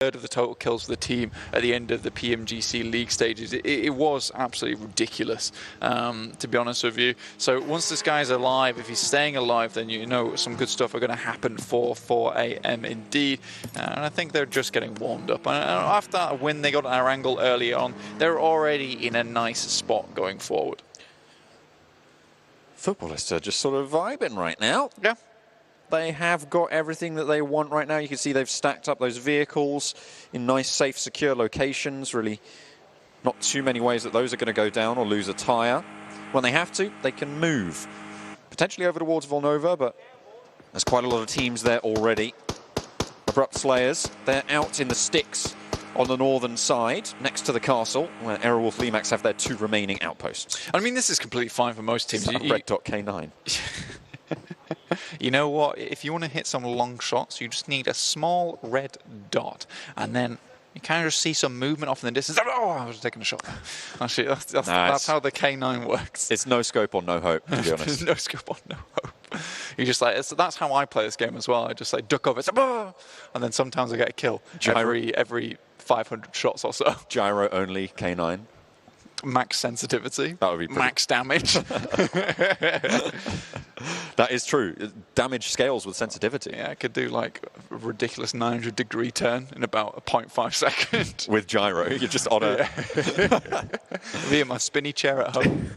of the total kills for the team at the end of the PMGC league stages. It was absolutely ridiculous, to be honest with you. So once this guy's alive, if he's staying alive, then you know some good stuff are going to happen for 4 AM indeed. And I think they're just getting warmed up. And after that win, they got our angle early on. They're already in a nice spot going forward. Footballists are just sort of vibing right now. Yeah. They have got everything that they want right now. You can see they've stacked up those vehicles in nice, safe, secure locations. Really not too many ways that those are going to go down or lose a tyre. When they have to, they can move. Potentially over towards Volnova, but there's quite a lot of teams there already. Abrupt Slayers, they're out in the sticks on the northern side, next to the castle, where Aerowolf Limax have their 2 remaining outposts. I mean, this is completely fine for most teams. Red Dot K9. You know what? If you want to hit some long shots, you just need a small red dot, and then you kind of just see some movement off in the distance. Oh, I was taking a shot. Actually, that's how the K9 works. It's no scope or no hope, to be honest. No scope or no hope. You just like that's how I play this game as well. I just like duck over, and then sometimes I get a kill every 500 shots or so. Gyro only K9. Max sensitivity. That would be pretty. Max damage. That is true. Damage scales with sensitivity. Yeah, I could do like a ridiculous 900-degree turn in about a 0.5 second. With gyro, you're just on a... Me in my spinny chair at home.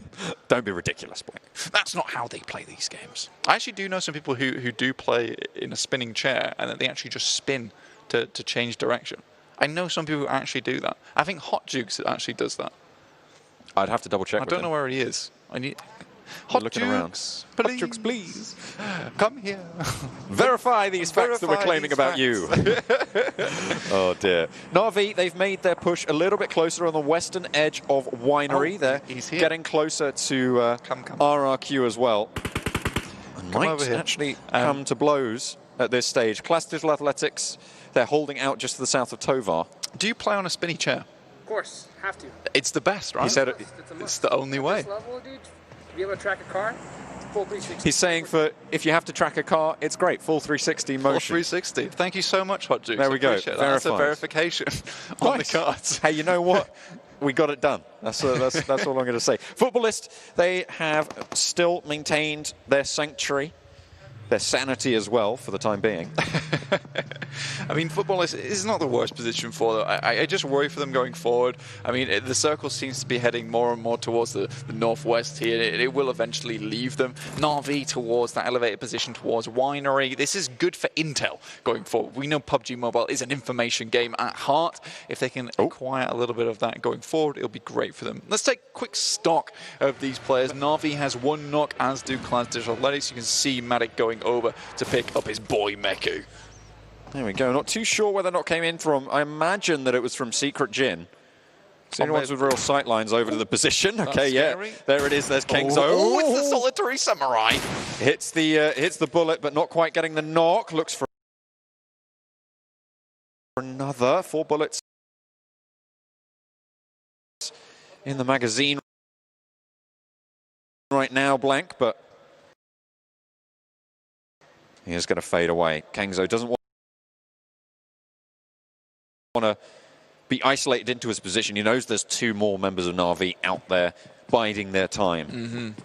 Don't be ridiculous, boy. That's not how they play these games. I actually do know some people who do play in a spinning chair and that they actually just spin to change direction. I know some people who actually do that. I think Hot Jukes actually does that. I'd have to double check. I don't know where he is. I need Hot Jukes, please. Hot Jukes, please. Come here. Verify these facts that we're claiming about you. Oh dear. Na'Vi, they've made their push a little bit closer on the western edge of Winery. They're getting closer to RRQ as well. And might actually come to blows at this stage. Class Digital Athletics, they're holding out just to the south of Tovar. Do you play on a spinny chair? Of course, have to. It's the best, right? He said it's the only way. This level, dude, to be able to track a car, full 360. He's saying if you have to track a car, it's great. Full 360 motion. Full 360. Thank you so much, Hot Jukes. There we go. That's a verification on the cards. Hey, you know what? We got it done. That's all I'm going to say. Footballist, they have still maintained their sanctuary, their sanity as well for the time being. I mean, football is not the worst position for them. I just worry for them going forward. I mean, the circle seems to be heading more and more towards the northwest here. It will eventually leave them. Na'Vi towards that elevated position towards Winery. This is good for intel going forward. We know PUBG Mobile is an information game at heart. If they can acquire a little bit of that going forward, it'll be great for them. Let's take quick stock of these players. Na'Vi has 1 knock, as do Class Digital Athletics. You can see Matic going over to pick up his boy Meku. There we go. Not too sure where the knock came in from. I imagine that it was from Secret Jin. It's the only ones with real sight lines over to the position. Okay, yeah. There it is. There's Kingzo. Oh, it's the solitary samurai. Hits the bullet, but not quite getting the knock. Looks for another. 4 bullets in the magazine right now, blank, but he is going to fade away. Kangzo doesn't want to be isolated into his position. He knows there's 2 more members of Na'Vi out there biding their time.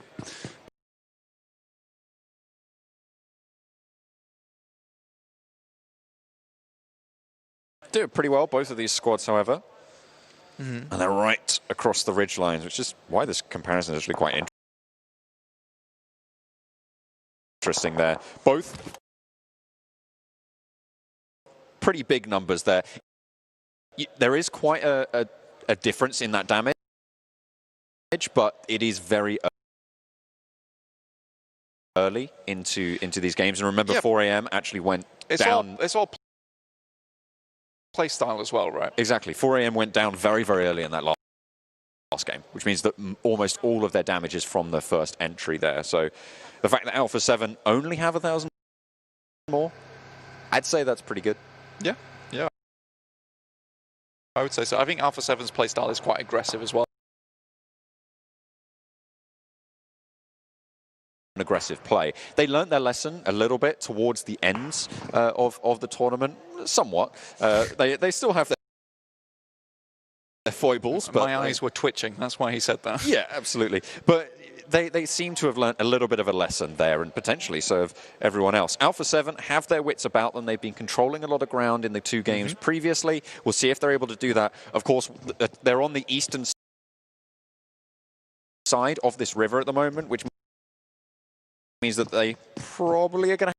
Do it pretty well, both of these squads, however. And they're right across the ridge lines, which is why this comparison is actually quite interesting there. Both pretty big numbers there. There is quite a difference in that damage, but it is very early into these games. And remember, 4 AM actually went down. It's all play style as well, right? Exactly. 4 AM went down very, very early in that last game, which means that almost all of their damage is from the first entry there. So the fact that Alpha 7 only have 1,000 more, I'd say that's pretty good. Yeah, yeah. I would say so. I think Alpha 7's playstyle is quite aggressive as well. aggressive play. They learned their lesson a little bit towards the ends of the tournament, somewhat. They still have their foibles. But my eyes were twitching. That's why he said that. Yeah, absolutely. But they seem to have learned a little bit of a lesson there, and potentially so have everyone else. Alpha 7 have their wits about them. They've been controlling a lot of ground in the 2 games previously. We'll see if they're able to do that. Of course, they're on the eastern side of this river at the moment, which means that they probably are going to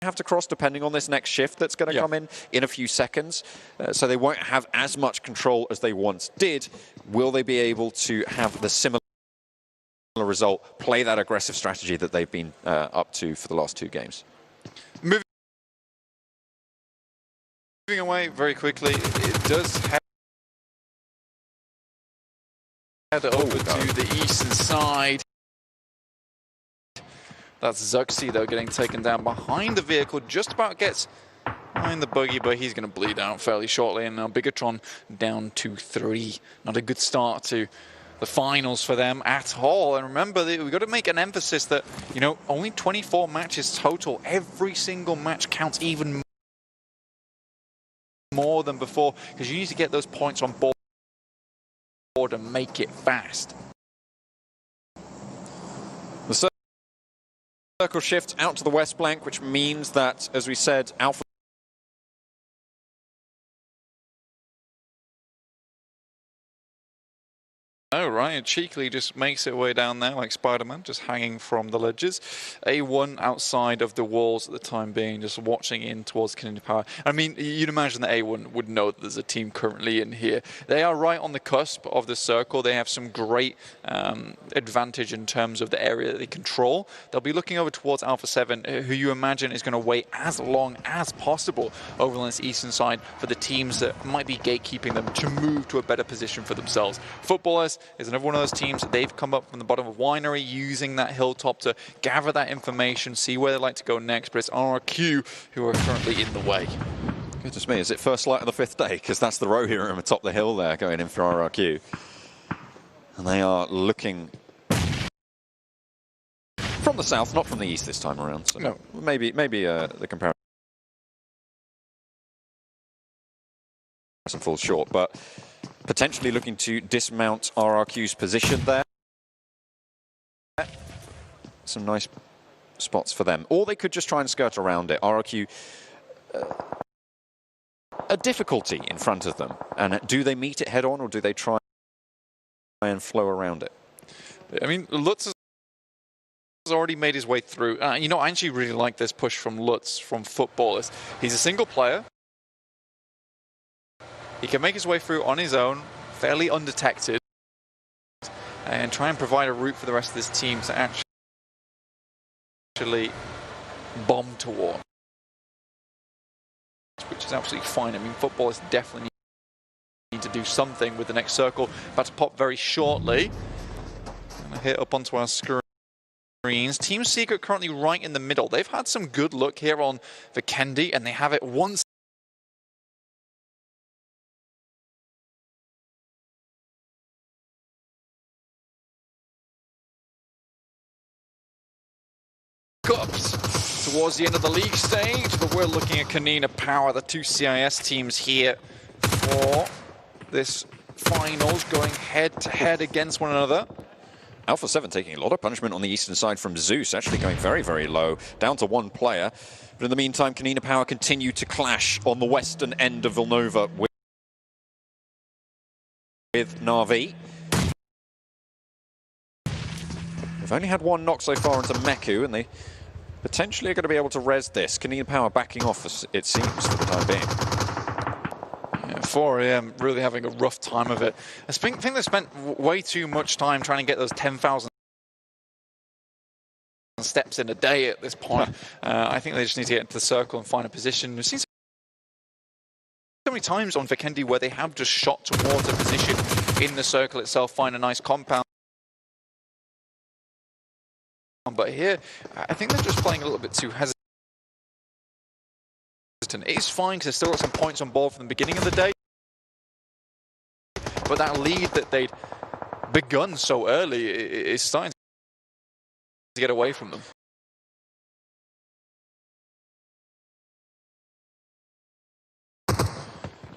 have to cross depending on this next shift that's going to come in a few seconds. So they won't have as much control as they once did. Will they be able to have the similar result, play that aggressive strategy that they've been up to for the last 2 games? Moving away very quickly, it does head over to the eastern side. That's Zuxi, though, getting taken down behind the vehicle. Just about gets behind the buggy, but he's going to bleed out fairly shortly. And now Bigatron down to 3. Not a good start to the finals for them at all. And remember, we've got to make an emphasis that, you know, only 24 matches total. Every single match counts even more than before, because you need to get those points on board and make it fast. The circle shift out to the west flank, which means that, as we said, Alpha Oh, right, cheekily just makes it way down there like Spider-Man, just hanging from the ledges. A1 outside of the walls at the time being, just watching in towards Canadian Power. I mean, you'd imagine that A1 would know that there's a team currently in here. They are right on the cusp of the circle. They have some great advantage in terms of the area that they control. They'll be looking over towards Alpha 7, who you imagine is going to wait as long as possible over on this eastern side for the teams that might be gatekeeping them to move to a better position for themselves. Footballers is another one of those teams. They've come up from the bottom of Winery using that hilltop to gather that information, see where they'd like to go next, but it's RRQ who are currently in the way. Goodness me, is it first light on the 5th day? Because that's the row here on the top of the hill there, going in for RRQ. And they are looking from the south, not from the east this time around. So no. Maybe the comparison falls short, but potentially looking to dismount RRQ's position there. Some nice spots for them. Or they could just try and skirt around it. RRQ, a difficulty in front of them. And do they meet it head on, or do they try and flow around it? I mean, Lutz has already made his way through. You know, I actually really like this push from Lutz, from Footballers. He's a single player. He can make his way through on his own, fairly undetected, and try and provide a route for the rest of this team to actually bomb towards, which is absolutely fine. I mean, Footballers definitely need to do something with the next circle. About to pop very shortly. Gonna hit up onto our screens. Team Secret currently right in the middle. They've had some good luck here on Vikendi, and they have it once. Towards the end of the league stage, but we're looking at Canina Power, the 2 CIS teams here for this finals, going head-to-head against one another. Alpha 7 taking a lot of punishment on the eastern side from Zeus, actually going very, very low, down to 1 player. But in the meantime, Canina Power continue to clash on the western end of Villanova with Na'Vi. They've only had 1 knock so far into Meku, and they potentially are going to be able to res this. Canina Power backing off, it seems, for the time being. Yeah, 4 AM really having a rough time of it. I think they spent way too much time trying to get those 10,000 steps in a day at this point. I think they just need to get into the circle and find a position. We've seen so many times on Vikendi where they have just shot towards a position in the circle itself, find a nice compound. But here, I think they're just playing a little bit too hesitant. It's fine because they've still got some points on board from the beginning of the day. But that lead that they'd begun so early is starting to get away from them.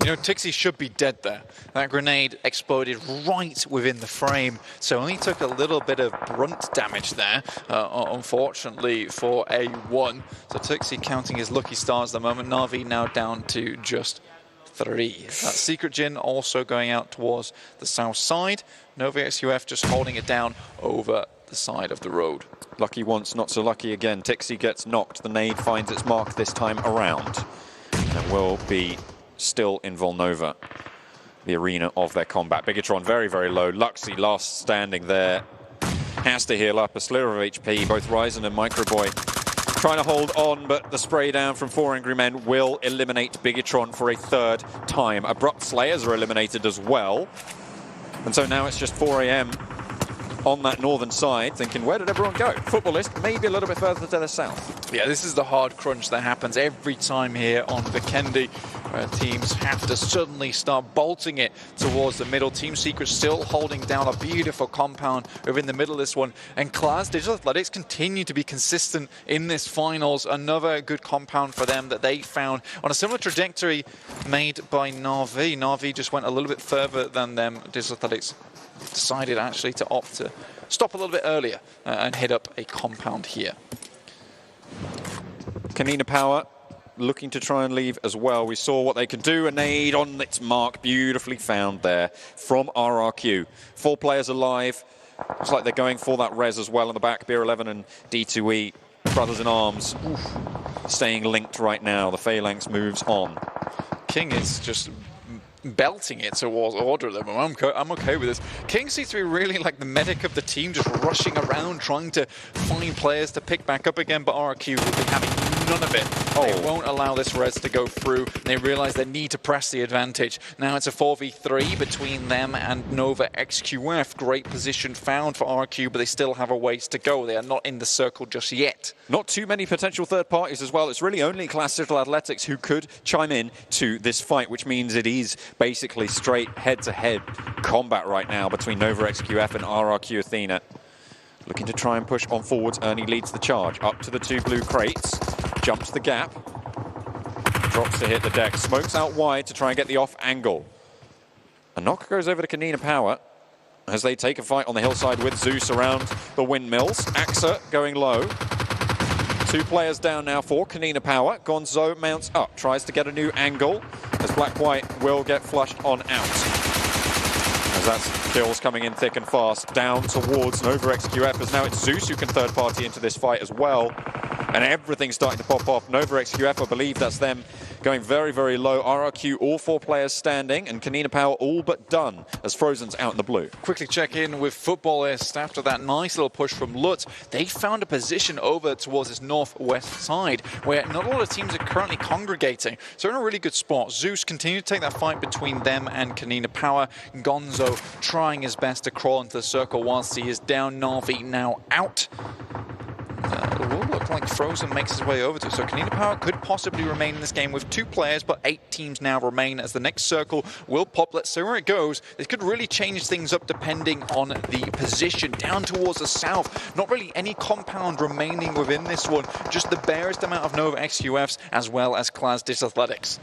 You know, Tixie should be dead there. That grenade exploded right within the frame, so only took a little bit of brunt damage there, unfortunately, for A1. So Tixie counting his lucky stars at the moment. Na'Vi now down to just 3. That Secret Jin also going out towards the south side. Nova XUF just holding it down over the side of the road. Lucky once, not so lucky again. Tixie gets knocked. The nade finds its mark this time around. And will be still in Volnova, the arena of their combat. Bigatron very, very low. Luxy last standing there. Has to heal up a sliver of HP. Both Ryzen and Microboy trying to hold on, but the spray down from 4 Angry Men will eliminate Bigatron for a 3rd time. Abrupt Slayers are eliminated as well. And so now it's just 4 AM on that northern side, thinking, where did everyone go? Footballist, maybe a little bit further to the south. Yeah, this is the hard crunch that happens every time here on Vikendi, where teams have to suddenly start bolting it towards the middle. Team Secret still holding down a beautiful compound within the middle of this one. And Class Digital Athletics continue to be consistent in this finals. Another good compound for them that they found on a similar trajectory made by Na'Vi. Na'Vi just went a little bit further than them. Digital Athletics decided actually to opt to stop a little bit earlier and hit up a compound here. Kanina Power looking to try and leave as well. We saw what they could do. A nade on its mark, beautifully found there from RRQ. 4 players alive. Looks like they're going for that res as well in the back. Beer 11 and D2E, brothers in arms, staying linked right now. The Phalanx moves on. King is just belting it towards Order at the moment. I'm okay with this. King seems to be really like the medic of the team, just rushing around, trying to find players to pick back up again, but RRQ will be having none of it. They won't allow this res to go through. They realize they need to press the advantage. Now it's a 4v3 between them and Nova XQF. Great position found for RRQ, but they still have a ways to go. They are not in the circle just yet. Not too many potential third parties as well. It's really only Class Digital Athletics who could chime in to this fight, which means it is basically straight head-to-head combat right now between Nova XQF and RRQ Athena. Looking to try and push on forwards. Ernie leads the charge. Up to the 2 blue crates. Jumps the gap. Drops to hit the deck. Smokes out wide to try and get the off angle. A knock goes over to Kanina Power as they take a fight on the hillside with Zeus around the windmills. Axa going low. 2 players down now for Kanina Power. Gonzo mounts up. Tries to get a new angle as Black-White will get flushed on out. As that's kills coming in thick and fast. Down towards Nova XQF as now it's Zeus who can third party into this fight as well. And everything's starting to pop off. Nova XQF, I believe that's them going very, very low. RRQ, all 4 players standing, and Kanina Power all but done as Frozen's out in the blue. Quickly check in with Footballist after that nice little push from Lutz. They found a position over towards this northwest side where not a lot of teams are currently congregating. So they're in a really good spot. Zeus continued to take that fight between them and Kanina Power. Gonzo trying his best to crawl into the circle whilst he is down. Na'Vi now out. It will look like Frozen makes his way over to it. So Kanina Power could possibly remain in this game with 2 players, but 8 teams now remain as the next circle will pop. Let's see where it goes. This could really change things up depending on the position. Down towards the south, not really any compound remaining within this one, just the barest amount of Nova XUFs as well as Class Digital Athletics.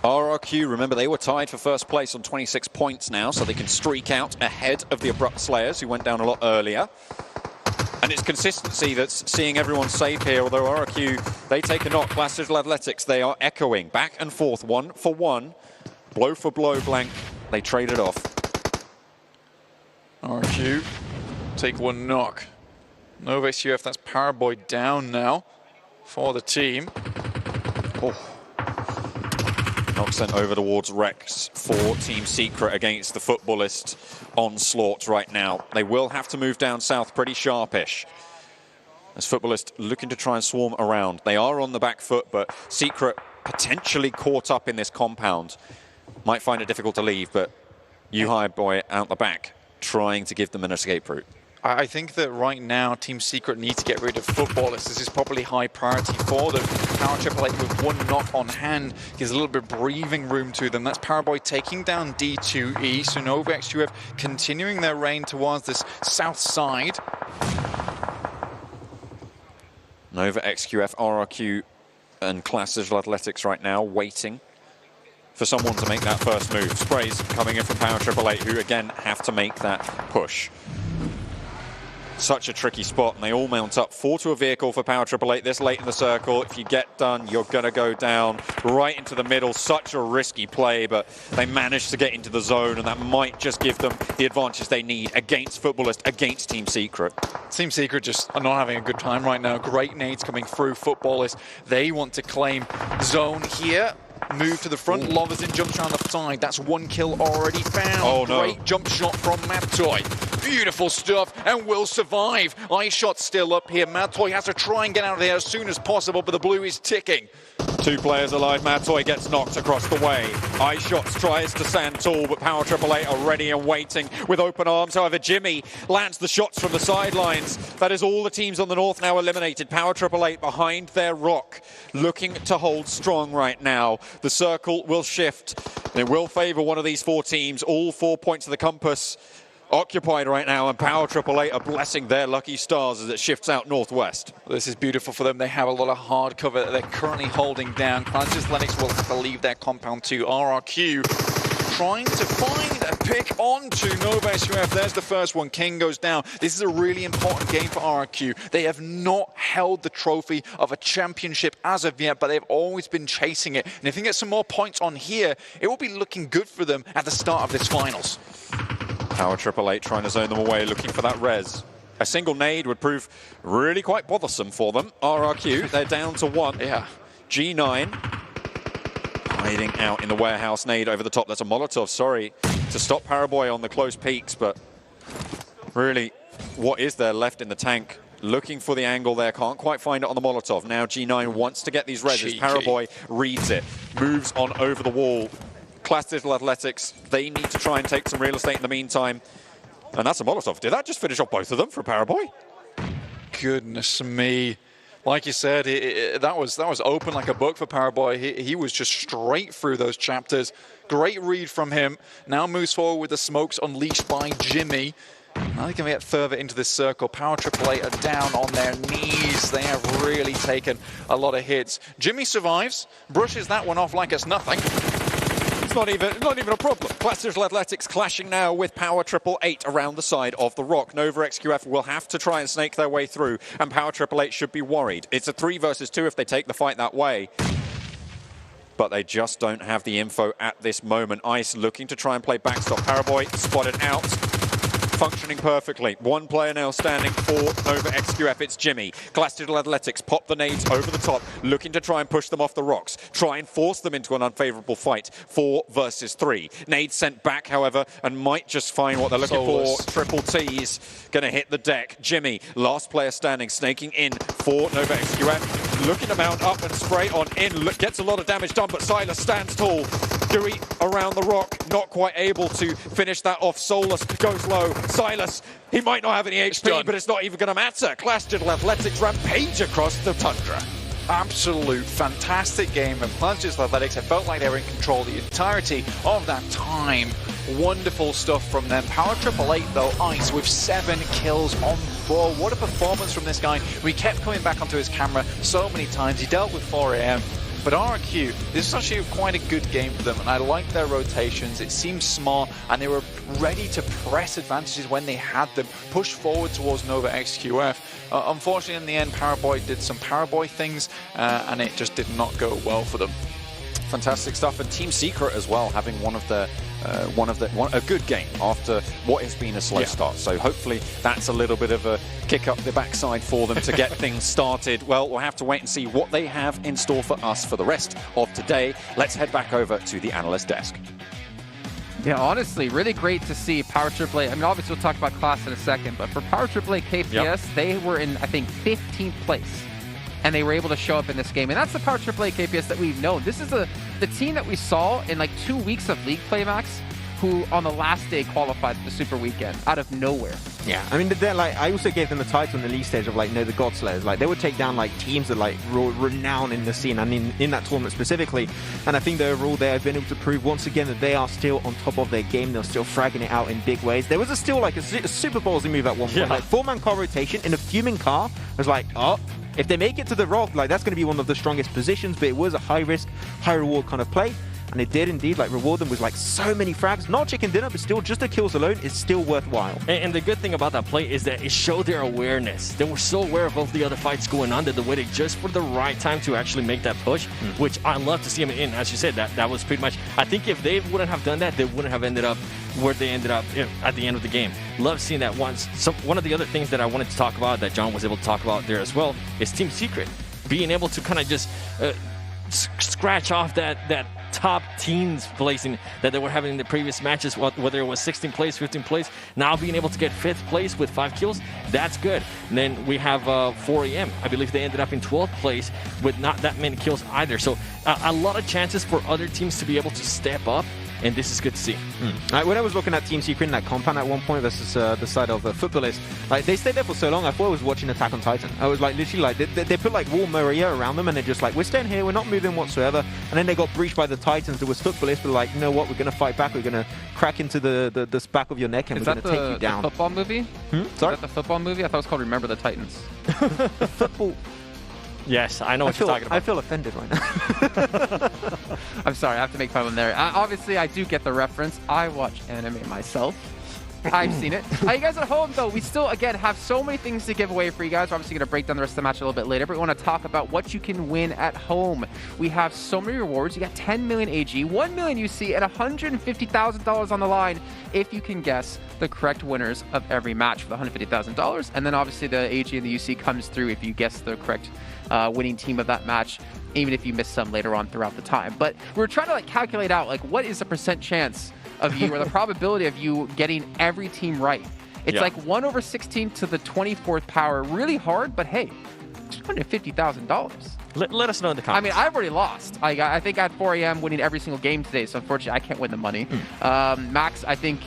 RRQ, remember they were tied for first place on 26 points now, so they can streak out ahead of the Abrupt Slayers who went down a lot earlier. And it's consistency that's seeing everyone safe here, although RRQ, they take a knock. Class Digital Athletics, they are echoing back and forth, 1 for 1, blow for blow, blank. They trade it off. RRQ, take 1 knock. Nova XUF, that's Powerboy down now for the team. Knock sent over towards Rex for Team Secret against the Footballist onslaught right now. They will have to move down south pretty sharpish. As Footballist looking to try and swarm around. They are on the back foot, but Secret potentially caught up in this compound. Might find it difficult to leave, but Yuhai Boy out the back trying to give them an escape route. I think that right now, Team Secret need to get rid of Footballers. This is probably high priority for them. Power Triple Eight with one knock on hand gives a little bit of breathing room to them. That's Paraboy taking down D2E. So Nova XQF continuing their reign towards this south side. Nova XQF, RRQ, and Class Digital Athletics right now waiting for someone to make that first move. Sprays coming in from Power Triple Eight, who again have to make that push. Such a tricky spot, and they all mount up. 4 to a vehicle for Power Triple Eight this late in the circle. If you get done, you're going to go down right into the middle. Such a risky play, but they managed to get into the zone, and that might just give them the advantage they need against Footballist, against Team Secret. Team Secret just are not having a good time right now. Great nades coming through. Footballers, they want to claim zone here. Move to the front. Loverson jumps around the side. That's 1 kill already found. Oh, no. Great jump shot from Matoy. Beautiful stuff, and will survive. Ice shot still up here. Matoy has to try and get out of there as soon as possible, but the blue is ticking. 2 players alive. Matoy gets knocked across the way. Ice Shots tries to stand tall, but Power Triple Eight are ready and waiting with open arms. However, Jimmy lands the shots from the sidelines. That is all the teams on the north now eliminated. Power Triple Eight behind their rock, looking to hold strong right now. The circle will shift. It will favor one of these 4 teams. All 4 points of the compass occupied right now, and Power Triple Eight are blessing their lucky stars as it shifts out northwest. This is beautiful for them. They have a lot of hard cover that they're currently holding down. Francis Lennox will have to leave their compound to RRQ. Trying to find a pick onto Nova SUF. There's the first one. King goes down. This is a really important game for RRQ. They have not held the trophy of a championship as of yet, but they've always been chasing it. And if they get some more points on here, it will be looking good for them at the start of this finals. Power Triple Eight trying to zone them away, looking for that res. A single nade would prove really quite bothersome for them. RRQ, they're down to 1. Yeah. G9 hiding out in the warehouse. Nade over the top. That's a Molotov, sorry, to stop Paraboy on the close peaks, but really, what is there left in the tank? Looking for the angle there, can't quite find it on the Molotov. Now G9 wants to get these reses. Paraboy reads it, moves on over the wall. Class Digital Athletics, they need to try and take some real estate in the meantime. And that's a Molotov. Did that just finish off both of them for Paraboy? Goodness me. Like you said, that was open like a book for Paraboy. He was just straight through those chapters. Great read from him. Now moves forward with the smokes unleashed by Jimmy. Now they can get further into this circle. Power Triple Eight are down on their knees. They have really taken a lot of hits. Jimmy survives, brushes that one off like it's nothing. It's not even a problem. Class Digital Athletics clashing now with Power Triple Eight around the side of the rock. Nova XQF will have to try and snake their way through, and Power Triple Eight should be worried. It's a 3 versus 2 if they take the fight that way. But they just don't have the info at this moment. Ice looking to try and play backstop. Paraboy spotted out. Functioning perfectly. 1 player now standing for Nova XQF. It's Jimmy. Class Digital Athletics pop the nades over the top, looking to try and push them off the rocks, try and force them into an unfavorable fight. 4 versus 3. Nades sent back, however, and might just find what they're looking for. Triple T's going to hit the deck. Jimmy, last player standing, snaking in for Nova XQF. Looking to mount up and spray on in. Gets a lot of damage done, but Silas stands tall. Dewey around the rock, not quite able to finish that off. Solus goes low. Silas, he might not have any HP, but it's not even going to matter. Class Digital Athletics rampage across the tundra. Absolute fantastic game of Class Digital Athletics. I felt like they were in control the entirety of that time. Wonderful stuff from them. Power Triple Eight, though, Ice with 7 kills on 4. What a performance from this guy. We kept coming back onto his camera so many times. He dealt with 4 AM. But RRQ, this is actually quite a good game for them, and I like their rotations. It seemed smart, and they were ready to press advantages when they had them, push forward towards Nova XQF. Unfortunately, in the end, Paraboy did some Paraboy things, and it just did not go well for them. Fantastic stuff, and Team Secret as well, having a good game after what has been a slow start. So hopefully that's a little bit of a kick up the backside for them to get things started. Well, we'll have to wait and see what they have in store for us for the rest of today. Let's head back over to the analyst desk. Yeah, honestly, really great to see Power AAA. I mean, obviously we'll talk about Class in a second, but for Power AAA KPS, they were in, I think, 15th place. And they were able to show up in this game. And that's the Power AAA KPS that we've known. This is the team that we saw in like 2 weeks of League play, Max. who on the last day qualified for the Super Weekend out of nowhere. Yeah, I mean, they're like, I also gave them the title in the league stage of like, the God Slayers. Like, they would take down like teams that like renowned in the scene and in that tournament specifically. And I think that overall they have been able to prove once again that they are still on top of their game. They're still fragging it out in big ways. There was still like a super ballsy move at one point, like 4-man car rotation in a fuming car. I was like, oh. If they make it to the rock, like that's going to be one of the strongest positions, but it was a high risk, high reward kind of play. And it did indeed like reward them with like so many frags. Not chicken dinner, but still just the kills alone is still worthwhile. And the good thing about that play is that it showed their awareness. They were so aware of all the other fights going on that they waited just for the right time to actually make that push, which I love to see them in. As you said, that was pretty much, I think if they wouldn't have done that, they wouldn't have ended up where they ended up at the end of the game. Love seeing that once. So one of the other things that I wanted to talk about that John was able to talk about there as well is Team Secret. Being able to kind of just scratch off that top teens placing that they were having in the previous matches, whether it was 16th place, 15th place, now being able to get 5th place with 5 kills, that's good. And then we have 4AM. I believe they ended up in 12th place with not that many kills either. So a lot of chances for other teams to be able to step up, and this is good to see. When I was looking at Team Secret in that compound at one point versus the side of Footballers, like they stayed there for so long, I thought I was watching Attack on Titan. I was like literally like they put like wall Maria around them, and they're just like, we're staying here, we're not moving whatsoever. And then they got breached by the Titans. There was Footballers, but like, you know what, we're gonna fight back. We're gonna crack into the back of your neck, and we're gonna take you down. Is that the football movie? Sorry, is that the football movie? I thought it was called Remember the Titans. Football. Yes, I know what you're talking about. I feel offended right now. I'm sorry, I have to make fun of him there. Obviously, I do get the reference. I watch anime myself. I've seen it. You guys at home, though, we still, again, have so many things to give away for you guys. We're obviously going to break down the rest of the match a little bit later, but we want to talk about what you can win at home. We have so many rewards. You got 10 million AG, 1 million UC, and $150,000 on the line if you can guess the correct winners of every match for the $150,000. And then, obviously, the AG and the UC comes through if you guess the correct winning team of that match, even if you miss some later on throughout the time. But we're trying to like calculate out like what is the percent chance of you or the probability of you getting every team right. It's like 1/16 to the 24th power. Really hard, but hey, $250,000. Let us know in the comments. I mean, I've already lost. I think at 4AM winning every single game today, so unfortunately I can't win the money. Max, I think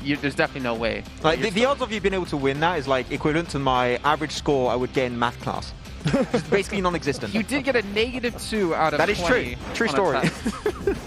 there's definitely no way. Like the odds of you being able to win that is like equivalent to my average score I would get in math class. It's basically non-existent. You did get a -2 out of 20. That is true. True story.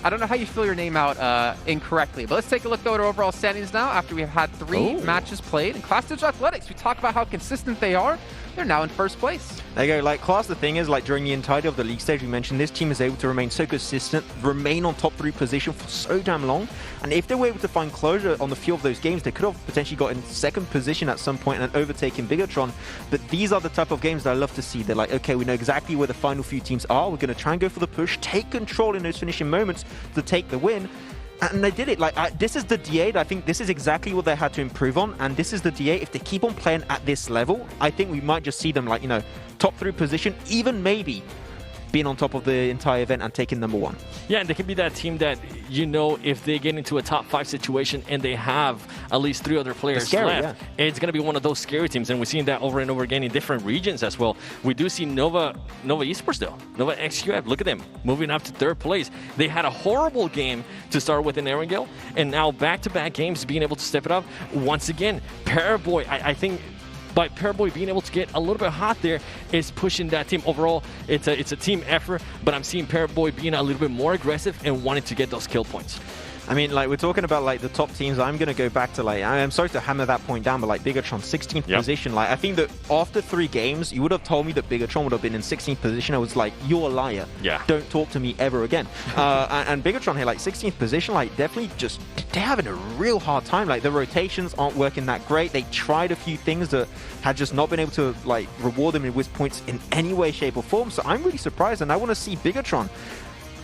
I don't know how you fill your name out incorrectly, but let's take a look though at our overall standings now after we've had 3 matches played. In Class Digital Athletics, we talk about how consistent they are. They're now in first place. There you go. Like, Class, the thing is, like, during the entirety of the league stage, we mentioned this team is able to remain so consistent, remain on top 3 position for so damn long. And if they were able to find closure on the few of those games, they could have potentially got in 2nd position at some point and overtaken Bigatron. But these are the type of games that I love to see. They're like, okay, we know exactly where the final few teams are. We're going to try and go for the push, take control in those finishing moments to take the win. And they did it. Like, this is the D8. I think this is exactly what they had to improve on. And this is the D8. If they keep on playing at this level, I think we might just see them, like, you know, top 3 position, even maybe being on top of the entire event and taking number 1. Yeah, and they can be that team that, you know, if they get into a top 5 situation and they have at least 3 other players left, it's going to be one of those scary teams. And we're seeing that over and over again in different regions as well. We do see Nova Esports though. Nova XQF, look at them, moving up to 3rd place. They had a horrible game to start with in Erangel, and now back-to-back games being able to step it up. Once again, Paraboy, I think by Paraboy being able to get a little bit hot there is pushing that team. Overall, it's a team effort, but I'm seeing Paraboy being a little bit more aggressive and wanting to get those kill points. I mean, like, we're talking about, like, the top teams. I'm going to go back to, like, I'm sorry to hammer that point down, but, like, Bigatron, 16th position. Like, I think that after 3 games, you would have told me that Bigatron would have been in 16th position. I was like, you're a liar. Yeah. Don't talk to me ever again. And Bigatron here, like, 16th position, like, definitely just, they're having a real hard time. Like, the rotations aren't working that great. They tried a few things that had just not been able to, like, reward them with points in any way, shape, or form. So I'm really surprised, and I want to see Bigatron.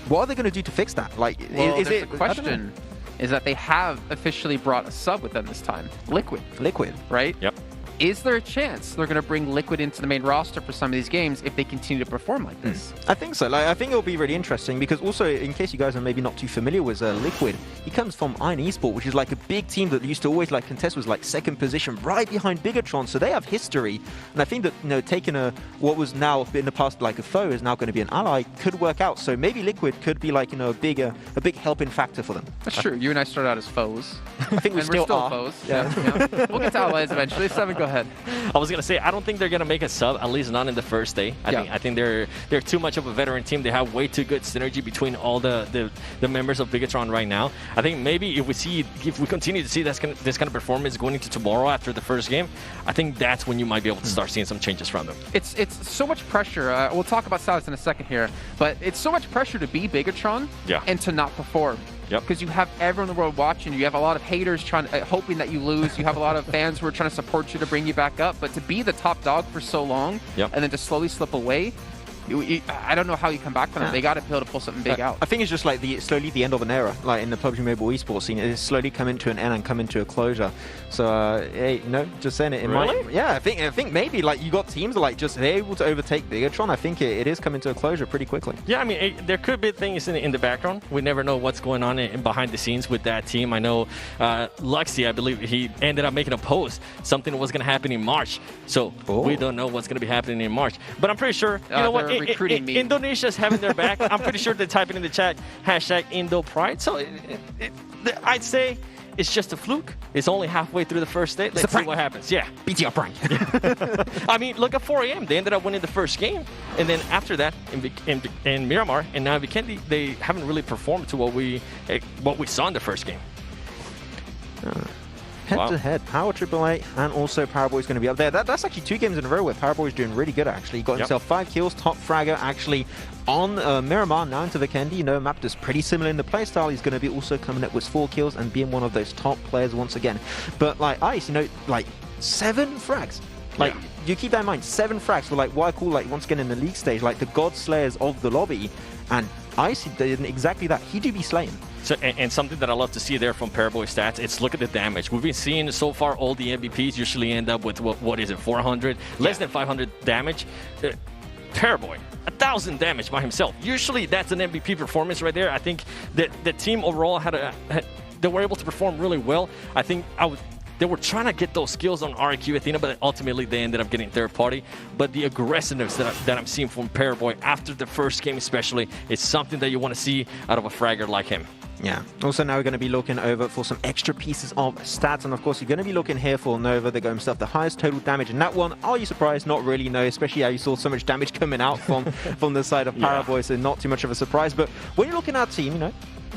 What are they going to do to fix that? Like, well, is it the question is that they have officially brought a sub with them this time, Liquid, Liquid, right? Yep. is there a chance they're going to bring Liquid into the main roster for some of these games if they continue to perform like this? I think so. Like, I think it'll be really interesting because also, in case you guys are maybe not too familiar with Liquid, he comes from Iron Esport, which is like a big team that used to always like contest was like second position right behind Bigatron. So they have history, and I think that taking what was now in the past like a foe is now going to be an ally could work out. So maybe Liquid could be like a big helping factor for them. That's true. You and I started out as foes. I think we and still we're still are. foes. Yeah. Yeah. We'll get to allies eventually. 7, go ahead. I was gonna say I don't think they're gonna make a sub, at least not in the first day. I think they're too much of a veteran team. They have way too good synergy between all the members of Bigatron right now. I think maybe if we continue to see this kind of performance going into tomorrow after the first game, I think that's when you might be able to start seeing some changes from them. It's so much pressure. We'll talk about Silas in a second here, but it's so much pressure to be Bigatron and to not perform. Yep. Because you have everyone in the world watching you. You have a lot of haters hoping that you lose. You have a lot of fans who are trying to support you to bring you back up. But to be the top dog for so long and then to slowly slip away, I don't know how you come back from that. They got to be able to pull something big out. I think it's just like slowly the end of an era, like in the PUBG Mobile esports scene. It is slowly coming to an end and coming to a closure. So, hey, just saying it. Really? I think maybe like you got teams that like just they're able to overtake Bigatron. I think it is coming to a closure pretty quickly. Yeah, I mean, there could be things in the background. We never know what's going on behind the scenes with that team. I know Luxy, I believe he ended up making a post. Something was going to happen in March. So we don't know what's going to be happening in March. But I'm pretty sure, you know what? Indonesia's having their back. I'm pretty sure they're typing in the chat #IndoPride. So I'd say it's just a fluke. It's only halfway through the first day. Let's see what happens. Yeah. BTR prank. I mean, look at 4AM. They ended up winning the first game. And then after that, in Miramar and now Vikendi, they haven't really performed to what we saw in the first game. Head-to-head, Power AAA and also Powerboy's going to be up there. That's actually 2 games in a row where Powerboy's doing really good, actually. He got himself 5 kills, top fragger, actually, on Miramar, now into Vikendi. Map is pretty similar in the playstyle. He's going to be also coming up with 4 kills and being one of those top players once again. But, like, Ice, like, 7 frags. Like, you keep that in mind, 7 frags for, like, what I call, like, once again in the league stage, like, the God Slayers of the lobby. And Ice did exactly that. He do be slaying. So, and something that I love to see there from Paraboy stats, it's look at the damage. We've been seeing so far all the MVPs usually end up with, what is it, 400? Less than 500 damage. Paraboy, 1,000 damage by himself. Usually that's an MVP performance right there. I think that the team overall they were able to perform really well. I think they were trying to get those skills on RQ Athena, but ultimately they ended up getting third party. But the aggressiveness that I'm seeing from Paraboy after the first game especially is something that you want to see out of a fragger like him. Yeah. Also now we're going to be looking over for some extra pieces of stats. And of course, you're going to be looking here for Nova. They got himself the highest total damage in that one. Are you surprised? Not really, no. Especially how you saw so much damage coming out from the side of Paraboy. So not too much of a surprise. But when you're looking at our team,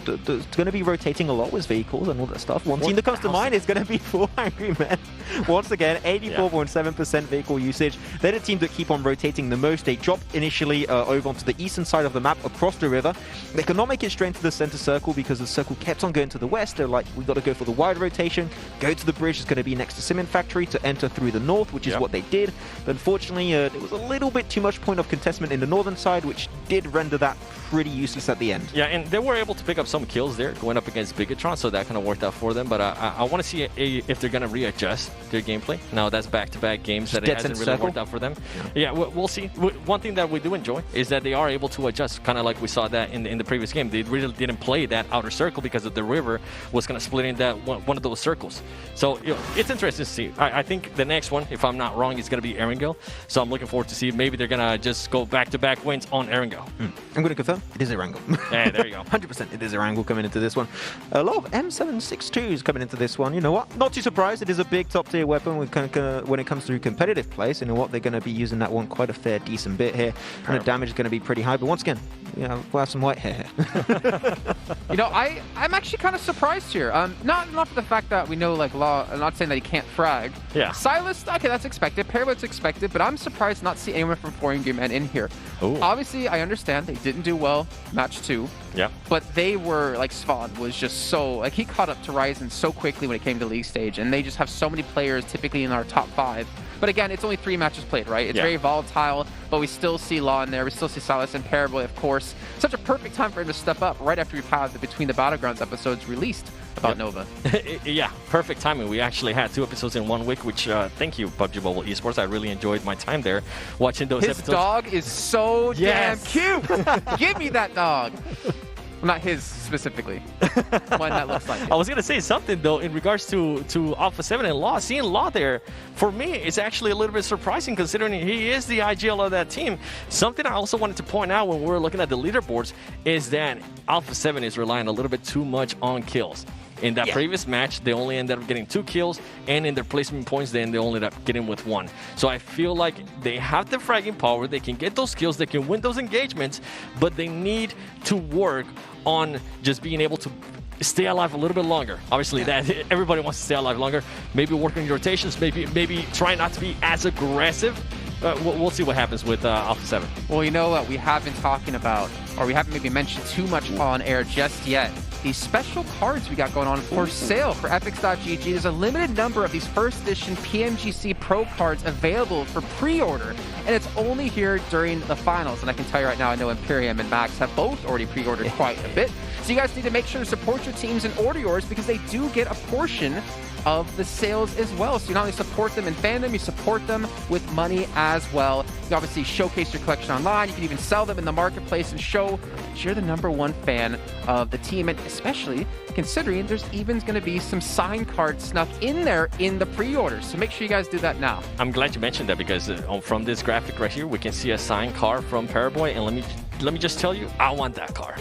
it's going to be rotating a lot with vehicles and all that stuff. One team that comes to mind is going to be 4 Angry Men. Once again, 84.7% vehicle usage. They're the team that keep on rotating the most. They drop initially over onto the eastern side of the map across the river. They could not make it straight to the center circle because the circle kept on going to the west. They're like, we've got to go for the wide rotation, go to the bridge. It's going to be next to Cement Factory to enter through the north, which is what they did. But unfortunately, there was a little bit too much point of contestment in the northern side, which did render that pretty useless at the end. Yeah, and they were able to pick up some kills there going up against Bigatron, so that kind of worked out for them. But I want to see if they're going to readjust their gameplay. Now, that's back-to-back games that it hasn't really worked out for them. Yeah, we'll see. One thing that we do enjoy is that they are able to adjust, kind of like we saw that in the previous game. They really didn't play that outer circle because of the river was going to split in that one of those circles. So it's interesting to see. I think the next one, if I'm not wrong, is going to be Erangel. So I'm looking forward to see maybe they're going to just go back-to-back wins on Erangel. I'm going to confirm it is Erangel. Yeah, there you go. 100% it is Erangel coming into this one. A lot of M762s coming into this one. You know what? Not too surprised. It is a big top-tier weapon when it comes to competitive plays. You know what? They're going to be using that one quite a fair, decent bit here. And the damage is going to be pretty high. But once again, we'll have some white hair. I'm actually kind of surprised here. Not for the fact that we know, like, Law, I'm not saying that he can't frag. Yeah. Silas, okay, that's expected. Paraboy's expected, but I'm surprised not to see anyone from 4 Angry Men in here. Ooh. Obviously, I understand they didn't do well match 2. Yeah. But they were, like, Svan was just so, like, he caught up to Ryzen so quickly when it came to league stage, and they just have so many players typically in our top 5. But again, it's only 3 matches played, right? It's very volatile. but we still see Law in there. We still see Silas and Paraboy, of course. Such a perfect time for him to step up right after we've had the Between the Battlegrounds episodes released about Nova. Yeah, perfect timing. We actually had 2 episodes in 1 week, which thank you, PUBG Mobile Esports. I really enjoyed my time there watching those His episodes. dog is so damn cute. Give me that dog. Well, not his specifically. One that looks like it. I was going to say something, though, in regards to Alpha 7 and Law. Seeing Law there, for me, is actually a little bit surprising considering he is the IGL of that team. Something I also wanted to point out when we were looking at the leaderboards is that Alpha 7 is relying a little bit too much on kills. In that previous match, they only ended up getting 2 kills, and in their placement points, then they only ended up getting with 1. So I feel like they have the fragging power, they can get those kills, they can win those engagements, but they need to work on just being able to stay alive a little bit longer. Obviously, that everybody wants to stay alive longer. Maybe work on your rotations, maybe try not to be as aggressive. We'll see what happens with Alpha 7. Well, you know what we have been talking about, or we haven't maybe mentioned too much on air just yet. These special cards we got going on for sale for Epics.gg. There's a limited number of these first edition PMGC Pro cards available for pre-order, and it's only here during the finals. And I can tell you right now, I know Imperium and Max have both already pre-ordered quite a bit. So you guys need to make sure to support your teams and order yours because they do get a portion of the sales as well. So you not only support them in fandom, you support them with money as well. You obviously showcase your collection online. You can even sell them in the marketplace and show that you're the #1 fan of the team. And especially considering there's even going to be some signed cards snuck in there in the pre-orders. So make sure you guys do that now. I'm glad you mentioned that because from this graphic right here, we can see a signed car from Paraboy. And let me just tell you, I want that car.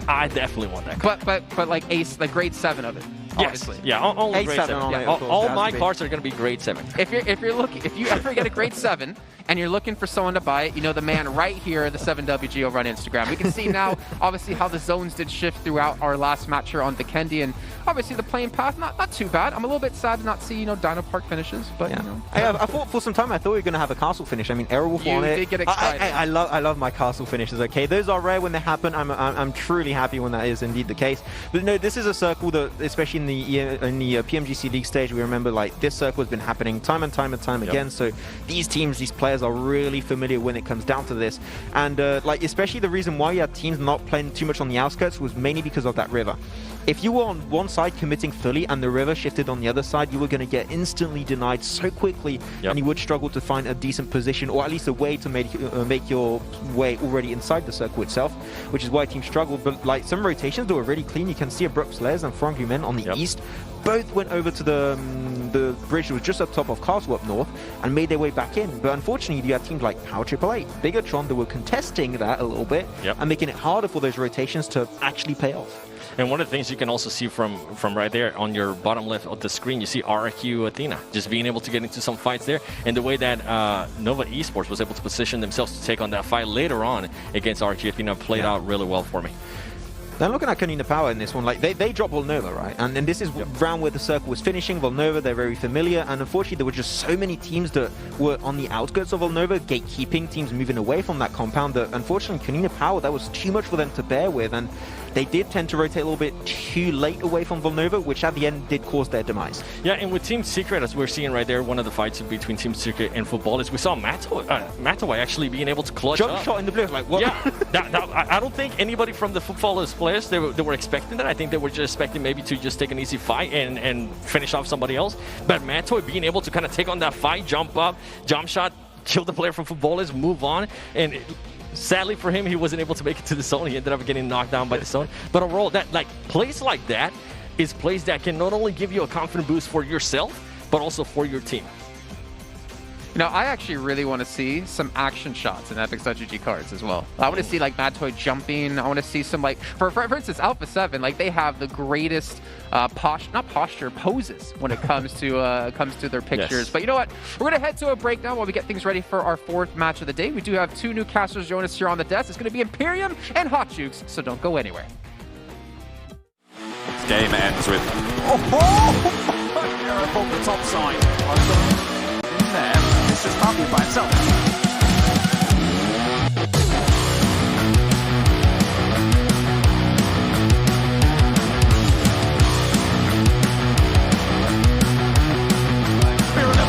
I definitely want that car. But like ace, like grade 7 of it. Obviously. Yes. Yeah, only grade 7. On it, all my cars are going to be grade 7. If you ever get a grade 7 and you're looking for someone to buy it, you know the man right here, the 7WG over on Instagram. We can see now, obviously, how the zones did shift throughout our last match here on Vikendi, and obviously the playing path not too bad. I'm a little bit sad to not see Dino Park finishes, but you know. I thought for some time I thought we were going to have a castle finish. I mean, Airwolf on it. You did get excited. I love my castle finishes. Okay, those are rare when they happen. I'm truly happy when that is indeed the case. But no, this is a circle that, especially in the PMGC League stage, we remember like this circle has been happening time and time again. So these teams, these players are really familiar when it comes down to this. And like especially the reason why you had teams not playing too much on the outskirts was mainly because of that river. If you were on one side committing fully and the river shifted on the other side, you were going to get instantly denied so quickly, and you would struggle to find a decent position or at least a way to make your way already inside the circle itself, which is why teams struggled. But like some rotations that were really clean, you can see Abrupt Slayers and Frank Men on the east both went over to the bridge that was just up top of Castle up north and made their way back in. But unfortunately, you had teams like Power 888, Bigatron that were contesting that a little bit and making it harder for those rotations to actually pay off. And one of the things you can also see from right there on your bottom left of the screen, you see RQ Athena just being able to get into some fights there, and the way that Nova Esports was able to position themselves to take on that fight later on against RQ Athena played out really well for me. Then looking at Kanina Power in this one, like they dropped Volnova, right? And this is round where the circle was finishing. Volnova, they're very familiar, and unfortunately there were just so many teams that were on the outskirts of Volnova, gatekeeping, teams moving away from that compound, that unfortunately Kanina Power, that was too much for them to bear with, and they did tend to rotate a little bit too late away from Volnova, which at the end did cause their demise. Yeah, and with Team Secret, as we're seeing right there, one of the fights between Team Secret and Footballers, we saw Matawai actually being able to clutch Jump shot in the blue, like what? Yeah, I don't think anybody from the Footballers players, they were expecting that. I think they were just expecting maybe to just take an easy fight and finish off somebody else. But Matawai being able to kind of take on that fight, jump up, jump shot, kill the player from Footballers, move on, and sadly for him, he wasn't able to make it to the zone. He ended up getting knocked down by the zone. But overall, plays like that is plays that can not only give you a confident boost for yourself, but also for your team. Now, I actually really want to see some action shots in Epics.gg cards as well. I want to see like Matawai jumping. I want to see some like, for instance, Alpha 7, like they have the greatest poses when it comes to their pictures. Yes. But you know what? We're going to head to a break now while we get things ready for our 4th match of the day. We do have 2 new casters join us here on the desk. It's going to be Imperium and Hot Jukes, so don't go anywhere. This game ends with from the top side. In there, it's just Bumble by itself.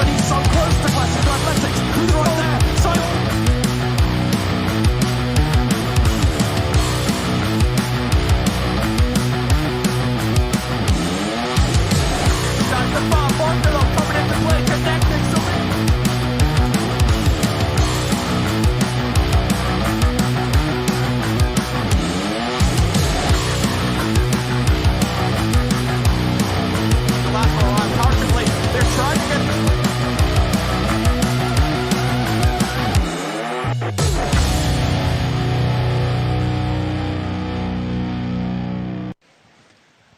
He's so close to Classic Athletics. Who's right there? So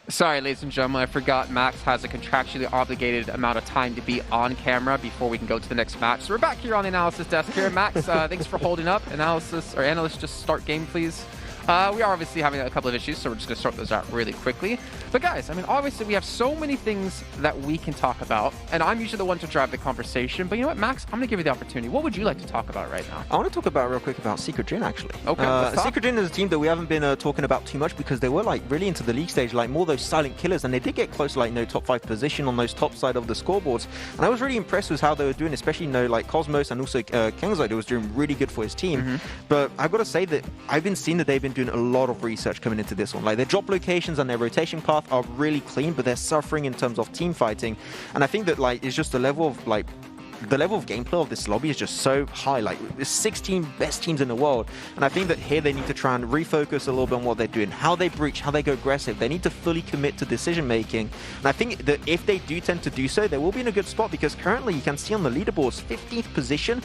Sorry, ladies and gentlemen, I forgot Max has a contractually obligated amount of time to be on camera before we can go to the next match. So we're back here on the analysis desk here. Max, thanks for holding up. Analysts, just start game, please. We are obviously having a couple of issues, so we're just going to sort those out really quickly. But guys, I mean, obviously we have so many things that we can talk about, and I'm usually the one to drive the conversation. But you know what, Max? I'm going to give you the opportunity. What would you like to talk about right now? I want to talk about real quick about Secret Jin, actually. Okay, Secret Jin is a team that we haven't been talking about too much because they were like really into the league stage, like more those silent killers, and they did get close to like top 5 position on those top side of the scoreboards. And I was really impressed with how they were doing, especially like Cosmos and also Kengzo was doing really good for his team. But I've got to say that I've been seeing that they've been doing a lot of research coming into this one. Like their drop locations and their rotation path are really clean, but they're suffering in terms of team fighting. And I think that like it's just the level of gameplay of this lobby is just so high. Like there's 16 best teams in the world, and I think that here they need to try and refocus a little bit on what they're doing, how they breach, how they go aggressive. They need to fully commit to decision making, and I think that if they do tend to do so, they will be in a good spot, because currently you can see on the leaderboards 15th position.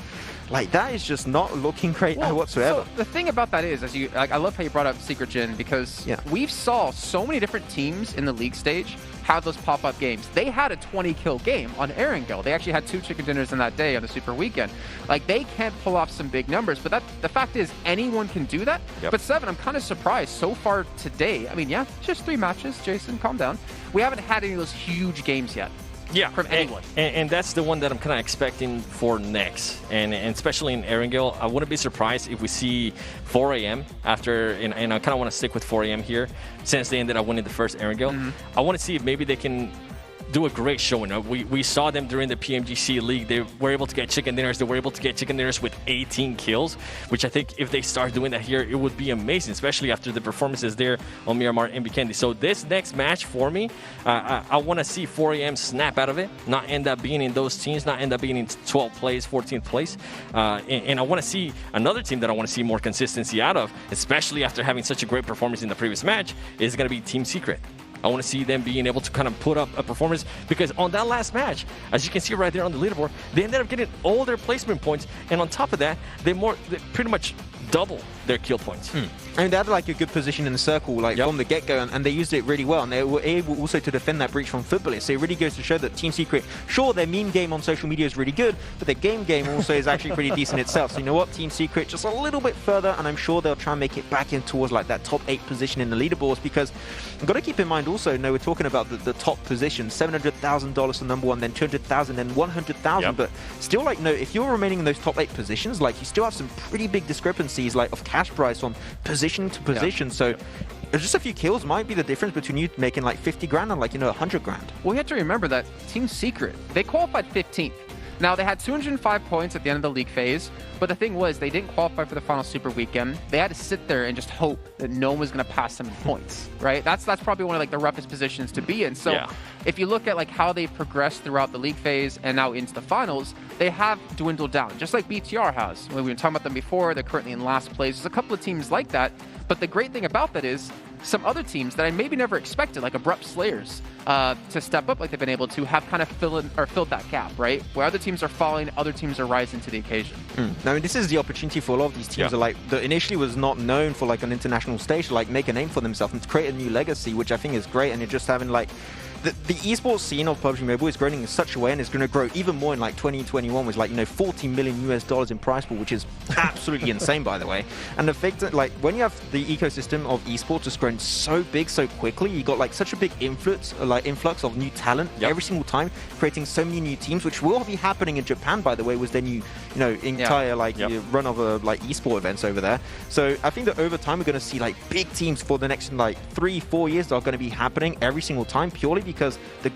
Like that is just not looking great whatsoever. So the thing about that is, I love how you brought up Secret Jin, because we've saw so many different teams in the league stage have those pop-up games. They had a 20-kill game on Erangel. They actually had 2 chicken dinners in that day on the Super Weekend. Like, they can't pull off some big numbers, but the fact is, anyone can do that. But Seven, I'm kind of surprised so far today. I mean, yeah, it's just 3 matches. Jason, calm down. We haven't had any of those huge games yet. Yeah, from anyone. And that's the one that I'm kind of expecting for next. And especially in Erangel, I wouldn't be surprised if we see 4 a.m. after, and I kind of want to stick with 4 a.m. here, since they ended up winning the first Erangel. I want to see if maybe they can do a great showing. We saw them during the PMGC League. They were able to get chicken dinners. They were able to get chicken dinners with 18 kills, which I think if they start doing that here, it would be amazing, especially after the performances there on Miramar and Vikendi. So this next match for me, I want to see 4 a.m. snap out of it, not end up being in those teams, not end up being in 12th place, 14th place. And I want to see another team that I want to see more consistency out of, especially after having such a great performance in the previous match, is going to be Team Secret. I want to see them being able to kind of put up a performance, because on that last match, as you can see right there on the leaderboard, they ended up getting all their placement points, and on top of that, they pretty much double their kill points. I mean, they had like a good position in the circle, like from the get-go, and they used it really well, and they were able also to defend that breach from Footballist. So it really goes to show that Team Secret, sure, their meme game on social media is really good, but their game also is actually pretty decent itself. So you know what, Team Secret, just a little bit further, and I'm sure they'll try and make it back in towards like that top 8 position in the leaderboards, because you've got to keep in mind also, we're talking about the top position, $700,000 for number 1, then 200,000, then 100,000, but still, like, if you're remaining in those top 8 positions, like, you still have some pretty big discrepancies, like, of cash price from position to position. So just a few kills might be the difference between you making like 50 grand and like, 100 grand. Well, you have to remember that Team Secret, they qualified 15th. Now, they had 205 points at the end of the league phase, but the thing was, they didn't qualify for the final Super Weekend. They had to sit there and just hope that no one was going to pass them in points, right? That's probably one of like the roughest positions to be in. So if you look at like how they progressed throughout the league phase and now into the finals, they have dwindled down, just like BTR has. We've been talking about them before. They're currently in last place. There's a couple of teams like that, but the great thing about that is some other teams that I maybe never expected, like Abrupt Slayers, to step up like they've been able to, have kind of filled that gap, right? Where other teams are falling, other teams are rising to the occasion. I mean, this is the opportunity for a lot of these teams that initially was not known for like an international stage to like make a name for themselves and to create a new legacy, which I think is great. And you're just having like the esports scene of PUBG Mobile is growing in such a way, and it's going to grow even more in like 2021 with like $40 million in prize pool, which is absolutely insane, by the way. And the fact that like when you have the ecosystem of esports just growing so big so quickly, you got like such a big influx of new talent every single time, creating so many new teams, which will be happening in Japan, by the way, with their new entire run of like esport events over there. So I think that over time we're going to see like big teams for the next like 3-4 years that are going to be happening every single time, purely because the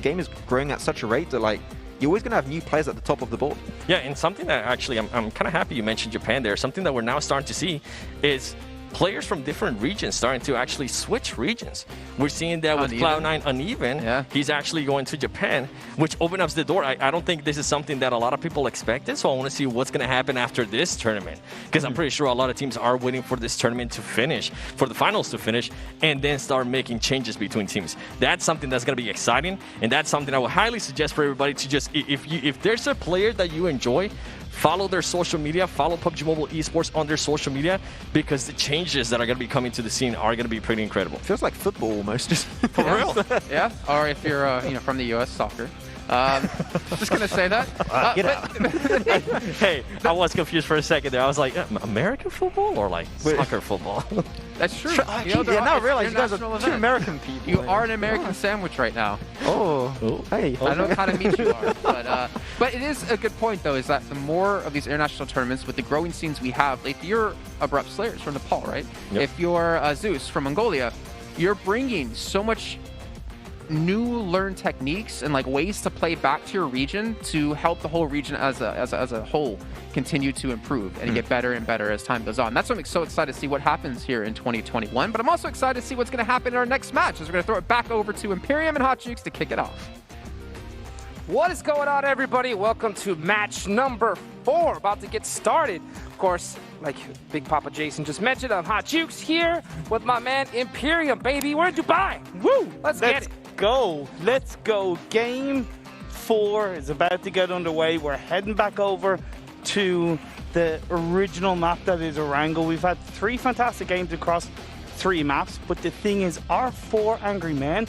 game is growing at such a rate that like you're always going to have new players at the top of the board. Yeah, and something that actually I'm kind of happy you mentioned Japan there. Something that we're now starting to see is players from different regions starting to actually switch regions. We're seeing that with Cloud9 Uneven. Yeah. He's actually going to Japan, which opens up the door. I don't think this is something that a lot of people expected, so I want to see what's going to happen after this tournament, because I'm pretty sure a lot of teams are waiting for this tournament to finish, for the finals to finish, and then start making changes between teams. That's something that's going to be exciting, and that's something I would highly suggest for everybody to just, if there's a player that you enjoy, follow their social media, follow PUBG Mobile Esports on their social media, because the changes that are going to be coming to the scene are going to be pretty incredible. Feels like football almost. For real. Yeah, or if you're from the U.S. soccer. Just gonna say that. Get out. Hey, I was confused for a second there. I was like, American football or like soccer football? That's true. Now I realize you guys are two American people. You are an American sandwich right now. Oh, hey. I don't know how to meet you are, but it is a good point though. Is that the more of these international tournaments with the growing scenes we have, like if you're Abrupt Slayers from Nepal, right? Yep. If you're Zeus from Mongolia, you're bringing so much new learned techniques and like ways to play back to your region to help the whole region as a whole continue to improve and get better and better as time goes on. That's why I'm so excited to see what happens here in 2021. But I'm also excited to see what's going to happen in our next match, as we're going to throw it back over to Imperium and Hot Jukes to kick it off. What is going on, everybody? Welcome to match number 4. About to get started. Of course, like Big Papa Jason just mentioned, I'm Hot Jukes here with my man Imperium, baby. We're in Dubai. Woo! Let's get it. Let's go. Game 4 is about to get underway. We're heading back over to the original map that is Orango. We've had 3 fantastic games across 3 maps, but the thing is, our 4 angry men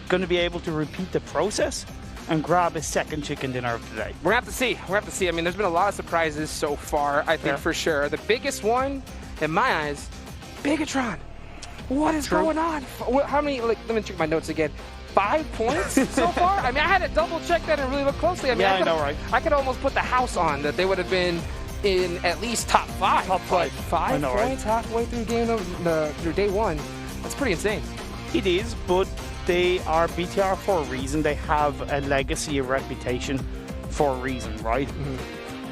going to be able to repeat the process and grab a second chicken dinner of the day. We're going to have to see. We're going to have to see. I mean, there's been a lot of surprises so far, I think, for sure. The biggest one, in my eyes, Bigatron. What is going on? How many, let me check my notes again. 5 points so far? I mean, I had to double check that and really look closely. I mean, I know, right? I could almost put the house on that they would have been in at least top 5. Top 5. 5 know, points halfway through through day 1. That's pretty insane. It is, but they are BTR for a reason. They have a legacy, a reputation for a reason, right?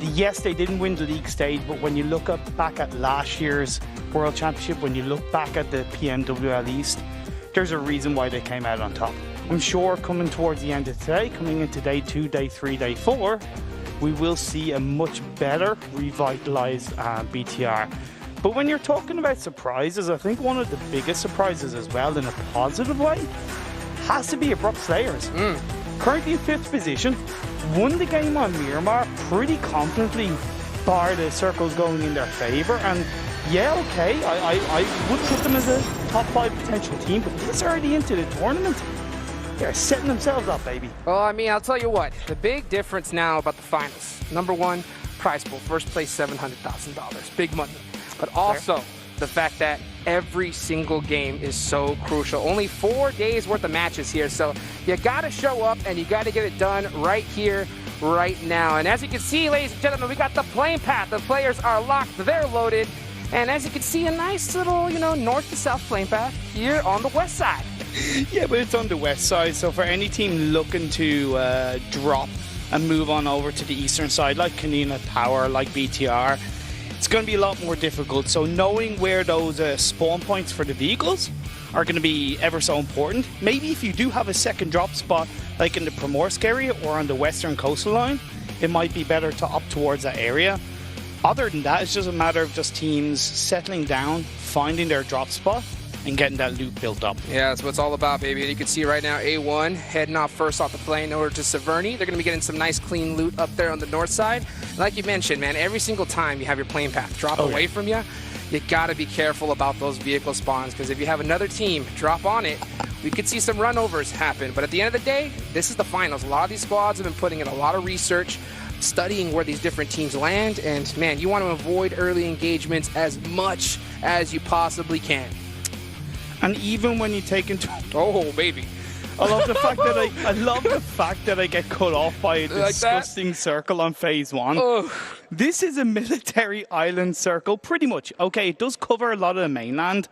Yes, they didn't win the league stage, but when you look back at last year's World Championship, when you look back at the PMWL East, there's a reason why they came out on top. I'm sure coming towards the end of today, coming into day 2, day 3, day 4, we will see a much better revitalized BTR. But when you're talking about surprises, I think one of the biggest surprises as well, in a positive way, has to be Abrupt Slayers. Currently in 5th position, won the game on Miramar pretty confidently, bar the circles going in their favor. And yeah, okay, I would put them as a top 5 potential team, but this early into the tournament, they're setting themselves up, baby. Well, I mean, I'll tell you what, the big difference now about the finals. Number 1, prize pool, first place $700,000, big money. But also the fact that every single game is so crucial. Only 4 days worth of matches here, so you got to show up and you got to get it done right here, right now. And as you can see, ladies and gentlemen, we got the playing path. The players are locked, they're loaded. And as you can see, a nice little, north to south playing path here on the west side. Yeah, but it's on the west side, so for any team looking to drop and move on over to the eastern side, like Kanina Power, like BTR, it's going to be a lot more difficult. So knowing where those spawn points for the vehicles are going to be ever so important. Maybe if you do have a second drop spot, like in the Primorsk area or on the western coastal line, it might be better to opt towards that area. Other than that, it's just a matter of just teams settling down, finding their drop spot, and getting that loot built up. Yeah, that's what it's all about, baby. And you can see right now, A1 heading off first off the plane over to Severny. They're going to be getting some nice, clean loot up there on the north side. Like you mentioned, man, every single time you have your plane path drop away from you, you got to be careful about those vehicle spawns, because if you have another team drop on it, we could see some runovers happen. But at the end of the day, this is the finals. A lot of these squads have been putting in a lot of research, studying where these different teams land, and man, you want to avoid early engagements as much as you possibly can. And even when you take into baby, I love the fact that I get cut off by a disgusting circle on phase 1. This is a military island circle, pretty much. Okay, it does cover a lot of the mainland,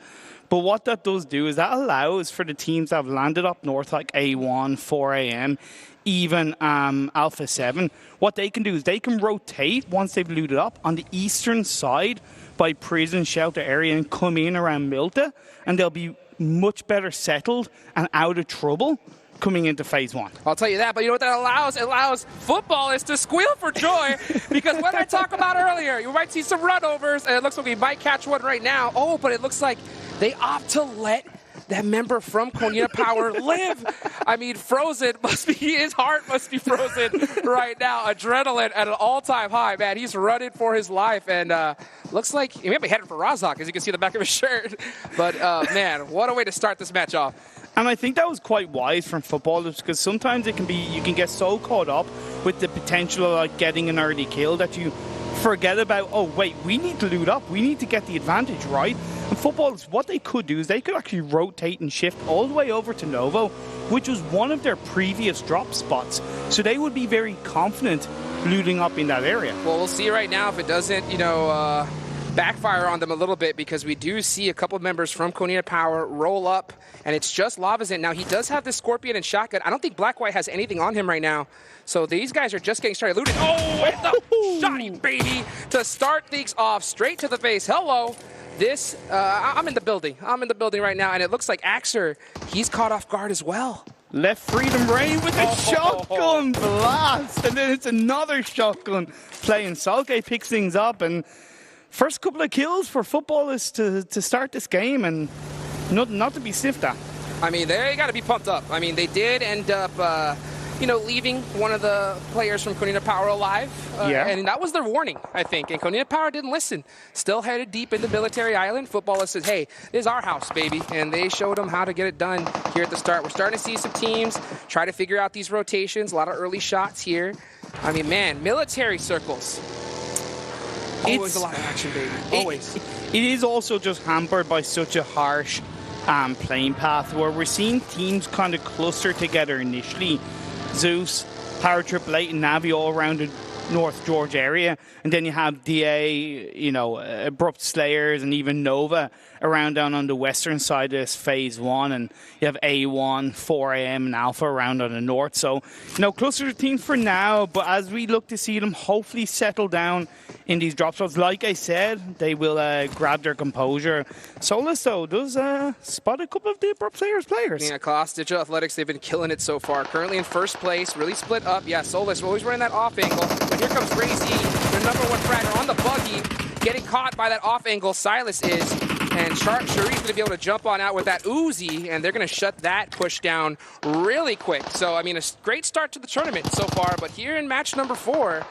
but what that does do is that allows for the teams that have landed up north, like A1, 4AM, even Alpha 7, what they can do is they can rotate once they've looted up on the eastern side by prison shelter area and come in around Milta, and they'll be much better settled and out of trouble coming into phase 1. I'll tell you that, but you know what that allows? It allows footballers to squeal for joy, because what I talked about earlier, you might see some runovers, and it looks like we might catch one right now. But it looks like they opt to let that member from Konina Power live? I mean, frozen must be, his heart must be frozen right now. Adrenaline at an all-time high, man. He's running for his life, and looks like he may be headed for Razak, as you can see the back of his shirt. But, man, what a way to start this match off. And I think that was quite wise from footballers, because sometimes it can be, you can get so caught up with the potential of like getting an early kill that you forget about, oh wait, we need to loot up, we need to get the advantage, right? And footballers, what they could do is they could actually rotate and shift all the way over to Novo, which was one of their previous drop spots. So they would be very confident looting up in that area. Well, we'll see right now if it doesn't, you know, backfire on them a little bit, because we do see a couple of members from Konina Power roll up, and it's just Lavazin. Now, he does have the Scorpion and Shotgun. I don't think Black White has anything on him right now. So these guys are just getting started looting. Oh, and the shotty, baby, to start things off straight to the face. Hello. This, I'm in the building. I'm in the building right now, and it looks like Axer, he's caught off guard as well. Left Freedom Rain with a shotgun blast, and then it's another shotgun play, and Solgate picks things up, and first couple of kills for footballers to start this game, and not to be sniffed at. I mean, they got to be pumped up. I mean, they did end up, you know, leaving one of the players from Konina Power alive. And that was their warning, I think. And Konina Power didn't listen. Still headed deep into Military Island. Footballers says, hey, this is our house, baby. And they showed them how to get it done here at the start. We're starting to see some teams try to figure out these rotations. A lot of early shots here. I mean, man, military circles. Always a lot of action, baby. Always. It is also just hampered by such a harsh playing path where we're seeing teams kind of cluster together initially. Zeus, Power Triple 8, and Navi all around the North George area. And then you have DA, you know, Abrupt Slayers, and even Nova around down on the western side of this phase 1. And you have A1, 4AM, and Alpha around on the north. So, you know, closer to teams for now. But as we look to see them hopefully settle down in these drop spots, like I said, they will grab their composure. Solus, though, does spot a couple of the Abrupt Slayers players. Yeah, Class Digital Athletics, they've been killing it so far. Currently in first place, really split up. Yeah, Solus always running that off angle. But here comes Razy, their number one fragger on the buggy, getting caught by that off angle. Silas is, and Sharif's going to be able to jump on out with that Uzi, and they're going to shut that push down really quick. So, I mean, a great start to the tournament so far, but here in match number 4,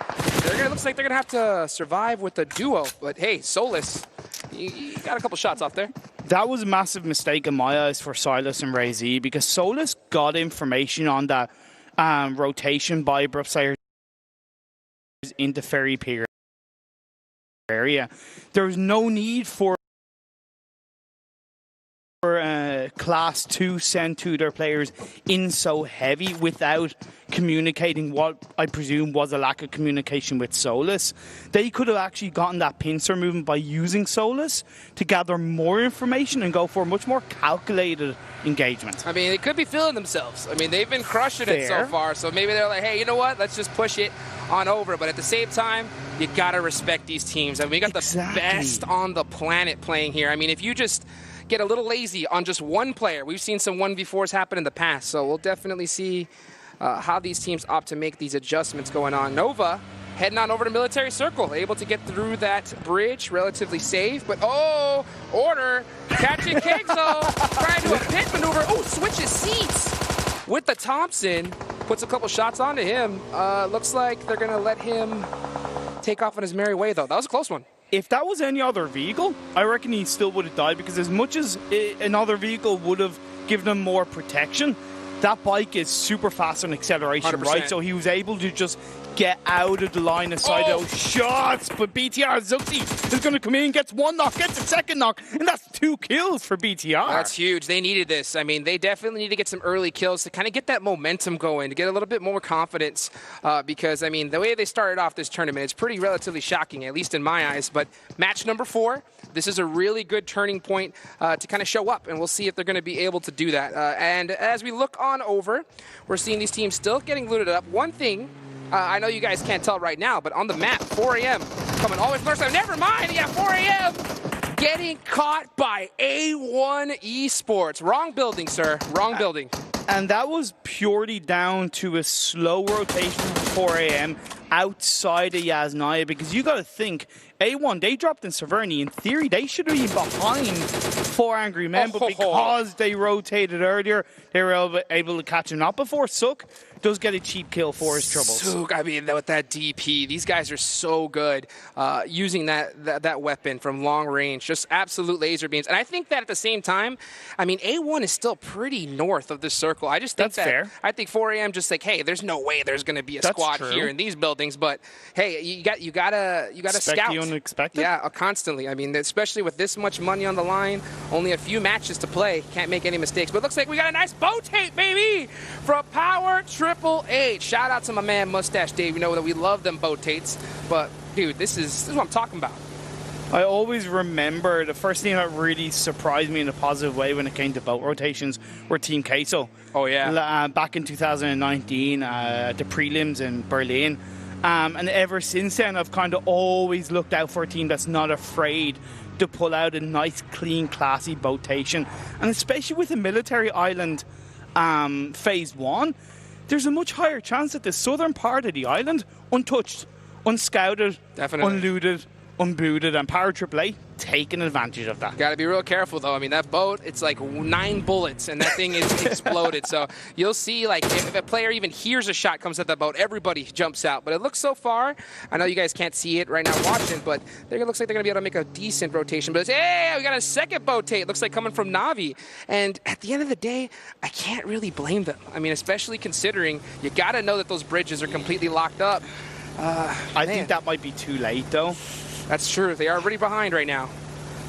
looks like they're going to have to survive with a duo. But hey, Solus, you got a couple shots off there. That was a massive mistake in my eyes for Silas and Ray Z, because Solus got information on that rotation by Abrupt Slayers into Ferry Pier area. There was no need for Class 2 send to their players in so heavy without communicating what I presume was a lack of communication with Solus. They could have actually gotten that pincer movement by using Solus to gather more information and go for a much more calculated engagement. I mean, they could be feeling themselves. I mean, they've been crushing it so far, so maybe they're like, hey, you know what, let's just push it on over. But at the same time, you gotta respect these teams. I mean, we got the best on the planet playing here. I mean, if you just get a little lazy on just one player, we've seen some 1v4s happen in the past, so we'll definitely see how these teams opt to make these adjustments going on. Nova heading on over to Military Circle, able to get through that bridge relatively safe, but oh, Order catching Kingso, trying to do a pit maneuver. Oh, switches seats with the Thompson, puts a couple shots onto him. Looks like they're gonna let him take off on his merry way, though. That was a close one. If that was any other vehicle, I reckon he still would have died, because as much as another vehicle would have given him more protection, that bike is super fast on acceleration, 100%. right? So he was able to just get out of the line of sight of those shots. But BTR Zuxi is going to come in, gets one knock, gets a second knock, and that's 2 kills for BTR. That's huge. They needed this. I mean, they definitely need to get some early kills to kind of get that momentum going, to get a little bit more confidence, because, I mean, the way they started off this tournament is pretty relatively shocking, at least in my eyes. But match number 4, this is a really good turning point to kind of show up, and we'll see if they're going to be able to do that. And as we look on over, we're seeing these teams still getting looted up. One thing, I know you guys can't tell right now, but on the map, 4 a.m. coming always north side. Never mind, yeah, 4 a.m. getting caught by A1 Esports. Wrong building, sir. Wrong building. And that was purely down to a slow rotation from 4 a.m. outside of Yasnaya, because you got to think, A1, they dropped in Severny. In theory, they should have been behind 4 Angry Men, but because they rotated earlier, they were able to catch him. Not before Suk does get a cheap kill for his troubles. Suk, I mean, with that DP, these guys are so good using that weapon from long range, just absolute laser beams. And I think that at the same time, I mean, A1 is still pretty north of the circle. I just think That's fair. I think 4 a.m. just like, hey, there's no way there's going to be a squad here in these buildings, but hey, you gotta scout. The unexpected. Yeah, constantly. I mean, especially with this much money on the line, only a few matches to play, can't make any mistakes. But it looks like we got a nice bow tape, baby, from Power Triple H. Shout out to my man Mustache Dave. You know that we love them bow tapes, but dude, this is what I'm talking about. I always remember the first thing that really surprised me in a positive way when it came to boat rotations were Team Queso. Oh, yeah. Back in 2019, the prelims in Berlin. And ever since then, I've kind of always looked out for a team that's not afraid to pull out a nice, clean, classy botation. And especially with the military island phase 1, there's a much higher chance that the southern part of the island, untouched, unscouted, unlooted, unbooted, and Power AAA taking advantage of that. Got to be real careful, though. I mean, that boat, it's like 9 bullets, and that thing is exploded. So you'll see, like, if a player even hears a shot comes at that boat, everybody jumps out. But it looks so far, I know you guys can't see it right now watching, but it looks like they're going to be able to make a decent rotation. But hey, we got a second boat tape. It looks like coming from Navi. And at the end of the day, I can't really blame them. I mean, especially considering you got to know that those bridges are completely locked up. I think that might be too late, though. That's true. They are already behind right now.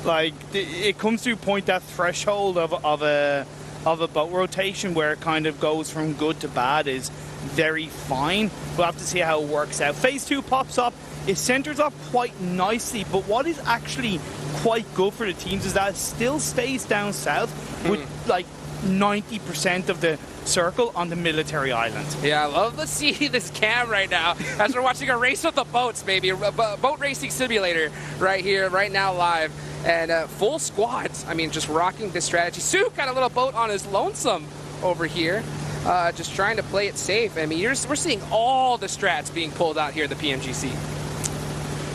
Like, it comes to a point, that threshold of a boat rotation where it kind of goes from good to bad is very fine. We'll have to see how it works out. Phase 2 pops up. It centers up quite nicely, but what is actually quite good for the teams is that it still stays down south with like 90% of the circle on the military island. Yeah, I love to see this cam right now as we're watching a race with the boats, baby. A boat racing simulator right here, right now live. And full squads. I mean, just rocking this strategy. Suk got a little boat on his lonesome over here, just trying to play it safe. I mean, we're seeing all the strats being pulled out here at the PMGC.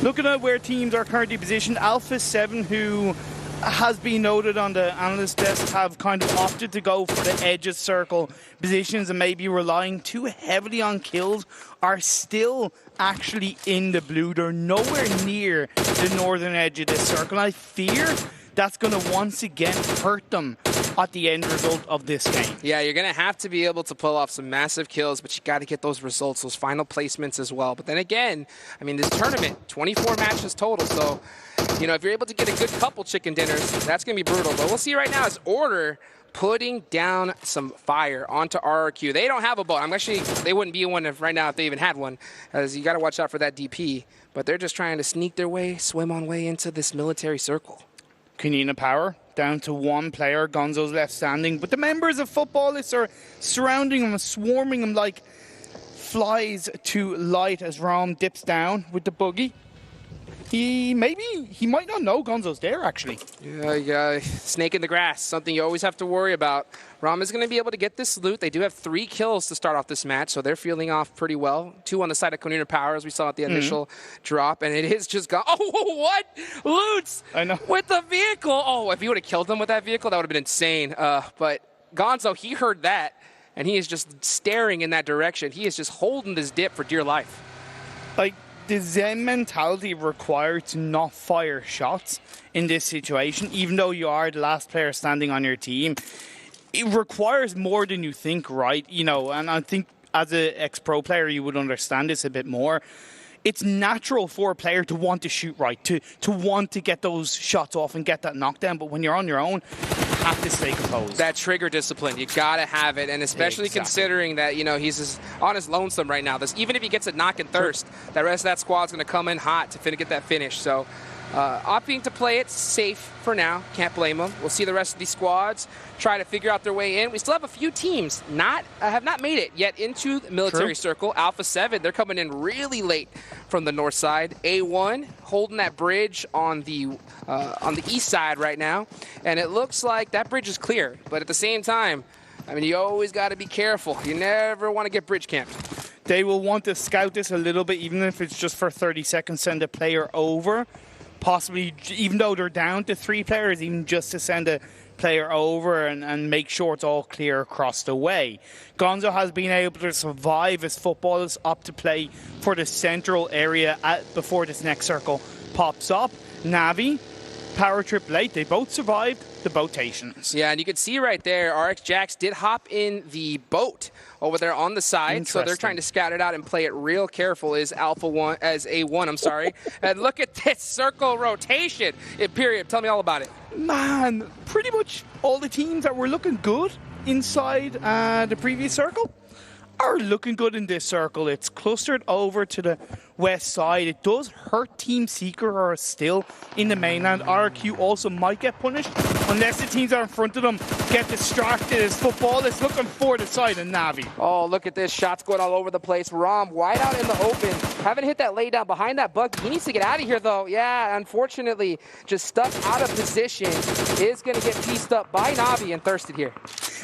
Looking at where teams are currently positioned, Alpha 7, who has been noted on the analyst desk, have kind of opted to go for the edges circle positions and maybe relying too heavily on kills, are still actually in the blue. They're nowhere near the northern edge of this circle. I fear that's going to once again hurt them at the end result of this game. Yeah, you're going to have to be able to pull off some massive kills, but you got to get those results, those final placements as well. But then again, I mean, this tournament, 24 matches total, so you know, if you're able to get a good couple chicken dinners, that's going to be brutal. But we'll see right now as Order putting down some fire onto RRQ. They don't have a boat. They wouldn't be one right now if they even had one, as you got to watch out for that DP. But they're just trying to sneak their way, swim on way into this military circle. Kunina Power down to 1 player. Gonzo's left standing. But the members of Footballists are surrounding him, swarming him like flies to light as Rom dips down with the buggy. He might not know Gonzo's there, actually. Yeah, snake in the grass, something you always have to worry about. Ram is going to be able to get this loot. They do have 3 kills to start off this match, so they're feeling off pretty well. 2 on the side of Konina Power, as we saw at the initial drop, and it is just gone. Oh, what? Loots! I know. With the vehicle! Oh, if he would have killed them with that vehicle, that would have been insane. But Gonzo, he heard that, and he is just staring in that direction. He is just holding this dip for dear life. Like, the Zen mentality required to not fire shots in this situation, even though you are the last player standing on your team. It requires more than you think, right? You know, and I think as an ex-pro player, you would understand this a bit more. It's natural for a player to want to shoot right, to want to get those shots off and get that knockdown. But when you're on your own, you have to stay composed. That trigger discipline, you got to have it. And especially considering that, you know, he's just on his lonesome right now. Even if he gets a knock and thirst, the rest of that squad's going to come in hot to get that finish. So opting to play it safe for now. Can't blame them. We'll see the rest of these squads try to figure out their way in. We still have a few teams have not made it yet into the military circle. Alpha 7, they're coming in really late from the north side. A1 holding that bridge on the east side right now, and it looks like that bridge is clear. But at the same time, I mean, you always got to be careful. You never want to get bridge camped. They will want to scout this a little bit, even if it's just for 30 seconds, send a player over. Possibly, even though they're down to 3 players, even just to send a player over and make sure it's all clear across the way. Gonzo has been able to survive as footballers up to play for the central area before this next circle pops up. Navi, Power Triple 8, they both survived the botations. Yeah, and you can see right there, RX Jax did hop in the boat over there on the side, so they're trying to scout it out and play it real careful as A1, I'm sorry. And look at this circle rotation. Imperium, tell me all about it. Man, pretty much all the teams that were looking good inside the previous circle are looking good in this circle. It's clustered over to the west side. It does hurt Team Secret, who are still in the mainland. RQ also might get punished unless the teams that are in front of them get distracted as football is looking for the side of Navi. Oh, look at this. Shots going all over the place. Rom wide out in the open. Haven't hit that lay down behind that bug. He needs to get out of here, though. Yeah, unfortunately, just stuck out of position. Is going to get pieced up by Navi and thirsted here.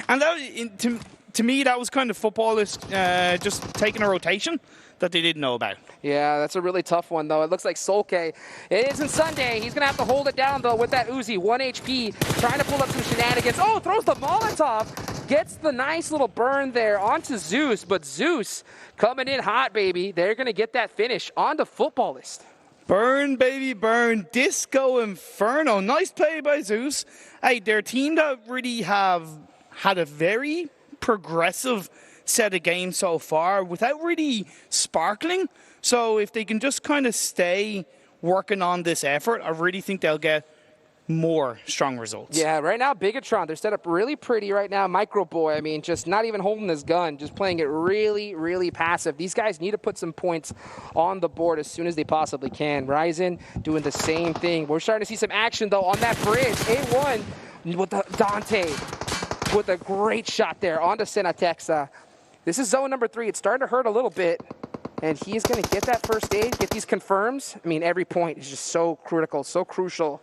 And that, to me, that was kind of footballers just taking a rotation that they didn't know about. Yeah, that's a really tough one, though. It looks like Solke. It isn't Sunday. He's going to have to hold it down, though, with that Uzi. 1 HP, trying to pull up some shenanigans. Oh, throws the Molotov. Gets the nice little burn there onto Zeus, but Zeus coming in hot, baby. They're going to get that finish on the football list. Burn, baby, burn. Disco Inferno. Nice play by Zeus. Hey, their team that really have had a very progressive set of games so far without really sparkling. So if they can just kind of stay working on this effort, I really think they'll get more strong results. Yeah, right now, Bigatron, they're set up really pretty right now. Micro Boy, I mean, just not even holding his gun, just playing it really, really passive. These guys need to put some points on the board as soon as they possibly can. Ryzen doing the same thing. We're starting to see some action, though, on that bridge. A1 with the Dante with a great shot there onto Senatexa. This is zone number 3. It's starting to hurt a little bit. And he's going to get that first aid, get these confirms. I mean, every point is just so critical, so crucial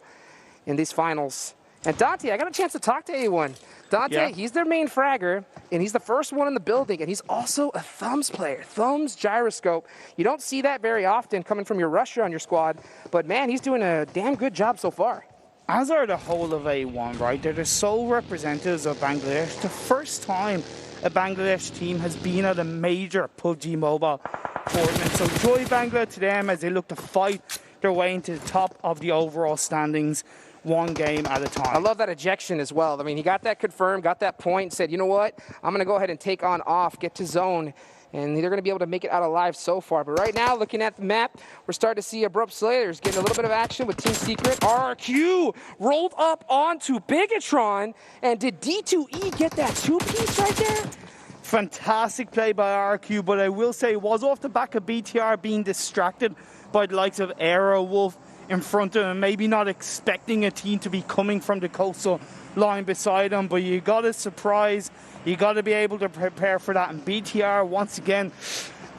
in these finals. And Dante, I got a chance to talk to A1. Dante, he's their main fragger, and he's the first one in the building, and he's also a thumbs player. Thumbs gyroscope. You don't see that very often coming from your rusher on your squad, but man, he's doing a damn good job so far. As are the whole of A1, right? They're the sole representatives of Bangladesh. The first time a Bangladesh team has been at a major PUBG Mobile tournament. So joy Bangla to them as they look to fight their way into the top of the overall standings, one game at a time. I love that ejection as well. I mean, he got that confirmed, got that point, said, you know what? I'm going to go ahead and take on off, get to zone. And they're going to be able to make it out alive so far. But right now, looking at the map, we're starting to see Abrupt Slayers getting a little bit of action with Team Secret. RQ rolled up onto Bigatron. And did D2E get that 2-piece right there? Fantastic play by RQ, but I will say it was off the back of BTR being distracted by the likes of Aerowolf in front of him, maybe not expecting a team to be coming from the coastal line beside him, but you got to surprise, you got to be able to prepare for that. And BTR, once again,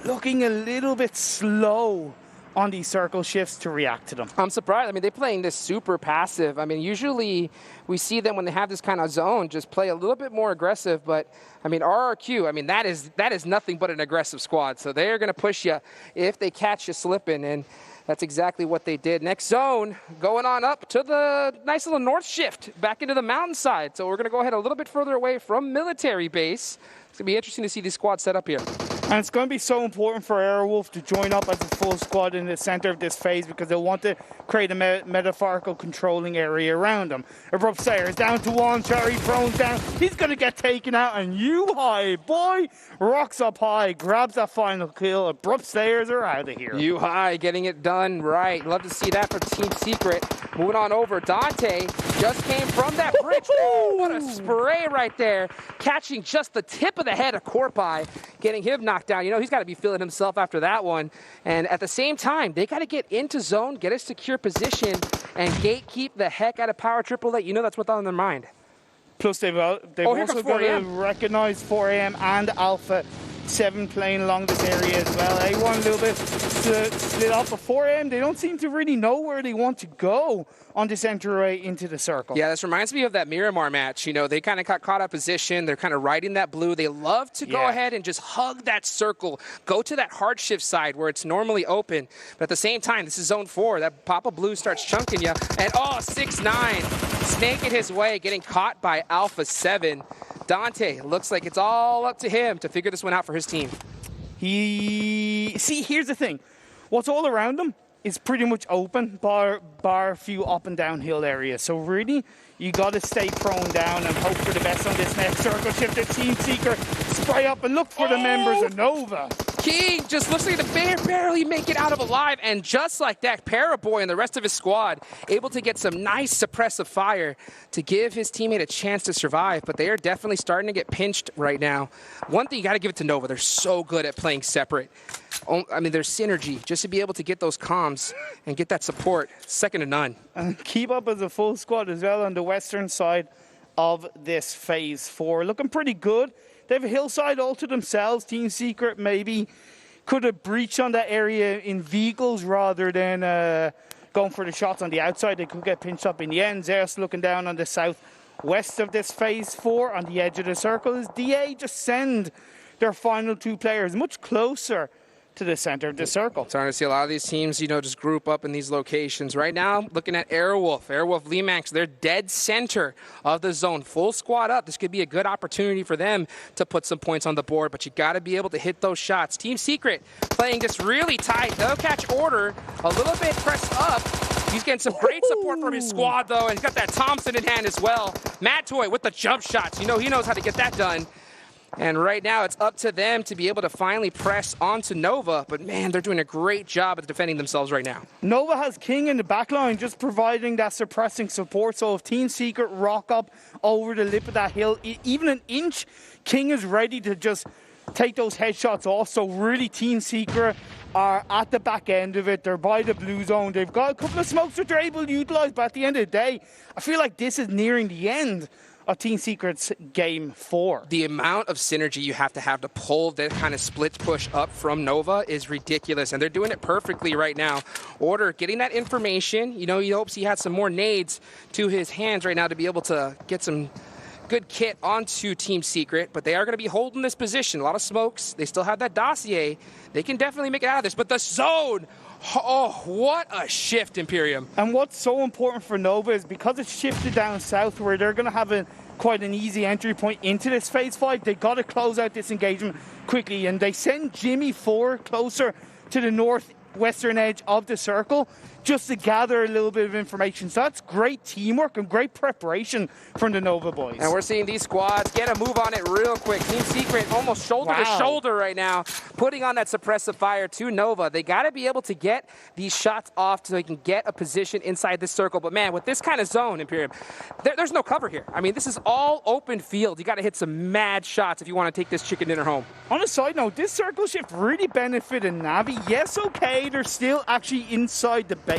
looking a little bit slow on these circle shifts to react to them. I'm surprised. I mean, they're playing this super passive. I mean, usually we see them when they have this kind of zone just play a little bit more aggressive, but I mean, RRQ, I mean, that is nothing but an aggressive squad. So they're going to push you if they catch you slipping, and that's exactly what they did. Next zone, going on up to the nice little north shift, back into the mountainside. So we're going to go ahead a little bit further away from military base. It's going to be interesting to see these squads set up here. And it's going to be so important for Airwolf to join up as a full squad in the center of this phase because they'll want to create a metaphorical controlling area around them. Abrupt Slayer is down to 1, Cherry thrown down. He's going to get taken out, and U-High, boy, rocks up high, grabs that final kill. Abrupt Slayers are out of here. U-High getting it done right. Love to see that from Team Secret. Moving on over, Dante just came from that bridge. Oh, what a spray right there. Catching just the tip of the head of Corpai, getting him knocked down. You know, he's got to be feeling himself after that one. And at the same time, they got to get into zone, get a secure position, and gatekeep the heck out of Power Triple 8. You know that's what's on their mind. Plus, they've also got to recognize 4AM and Alpha 7 playing along this area as well. A1 a little bit slid off before him. They don't seem to really know where they want to go on this entryway into the circle. Yeah, this reminds me of that Miramar match. You know, they kind of got caught out of position. They're kind of riding that blue. They love to go ahead and just hug that circle, go to that hard shift side where it's normally open. But at the same time, this is zone 4. That Papa Blue starts chunking you. And, 6-9, snaking his way, getting caught by Alpha 7. Dante looks like it's all up to him to figure this one out for his team. See, here's the thing. What's all around him is pretty much open, bar a few up and downhill areas. So really, you got to stay prone down and hope for the best on this next circle shift. The Team Secret spray up and look for the members of Nova. King just looks like they barely make it out of alive, and just like that, Paraboy and the rest of his squad able to get some nice suppressive fire to give his teammate a chance to survive, but they are definitely starting to get pinched right now. One thing you got to give it to Nova, they're so good at playing separate. I mean, there's synergy just to be able to get those comms and get that support, second to none. And keep up as a full squad as well on the western side of this phase 4. Looking pretty good. They have a hillside all to themselves. Team Secret maybe could have breached on that area in vehicles rather than going for the shots on the outside. They could get pinched up in the end. Zeus looking down on the southwest of this phase 4 on the edge of the circle. As DA just send their final 2 players much closer to the center of the circle. Starting to see a lot of these teams, just group up in these locations. Right now, looking at Airwolf, Limax, they're dead center of the zone. Full squad up. This could be a good opportunity for them to put some points on the board, but you got to be able to hit those shots. Team Secret playing just really tight. No catch order. A little bit pressed up. He's getting some great support from his squad, though, and he's got that Thompson in hand as well. Matt Toy with the jump shots. He knows how to get that done. And right now, it's up to them to be able to finally press onto Nova. But, man, they're doing a great job of defending themselves right now. Nova has King in the back line, just providing that suppressing support. So if Team Secret rock up over the lip of that hill, even an inch, King is ready to just take those headshots off. So really, Team Secret are at the back end of it. They're by the blue zone. They've got a couple of smokes that they're able to utilize. But at the end of the day, I feel like this is nearing the end of Team Secret's game 4. The amount of synergy you have to pull that kind of split push up from Nova is ridiculous, and they're doing it perfectly right now. Order getting that information. He hopes he had some more nades to his hands right now to be able to get some good kit onto Team Secret, but they are going to be holding this position. A lot of smokes. They still have that dossier. They can definitely make it out of this, but the zone. Oh, what a shift, Imperium. And what's so important for Nova is because it's shifted down south where they're going to have quite an easy entry point into this phase 5, they got to close out this engagement quickly. And they send Jimmy 4 closer to the northwestern edge of the circle just to gather a little bit of information. So that's great teamwork and great preparation from the Nova boys. And we're seeing these squads get a move on it real quick. Team Secret almost shoulder to shoulder right now, putting on that suppressive fire to Nova. They got to be able to get these shots off so they can get a position inside this circle. But man, with this kind of zone, Imperium, there's no cover here. I mean, this is all open field. You got to hit some mad shots if you want to take this chicken dinner home. On a side note, this circle shift really benefited Navi. Yes, okay, they're still actually inside the base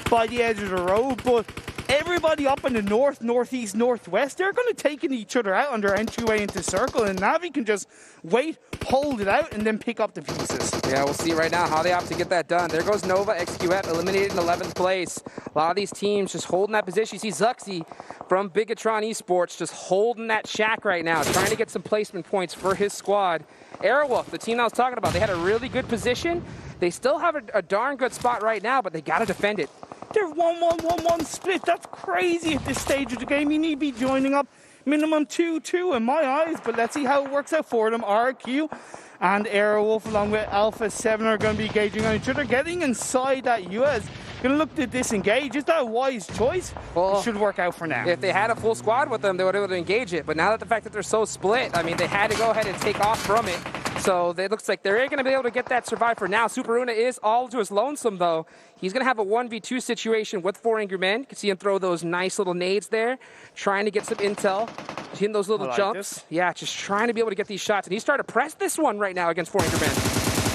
by the edge of the road, but everybody up in the north, northeast, northwest, they're going to take each other out on their entryway into circle, and Navi can just wait, hold it out, and then pick up the pieces. Yeah, we'll see right now how they opt to get that done. There goes Nova, XQF, eliminated in 11th place. A lot of these teams just holding that position. You see Zuxi from Bigatron Esports just holding that shack right now, trying to get some placement points for his squad. Airwolf, the team I was talking about, they had a really good position. They still have a darn good spot right now, but they got to defend it. They're 1-1-1-1 split. That's crazy at this stage of the game. You need to be joining up minimum 2-2 in my eyes, but let's see how it works out for them. RQ and Airwolf along with Alpha 7 are going to be engaging on each other, getting inside that US. Going to look to disengage. Is that a wise choice? Well, it should work out for now. If they had a full squad with them, they would be able to engage it. But now that the fact that they're so split, I mean, they had to go ahead and take off from it. So it looks like they're going to be able to get that survive for now. Super Una is all to his lonesome, though. He's going to have a 1v2 situation with 4 angry men. You can see him throw those nice little nades there, trying to get some intel, hitting those little jumps. Yeah, just trying to be able to get these shots. And he's starting to press this one right now against 4 angry men.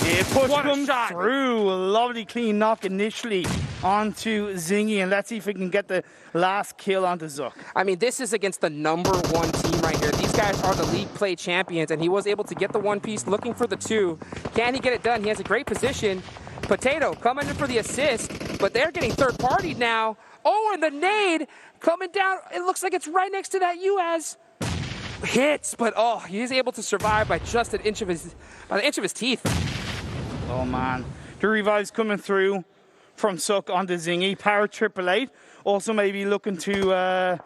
Yeah, push him through. A lovely clean knock initially onto Zingy, and let's see if we can get the last kill onto Zook. I mean, this is against the #1 team right here. These these guys are the league play champions, and he was able to get the one piece, looking for the two. Can he get it done? He has a great position. Potato coming in for the assist, but they're getting third-partied now. Oh, and the nade coming down. It looks like it's right next to that UAS. Hits, but oh, he's able to survive by just an inch of his teeth. Oh man, the revives coming through from Suck onto Zingy. Power 888 also maybe looking to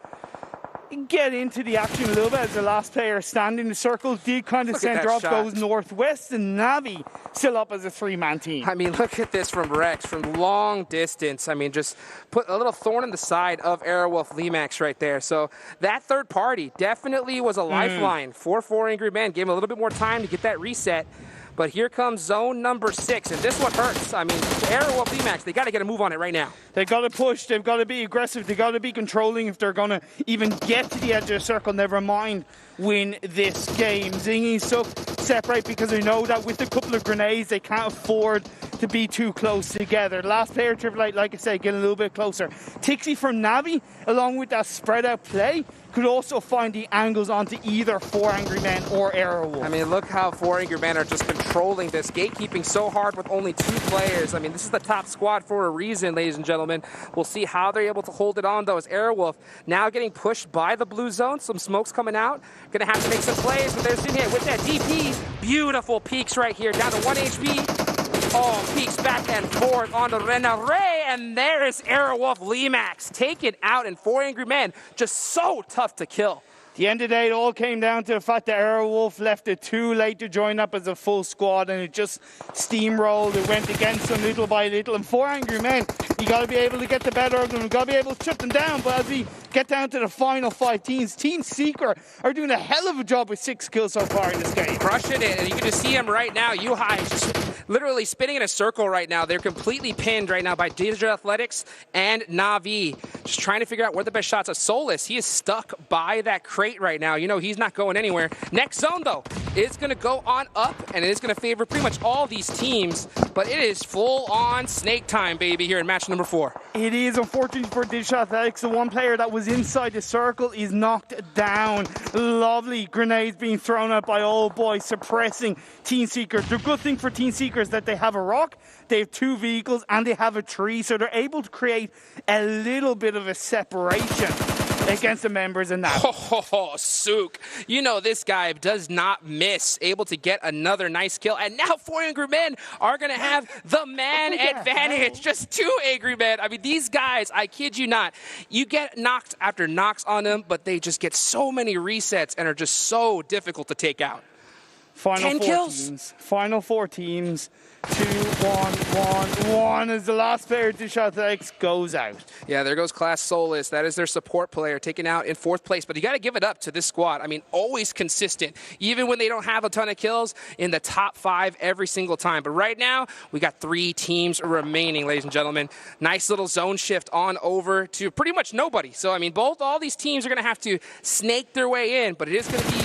get into the action a little bit as the last player standing. The circle did kind of center off, goes northwest, and Navi still up as a three-man team. I mean, look at this from Rex, from long distance. I mean, just put a little thorn in the side of Airwolf Limax right there. So that third party definitely was a lifeline for 4 Angry Men. Gave him a little bit more time to get that reset. But here comes zone number 6, and this one hurts. I mean, Airwolf Limax, they got to get a move on it right now. They've got to push. They've got to be aggressive. They've got to be controlling if they're going to even get to the edge of the circle. Never mind win this game. Zingy Suck separate because they know that with a couple of grenades, they can't afford to be too close together. Last player, Triple Eight, like I said, getting a little bit closer. Tixie from Navi, along with that spread out play, could also find the angles onto either 4 Angry Men or Airwolf. I mean, look how 4 Angry Men are just controlling this, gatekeeping so hard with only 2 players. I mean, this is the top squad for a reason, ladies and gentlemen. We'll see how they're able to hold it on, though, as Airwolf now getting pushed by the blue zone. Some smoke's coming out. Gonna have to make some plays, but there's in here with that DP. Beautiful peaks right here, down to 1 HP. Oh, peeks back and forth onto Renare, and there is Airwolf Limax taken out, and 4 Angry Men just so tough to kill. The end of the day, it all came down to the fact that Airwolf left it too late to join up as a full squad, and it just steamrolled. It went against them little by little. And 4 Angry Men, you got to be able to get the better of them. You got to be able to shut them down. But as we get down to the final 5 teams, Team Secret are doing a hell of a job with 6 kills so far in this game. Crushing it, and you can just see him right now. Yuhai is just literally spinning in a circle right now. They're completely pinned right now by Digital Athletics and Na'Vi. Just trying to figure out where the best shots are. Solus, he is stuck by that crate right now. You know, he's not going anywhere. Next zone, though, is going to go on up, and it is going to favor pretty much all these teams, but it is full-on snake time, baby, here in match number 4. It is, unfortunately for Digital Athletics. The one player that was inside the circle is knocked down. Lovely grenades being thrown out by Old Boy, suppressing Team Secret. The good thing for Team Secret is that they have a rock, they have 2 vehicles, and they have a tree, so they're able to create a little bit of a separation against the members in that. Oh, Sook. You know this guy does not miss. Able to get another nice kill. And now 4 Angry Men are going to have the man advantage. Just 2 Angry Men. I mean, these guys, I kid you not, you get knocked after knocks on them, but they just get so many resets and are just so difficult to take out. Final 4 teams. Final 4 teams. 2, 1, 1, 1 as the last player to shot the X goes out. Yeah, there goes Class Solus. That is their support player taken out in 4th place. But you got to give it up to this squad. I mean, always consistent. Even when they don't have a ton of kills, in the top 5 every single time. But right now, we got 3 teams remaining, ladies and gentlemen. Nice little zone shift on over to pretty much nobody. So, I mean, all these teams are going to have to snake their way in. But it is going to be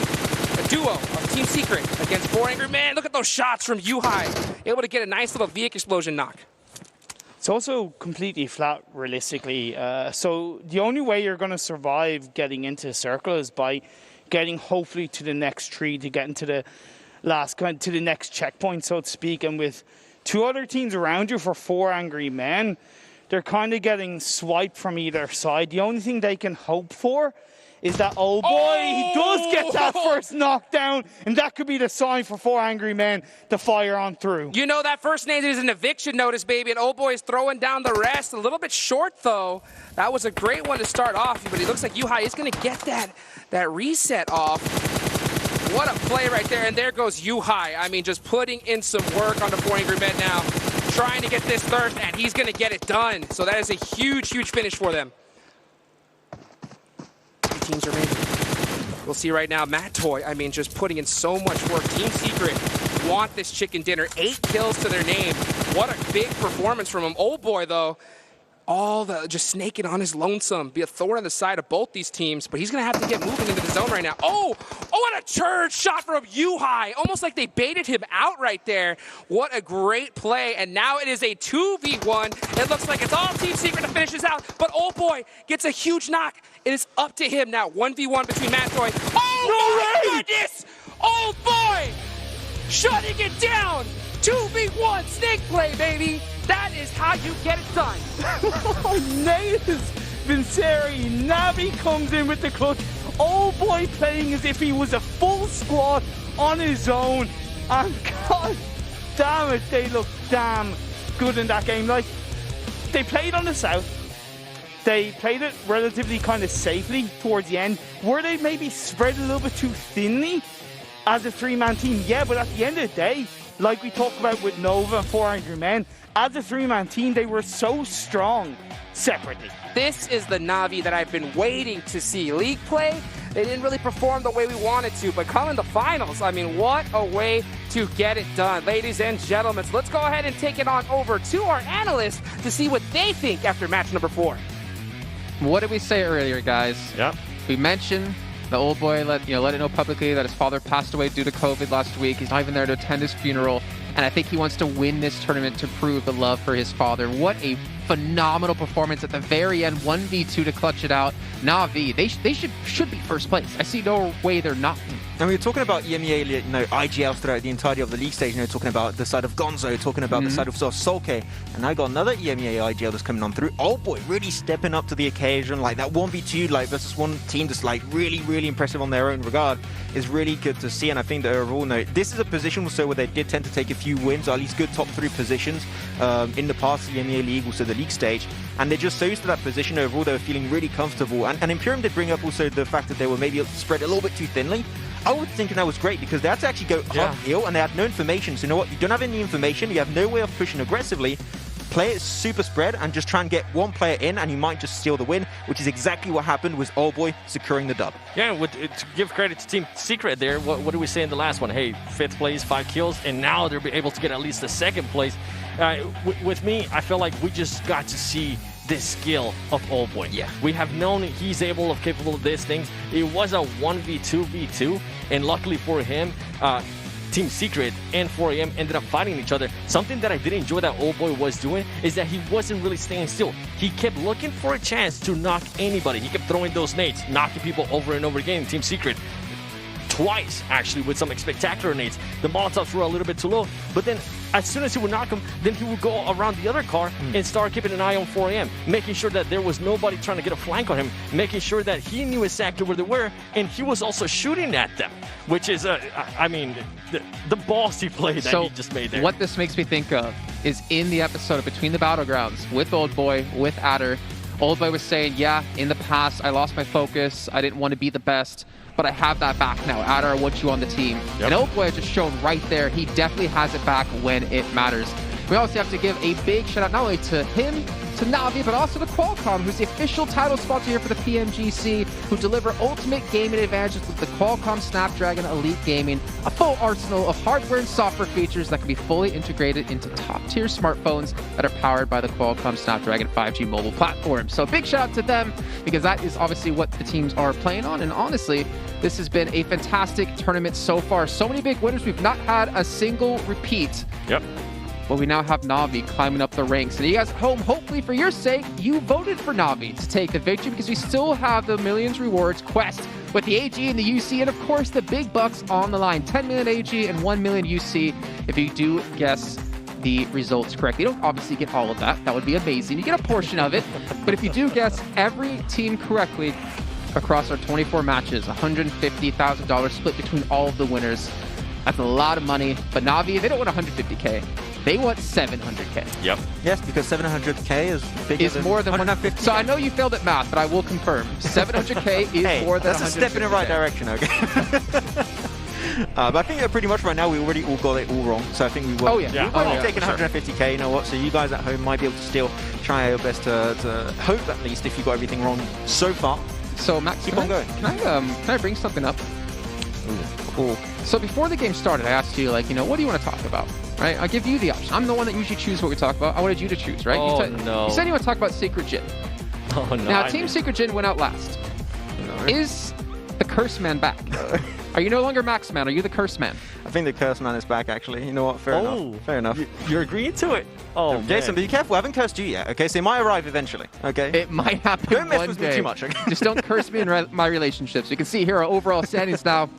a duo of Team Secret against 4 Angry Men. Look at those shots from Yuhai. Able to get a nice little vehicle explosion knock. It's also completely flat, realistically. So the only way you're going to survive getting into a circle is by getting hopefully to the next tree to get into the to the next checkpoint, so to speak. And with 2 other teams around you for 4 Angry Men, they're kind of getting swiped from either side. The only thing they can hope for is that Old Boy, he does get that first knockdown, and that could be the sign for 4 Angry Men to fire on through. You know, that first name is an eviction notice, baby, and Old Boy is throwing down the rest. A little bit short, though. That was a great one to start off, but it looks like Yuhai is going to get that reset off. What a play right there, and there goes Yuhai. I mean, just putting in some work on the 4 Angry Men now, trying to get this third, and he's going to get it done. So that is a huge, huge finish for them. Teams are maybe. We'll see right now, Matt Toy, I mean, just putting in so much work. Team Secret want this chicken dinner. 8 kills to their name. What a big performance from him. Old Boy, though, just snaking on his lonesome. Be a thorn on the side of both these teams, but he's going to have to get moving into the zone right now. Oh, what a charge shot from Yuhai. Almost like they baited him out right there. What a great play, and now it is a 2v1. It looks like it's all Team Secret to finish this out, but Old Boy gets a huge knock. It is up to him now. 1v1 between Matt Toy. Oh! Oh my goodness! Oh boy! Shutting it down! 2v1 snake play, baby! That is how you get it done. Nails Vincere. Navi comes in with the clutch. Oh boy, playing as if he was a full squad on his own. And god damn it, they look damn good in that game. Like, they played on the south. They played it relatively kind of safely towards the end. Were they maybe spread a little bit too thinly as a three-man team? Yeah, but at the end of the day, like we talked about with Nova and 4 Angry Men, as a three-man team, they were so strong separately. This is the Na'Vi that I've been waiting to see League play. They didn't really perform the way we wanted to, but come in the finals, I mean, what a way to get it done. Ladies and gentlemen, so let's go ahead and take it on over to our analysts to see what they think after match number 4. What did we say earlier, guys? Yep. We mentioned the old boy let it know publicly that his father passed away due to COVID last week. He's not even there to attend his funeral, and I think he wants to win this tournament to prove the love for his father. What a phenomenal performance at the very end, 1v2 to clutch it out. Na'Vi, they should be first place. I see no way they're not. And we were talking about EMEA, IGLs throughout the entirety of the league stage, talking about the side of Gonzo, talking about the side of Solke, and I got another EMEA IGL that's coming on through. Oh boy, really stepping up to the occasion, like that 1v2, versus one team that's really, really impressive on their own regard is really good to see. And I think that overall, this is a position also where they did tend to take a few wins, or at least good top 3 positions in the past EMEA League, also the league stage, and they're just so used to that position overall. They were feeling really comfortable, and Imperium did bring up also the fact that they were maybe spread a little bit too thinly. I was thinking that was great because they had to actually go uphill and they had no information. So you know what? You don't have any information. You have no way of pushing aggressively. Play it super spread and just try and get one player in, and you might just steal the win, which is exactly what happened with Old Boy securing the dub. Yeah, to give credit to Team Secret there, what did we say in the last one? Hey, 5th place, 5 kills, and now they're able to get at least the 2nd place. With me, I feel like we just got to see this skill of Old Boy. Yeah. We have known he's capable of these things. It was a 1v2v2, and luckily for him, Team Secret and 4AM ended up fighting each other. Something that I did enjoy that Old Boy was doing is that he wasn't really staying still. He kept looking for a chance to knock anybody. He kept throwing those nades, knocking people over and over again. Team Secret twice, actually, with some spectacular nades. The Molotovs were a little bit too low, but then as soon as he would knock him, then he would go around the other car and start keeping an eye on 4AM, making sure that there was nobody trying to get a flank on him, making sure that he knew exactly where they were, and he was also shooting at them, which is, the ballsy play that he just made there. What this makes me think of is in the episode of Between the Battlegrounds with Old Boy, with Adder, Old Boy was saying, yeah, in the past, I lost my focus, I didn't want to be the best, but I have that back now. Adder, I want you on the team. Yep. And Old Boy has just shown right there, he definitely has it back when it matters. We also have to give a big shout out not only to him, to Na'Vi, but also to Qualcomm, who's the official title sponsor here for the PMGC, who deliver ultimate gaming advantages with the Qualcomm Snapdragon Elite Gaming, a full arsenal of hardware and software features that can be fully integrated into top-tier smartphones that are powered by the Qualcomm Snapdragon 5G mobile platform. So a big shout out to them, because that is obviously what the teams are playing on, and honestly, this has been a fantastic tournament so far. So many big winners. We've not had a single repeat. Yep. But we now have Na'Vi climbing up the ranks. And you guys at home, hopefully for your sake, you voted for Na'Vi to take the victory, because we still have the millions rewards quest with the AG and the UC, and of course the big bucks on the line. 10 million AG and 1 million UC if you do guess the results correctly. You don't obviously get all of that. That would be amazing. You get a portion of it. But if you do guess every team correctly across our 24 matches, $150,000 split between all of the winners. That's a lot of money. But Na'Vi, they don't want 150K. They want 700K. Yep. Yes, because 700K is bigger than more than 150K. So I know you failed at math, but I will confirm 700K is more than 150K. That's a step in the right direction, okay? But I think that pretty much right now we already all got it all wrong. So I think we will. Oh yeah. We've already taken 150K. You know what? So you guys at home might be able to still try your best to hope, at least, if you got everything wrong so far. So Max, keep on going. Can I bring something up? Cool. So before the game started, I asked you, what do you want to talk about? Right? I'll give you the option. I'm the one that usually chooses what we talk about. I wanted you to choose, right? Oh, no. You said you want to talk about Secret Jin. Oh, no. Now, Team Secret Jin went out last. Is the Curse Man back? Are you no longer Max Man? Are you the Curse Man? I think the Curse Man is back, actually. You know what? Fair enough. Fair enough. You're agreeing to it. Oh, Jason, be careful. I haven't cursed you yet, okay? So it might arrive eventually, okay? It might happen. Don't mess one with day. me too much, okay? Just don't curse me in my relationships. You can see here our overall standings now.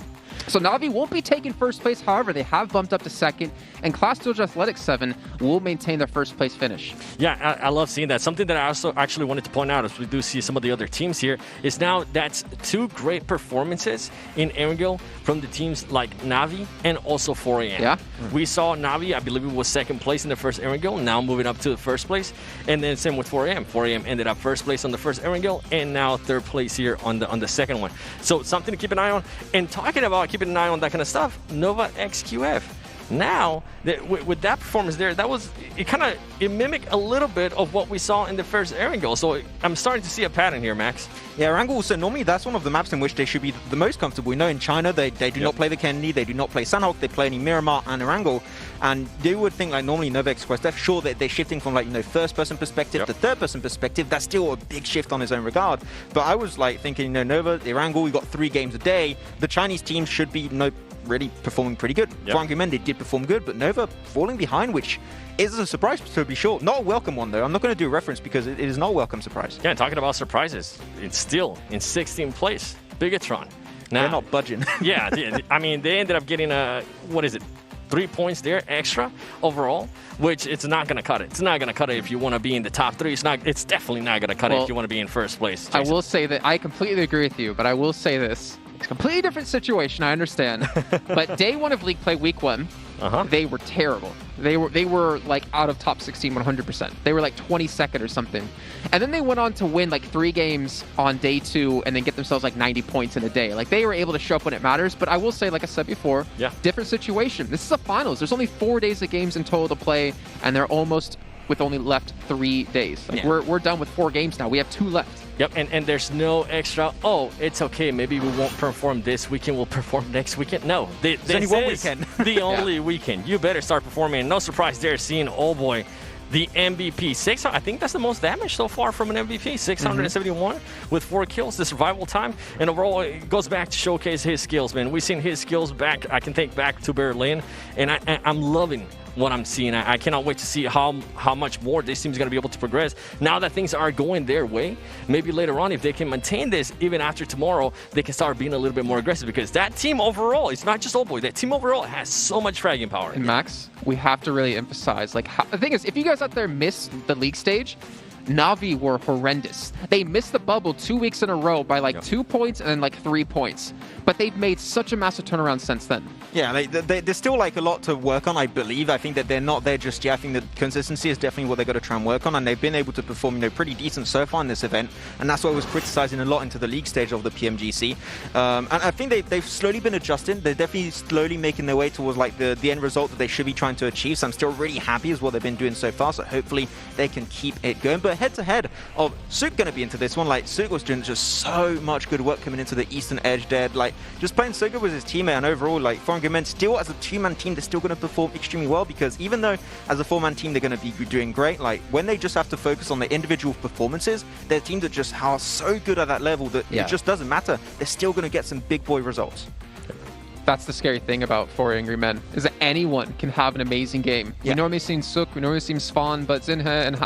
So Na'Vi won't be taking first place. However, they have bumped up to second, and Class Dojo Athletics 7 will maintain their first place finish. Yeah, I love seeing that. Something that I also actually wanted to point out, as we do see some of the other teams here, is now that's 2 great performances in Erangel from the teams like Na'Vi and also 4AM. Yeah. We saw Na'Vi, I believe it was second place in the first Erangel, now moving up to the first place. And then same with 4AM. 4AM ended up first place on the first Erangel, and now third place here on the second one. So something to keep an eye on. And talking about keeping an eye on that kind of stuff, Nova XQF. Now, with that performance there, it mimicked a little bit of what we saw in the first Erangel. So I'm starting to see a pattern here, Max. Yeah, Erangel, so normally that's one of the maps in which they should be the most comfortable. We know in China, they do not play the Kennedy, they do not play Sanhok, they play only Miramar and Erangel. And they would think, like, normally Nova XQF, sure that they're shifting from, like, first-person perspective to third-person perspective. That's still a big shift on its own regard. But I was, like, thinking, Nova, Erangel, we got 3 games a day. The Chinese team should be, really performing pretty good. For argument, they did perform good, but Nova falling behind, which is a surprise to be sure. Not a welcome one, though. I'm not going to do a reference because it is not a welcome surprise. Yeah, talking about surprises, it's still in 16th place. Bigatron. Now, They're not budging. Yeah, I mean, they ended up getting 3 points there extra overall, which it's not going to cut it. It's not going to cut it if you want to be in the top 3. It's definitely not going to cut it if you want to be in first place. Jason. I will say that I completely agree with you, but I will say this. It's a completely different situation, I understand. But day 1 of League Play, week 1, they were terrible. They were like out of top 16 100%. They were like 22nd or something. And then they went on to win like 3 games on day 2 and then get themselves like 90 points in a day. Like they were able to show up when it matters. But I will say, like I said before, different situation. This is a finals. There's only 4 days of games in total to play, and they're almost with only left 3 days. Like we're done with 4 games now. We have 2 left. Yep, and there's no extra, it's okay, maybe we won't perform this weekend, we'll perform next weekend. No, this only one is weekend. The only weekend. You better start performing. No surprise there, seeing boy, the MVP. 600, I think that's the most damage so far from an MVP. 671 with 4 kills, the survival time. And overall, it goes back to showcase his skills, man. We've seen his skills back, I can think back to Berlin, and I'm loving what I'm seeing. I cannot wait to see how much more this team is going to be able to progress. Now that things are going their way, maybe later on, if they can maintain this, even after tomorrow, they can start being a little bit more aggressive, because that team overall, it's not just Old Boy, that team overall has so much fragging power. And Max, we have to really emphasize, like, the thing is, if you guys out there missed the league stage, Na'Vi were horrendous. They missed the bubble 2 weeks in a row by like 2 points and then like 3 points. But they've made such a massive turnaround since then. Yeah, there's still like a lot to work on, I believe. I think that they're not there just yet. I think that consistency is definitely what they've got to try and work on, and they've been able to perform, pretty decent so far in this event, and that's what I was criticizing a lot into the league stage of the PMGC. And I think they've slowly been adjusting. They're definitely slowly making their way towards like the end result that they should be trying to achieve. So I'm still really happy with what they've been doing so far. So hopefully they can keep it going. But head to head, Suk going to be into this one. Like Suk was doing just so much good work coming into the Eastern Edge there. Like just playing so good with his teammate, and overall, like for argument, still as a 2-man team, they're still going to perform extremely well, because even though as a 4-man team they're going to be doing great, like when they just have to focus on the individual performances, they're teams that just are so good at that level that it just doesn't matter. They're still going to get some big boy results. That's the scary thing about 4 Angry Men, is that anyone can have an amazing game. We normally seen Suk, we normally seen Svan, but Zinhe and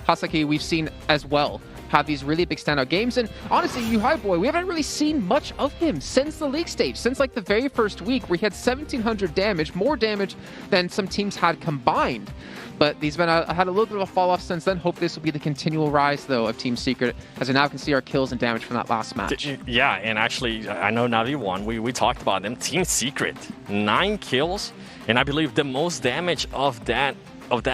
Hasaki we've seen as well have these really big standout games. And honestly, Yuhai Boy, we haven't really seen much of him since the league stage, since like the very first week where he had 1,700 damage, more damage than some teams had combined. But he's been had a little bit of a fall off since then. Hope this will be the continual rise, though, of Team Secret, as we now can see our kills and damage from that last match. Yeah, and actually, I know Na'Vi won. We talked about them. Team Secret, 9 kills, and I believe the most damage of that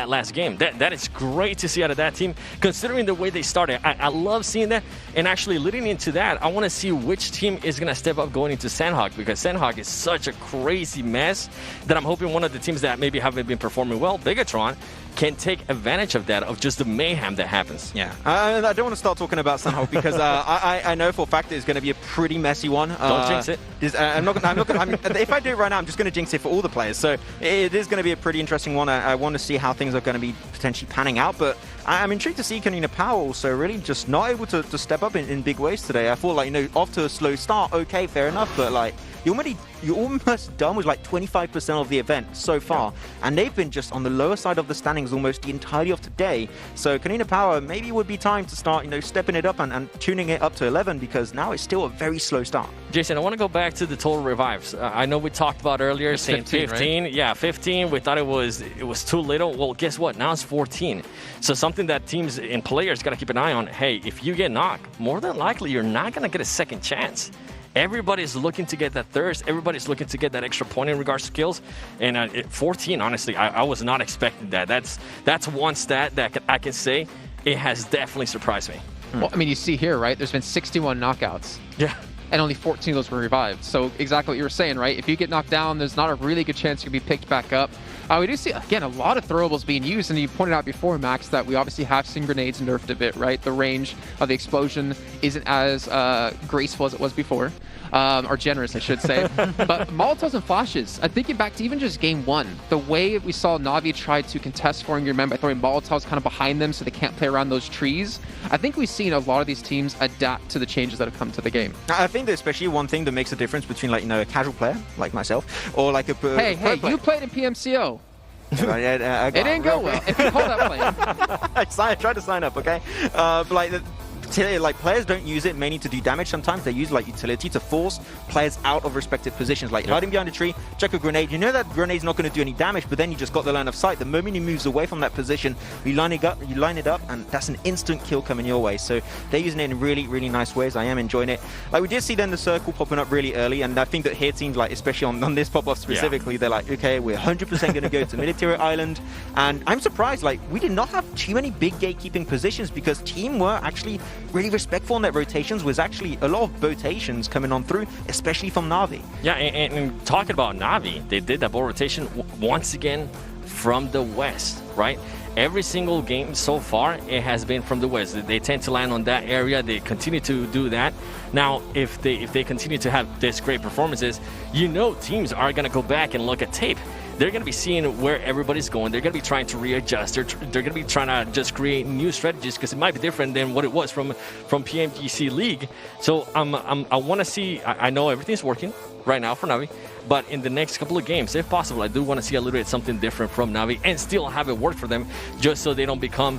last game. That is great to see out of that team, considering the way they started. I love seeing that. And actually, leading into that, I want to see which team is going to step up going into Sandhawk, because Sandhawk is such a crazy mess that I'm hoping one of the teams that maybe haven't been performing well, Bigatron, can take advantage of that, of just the mayhem that happens. Yeah, I don't want to start talking about Sandhawk because I know for a fact it's going to be a pretty messy one. Don't jinx it. I'm not gonna, if I do it right now, I'm just going to jinx it for all the players. So it is going to be a pretty interesting one. I want to see how things are going to be potentially panning out, but I'm intrigued to see Kanina Powell also really just not able to step up in big ways today. I thought, like, off to a slow start, okay, fair enough, but like you're almost done with like 25% of the event so far, and they've been just on the lower side of the standings almost the entirety of today. So Canina Power, maybe it would be time to start, stepping it up and tuning it up to 11, because now it's still a very slow start. Jason, I want to go back to the total revives. I know we talked about earlier saying 15. Right? Yeah, 15. We thought it was too little. Well, guess what? Now it's 14. So something that teams and players got to keep an eye on. Hey, if you get knocked, more than likely you're not going to get a second chance. Everybody's looking to get that thirst. Everybody's looking to get that extra point in regards to skills. And 14, honestly, I was not expecting that. That's one stat that I can say it has definitely surprised me. Well, I mean, you see here, right? There's been 61 knockouts. Yeah. And only 14 of those were revived. So exactly what you were saying, right? If you get knocked down, there's not a really good chance you can be picked back up. We do see, again, a lot of throwables being used, and you pointed out before, Max, that we obviously have seen grenades nerfed a bit, right? The range of the explosion isn't as graceful as it was before, or generous, I should say. But Molotovs and flashes, thinking back to even just game 1, the way we saw Na'Vi try to contest scoring your men by throwing Molotovs kind of behind them so they can't play around those trees, I think we've seen a lot of these teams adapt to the changes that have come to the game. I think that especially one thing that makes a difference between, like, a casual player like myself or like a Hey, player. You played in PMCO. It didn't go well. If you call that play. I tried to sign up, okay? But like players don't use it mainly to do damage. Sometimes they use like utility to force players out of respective positions, like hiding behind a tree, chuck a grenade. You know that grenade's not going to do any damage, but then you just got the line of sight. The moment he moves away from that position, you line it up, and that's an instant kill coming your way. So they're using it in really, really nice ways. I am enjoying it. Like, we did see then the circle popping up really early, and I think that here teams, like especially on this pop-off specifically, they're like, okay, we're 100% going to go to Military Island. And I'm surprised, like, we did not have too many big gatekeeping positions, because team were actually really respectful on their rotations. Was actually a lot of rotations coming on through, especially from Na'Vi. Yeah, and talking about Na'Vi, they did that ball rotation once again from the west, right? Every single game so far, it has been from the west. They tend to land on that area. They continue to do that. Now, if they continue to have this great performances, teams are going to go back and look at tape. They're going to be seeing where everybody's going. They're going to be trying to readjust. They're going to be trying to just create new strategies, because it might be different than what it was from PMGC League. So I want to see. I know everything's working right now for Na'Vi, but in the next couple of games, if possible, I do want to see a little bit something different from Na'Vi and still have it work for them, just so they don't become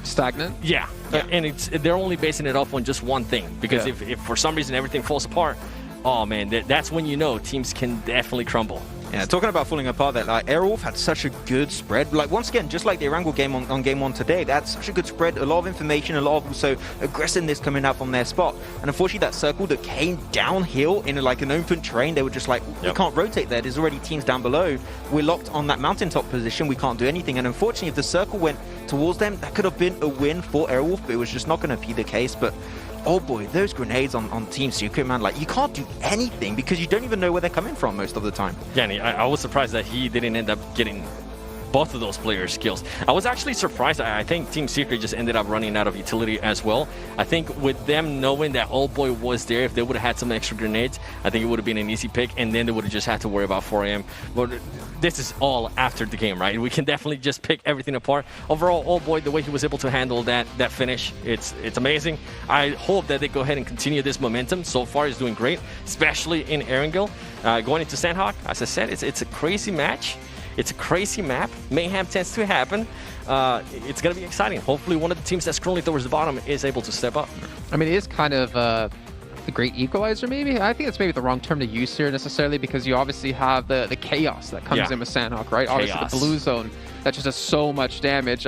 stagnant. Yeah. And they're only basing it off on just one thing, because if for some reason everything falls apart, oh man, that's when teams can definitely crumble. Yeah, talking about falling apart, that like Airwolf had such a good spread. Like, once again, just like the Erangel game on game 1 today, that's such a good spread. A lot of information, a lot of also aggressiveness coming out from their spot. And unfortunately, that circle that came downhill in like an open terrain, they were just like, we can't rotate there. There's already teams down below. We're locked on that mountaintop position. We can't do anything. And unfortunately, if the circle went towards them, that could have been a win for Airwolf, but it was just not going to be the case. But oh boy, those grenades on Team Secret, man, like, you can't do anything because you don't even know where they're coming from most of the time. Yeah, I was surprised that he didn't end up getting both of those players' skills. I was actually surprised. I think Team Secret just ended up running out of utility as well. I think with them knowing that Old Boy was there, if they would have had some extra grenades, I think it would have been an easy pick, and then they would have just had to worry about 4 AM. But this is all after the game, right? We can definitely just pick everything apart. Overall, Old Boy, the way he was able to handle that finish, it's amazing. I hope that they go ahead and continue this momentum. So far, he's doing great, especially in Erangel. Going into Sandhawk, as I said, it's a crazy match. It's a crazy map. Mayhem tends to happen. It's going to be exciting. Hopefully one of the teams that's currently towards the bottom is able to step up. I mean, it is kind of the great equalizer, maybe? I think it's maybe the wrong term to use here necessarily, because you obviously have the chaos that comes in with Sandhawk, right? Chaos. Obviously the blue zone, that just does so much damage.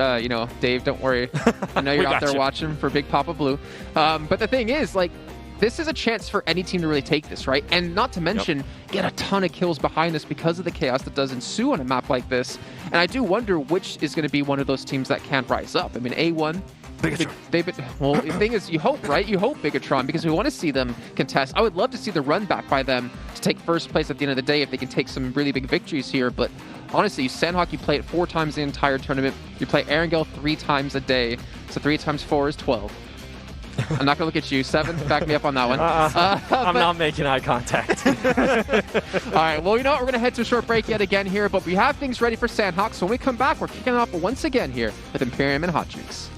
Dave, don't worry. I know you're out there watching for Big Papa Blue. But the thing is, like, this is a chance for any team to really take this, right? And not to mention, get a ton of kills behind us because of the chaos that does ensue on a map like this. And I do wonder which is going to be one of those teams that can rise up. I mean, A1, well, the thing is, you hope, right? You hope Bigatron, because we want to see them contest. I would love to see the run back by them to take first place at the end of the day if they can take some really big victories here. But honestly, Sandhawk, you play it 4 times the entire tournament. You play Erangel 3 times a day. So 3 times 4 is 12. I'm not going to look at you. 7, back me up on that one. I'm not making eye contact. All right, well, you know what? We're going to head to a short break yet again here, but we have things ready for Sandhawk. So when we come back, we're kicking off once again here with Imperium and Hot Drinks.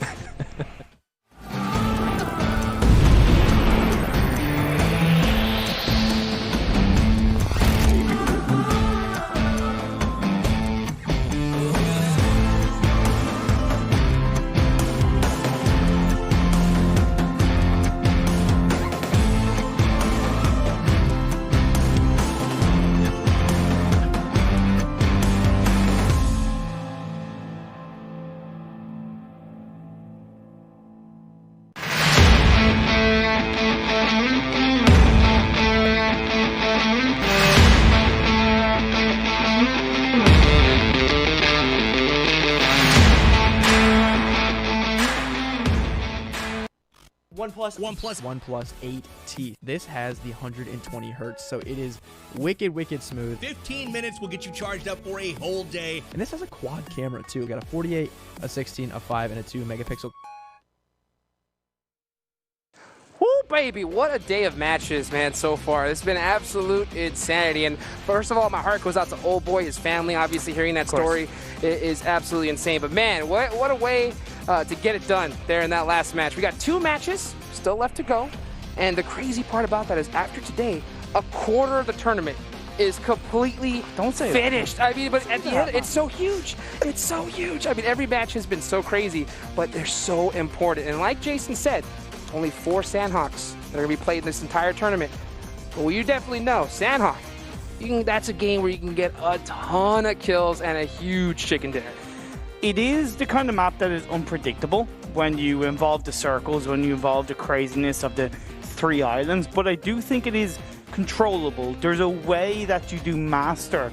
OnePlus 8T. This has the 120 hertz, so it is wicked smooth. 15 minutes will get you charged up for a whole day. And this has a quad camera too. We got a 48, a 16, a 5, and a 2 megapixel. Woo, baby, what a day of matches, man, so far. It's been absolute insanity. And first of all, my heart goes out to Old Boy, his family. Obviously, hearing that story is absolutely insane. But, man, what a way to get it done there in that last match. We got 2 matches still left to go. And the crazy part about that is after today, a quarter of the tournament is completely finished. I mean, but at the end, it's so huge. It's so huge. I mean, every match has been so crazy, but they're so important. And like Jason said, only 4 Sandhawks that are going to be played in this entire tournament. But well, you definitely know, Sandhawk, that's a game where you can get a ton of kills and a huge chicken dinner. It is the kind of map that is unpredictable when you involve the circles, when you involve the craziness of the 3 islands, but I do think it is controllable. There's a way that you do master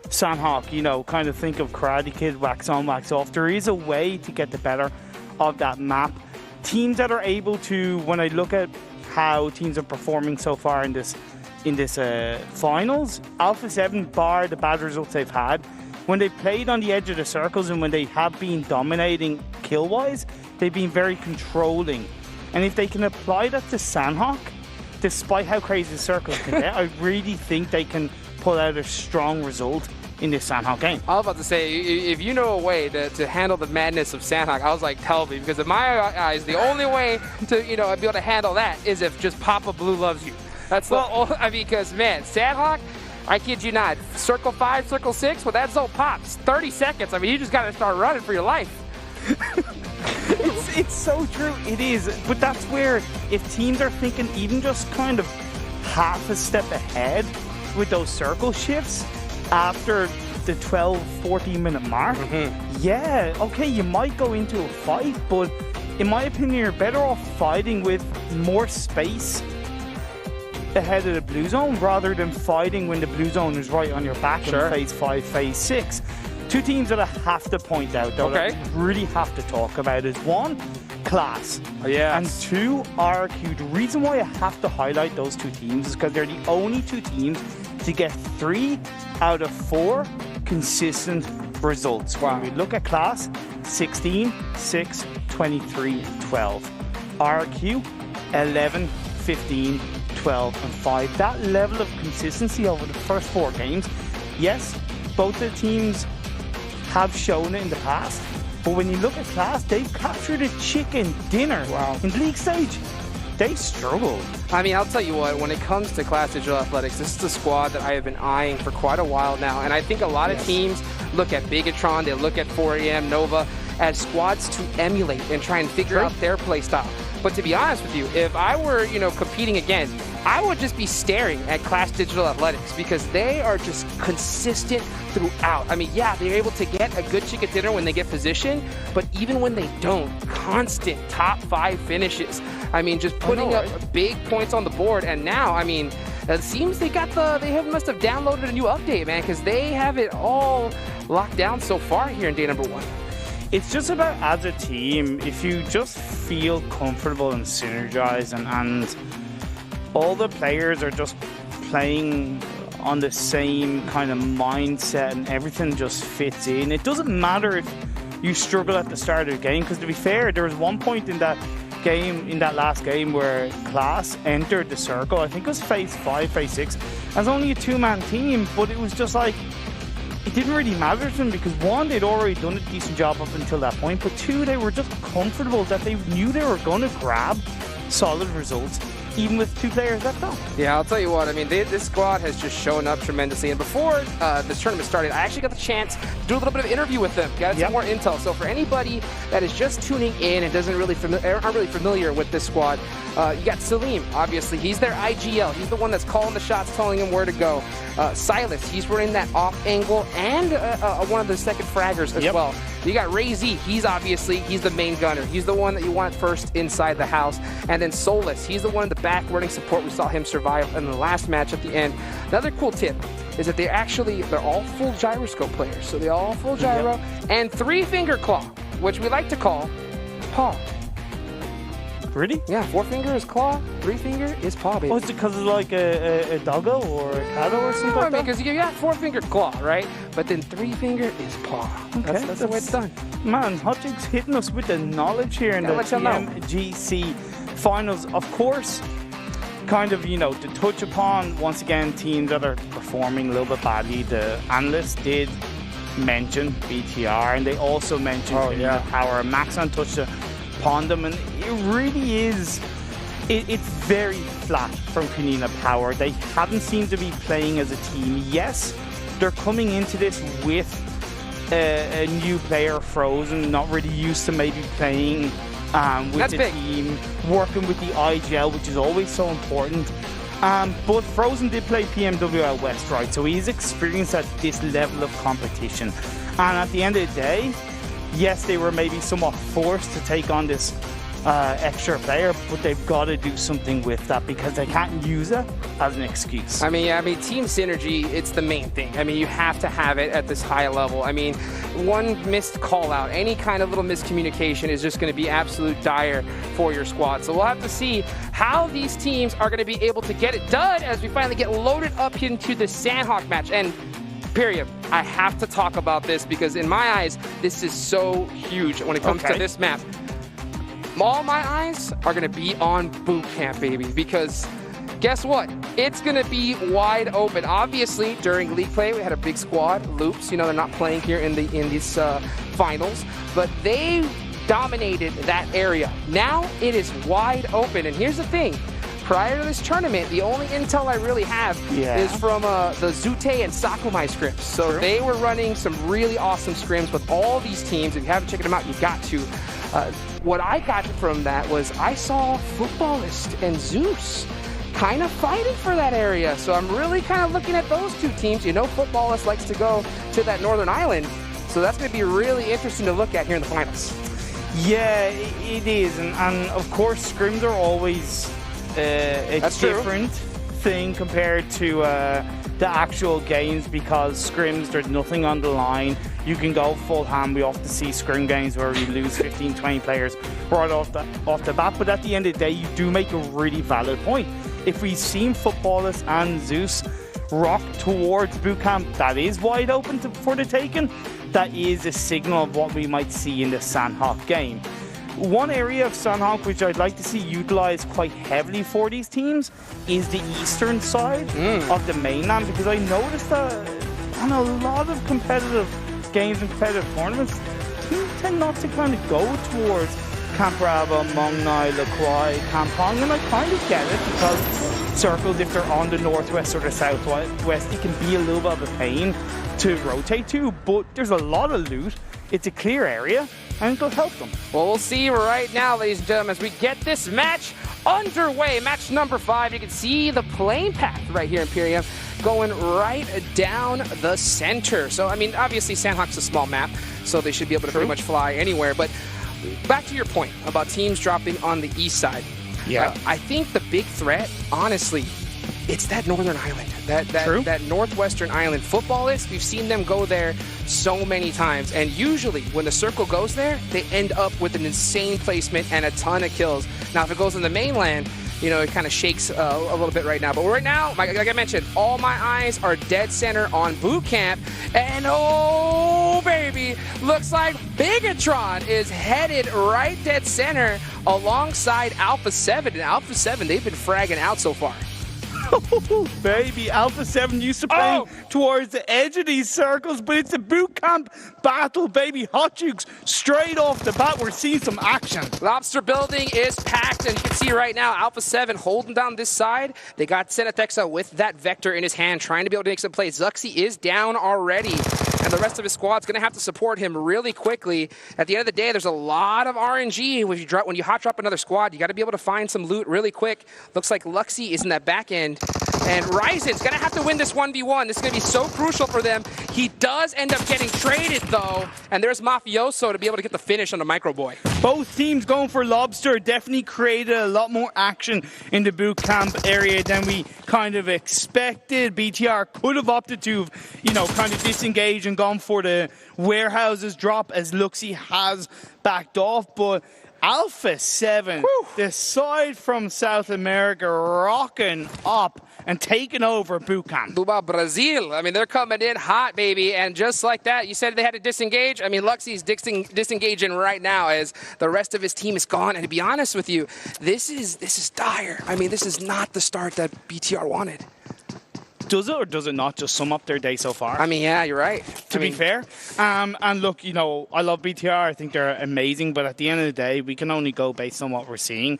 Sandhawk, you know, kind of think of Karate Kid, wax on, wax off. There is a way to get the better of that map. Teams that are able to, when I look at how teams are performing so far in this finals, Alpha 7, bar the bad results they've had, when they played on the edge of the circles and when they have been dominating kill-wise, they've been very controlling. And if they can apply that to Sandhawk, despite how crazy the circles can get, I really think they can pull out a strong result in this Sandhawk game. I was about to say, if you know a way to handle the madness of Sandhawk, I was like, tell me, because in my eyes, the only way to be able to handle that is if just Papa Blue loves you. That's I mean, because man, Sandhawk, I kid you not, circle 5, circle 6, well, that zone pops 30 seconds. I mean, you just got to start running for your life. It's so true. It is. But that's where if teams are thinking even just kind of half a step ahead with those circle shifts after the 12-14 minute mark, yeah, okay, you might go into a fight, but in my opinion, you're better off fighting with more space ahead of the blue zone rather than fighting when the blue zone is right on your back in phase 5, phase 6. 2 teams that I have to point out, though, that I really have to talk about is 1, Class, and 2, RQ. The reason why I have to highlight those 2 teams is because they're the only 2 teams to get 3 out of 4 consistent results. Wow. When we look at Class, 16, 6, 23, 12. RQ, 11, 15, 12, and 5. That level of consistency over the first 4 games, yes, both the teams have shown it in the past, but when you look at Class, they've captured a chicken dinner. In the league stage. They struggled. I mean, I'll tell you what, when it comes to Class Digital Athletics, this is a squad that I have been eyeing for quite a while now, and I think a lot of teams look at Bigatron, they look at 4AM, Nova, as squads to emulate and try and figure out their play style. But to be honest with you, if I were, competing again, I would just be staring at Class Digital Athletics because they are just consistent throughout. I mean, yeah, they're able to get a good chicken dinner when they get positioned, but even when they don't, constant top 5 finishes. I mean, just putting up big points on the board. And now, I mean, it seems they must have downloaded a new update, man, because they have it all locked down so far here in day number 1. It's just about, as a team, if you just feel comfortable and synergize and all the players are just playing on the same kind of mindset and everything just fits in. It doesn't matter if you struggle at the start of the game, because to be fair, there was one point in that game, in that last game, where Class entered the circle. I think it was phase 5, phase 6. As only a 2-man team, but it was just like, it didn't really matter to them because 1, they'd already done a decent job up until that point, but 2, they were just comfortable that they knew they were going to grab solid results even with 2 players left on. Yeah, I'll tell you what, I mean, this squad has just shown up tremendously. And before this tournament started, I actually got the chance to do a little bit of interview with them, got some more intel. So for anybody that is just tuning in and aren't really familiar with this squad, you got Salim, obviously. He's their IGL. He's the one that's calling the shots, telling them where to go. Silas, he's running that off angle and one of the second fraggers as well. You got Ray Z. He's the main gunner. He's the one that you want first inside the house. And then Solus, he's the one in the back running support. We saw him survive in the last match at the end. Another cool tip is that they're all full gyroscope players. So they're all full gyro and 3-finger claw, which we like to call paw. Really? Yeah, 4-finger is claw, 3-finger is paw, baby. Oh, is it because it's like a doggo or a catto or something like that? Because you got 4-finger claw, right? But then 3-finger is paw. Okay, That's the way it's done. Man, Hotchik's hitting us with the knowledge here in the PMGC finals. Of course, kind of, to touch upon, once again, teams that are performing a little bit badly. The analysts did mention BTR, and they also mentioned Power. Maxon touched upon them, and it really is, it's very flat from Kanina Power. They haven't seemed to be playing as a team. Yes, they're coming into this with a new player, Frozen, not really used to maybe playing with the team, working with the IGL, which is always so important. But Frozen did play PMWL West, right? So he's experienced at this level of competition. And at the end of the day, yes, they were maybe somewhat forced to take on this extra player, but they've got to do something with that because they can't use it as an excuse. I mean, team synergy, it's the main thing. I mean, you have to have it at this high level. I mean, one missed call out, any kind of little miscommunication is just going to be absolute dire for your squad. So we'll have to see how these teams are going to be able to get it done as we finally get loaded up into the Sandhawk match. And period, I have to talk about this because in my eyes, this is so huge when it comes to this map. All my eyes are going to be on Boot Camp, baby, because guess what? It's going to be wide open. Obviously, during league play, we had a big squad, Loops. They're not playing here in these finals, but they dominated that area. Now it is wide open, and here's the thing. Prior to this tournament, the only intel I really have is from the Zute and Sakumai scrims. So they were running some really awesome scrims with all these teams. If you haven't checked them out, you got to. What I got from that was I saw Footballist and Zeus kind of fighting for that area. So I'm really kind of looking at those two teams. Footballist likes to go to that northern island. So that's going to be really interesting to look at here in the finals. Yeah, it is. And of course, scrims are always a different thing compared to the actual games because scrims, there's nothing on the line. You can go full ham. We often see scrim games where we lose 15, 20 players right off the bat. But at the end of the day, you do make a really valid point. If we've seen Footballist and Zeus rock towards Bootcamp, that is wide open for the taking. That is a signal of what we might see in the Sandhawk game. One area of Sandhawk which I'd like to see utilized quite heavily for these teams is the eastern side of the mainland, because I noticed that on a lot of competitive games and competitive tournaments, teams tend not to kind of go towards Camp Raba, Mong Nai, Lakwai, Kampong, and I kind of get it because circles, if they're on the northwest or the southwest, it can be a little bit of a pain to rotate to, but there's a lot of loot. It's a clear area, and it'll help them. Well, we'll see right now, ladies and gentlemen, as we get this match underway. Match number 5. You can see the playing path right here in Imperium going right down the center. So, I mean, obviously, Sandhawk's a small map, so they should be able to pretty much fly anywhere. But back to your point about teams dropping on the east side. Yeah. I think the big threat, honestly, it's that northern island, that northwestern island. Footballist, we've seen them go there so many times, and usually when the circle goes there, they end up with an insane placement and a ton of kills. Now, if it goes in the mainland, you know, it kind of shakes a little bit right now. But right now, like I mentioned, all my eyes are dead center on Boot Camp, and oh, baby, looks like Bigatron is headed right dead center alongside Alpha 7. And Alpha 7, they've been fragging out so far. Baby, Alpha 7 used to play towards the edge of these circles, but it's a boot camp battle, baby. Hot Jukes, straight off the bat, we're seeing some action. Lobster building is packed, and you can see right now, Alpha 7 holding down this side. They got Senatexa with that Vector in his hand, trying to be able to make some plays. Zuxi is down already, and the rest of his squad's going to have to support him really quickly. At the end of the day, there's a lot of RNG. When you hot drop another squad, you got to be able to find some loot really quick. Looks like Luxy is in that back end. And Ryzen's going to have to win this 1v1. This is going to be so crucial for them. He does end up getting traded, though. And there's Mafioso to be able to get the finish on the Micro Boy. Both teams going for Lobster definitely created a lot more action in the boot camp area than we kind of expected. BTR could have opted to, you know, kind of disengage and gone for the warehouses drop as Luxy has backed off. But Alpha 7, the side from South America, rocking up and taking over boot camp. Buba Brazil. I mean, they're coming in hot, baby. And just like that, you said they had to disengage. I mean, Luxie's disengaging right now as the rest of his team is gone. And to be honest with you, this is dire. I mean, this is not the start that BTR wanted. Does it or does it not just sum up their day so far? I mean, yeah, you're right. To be fair. And look, you know, I love BTR. I think they're amazing. But at the end of the day, we can only go based on what we're seeing.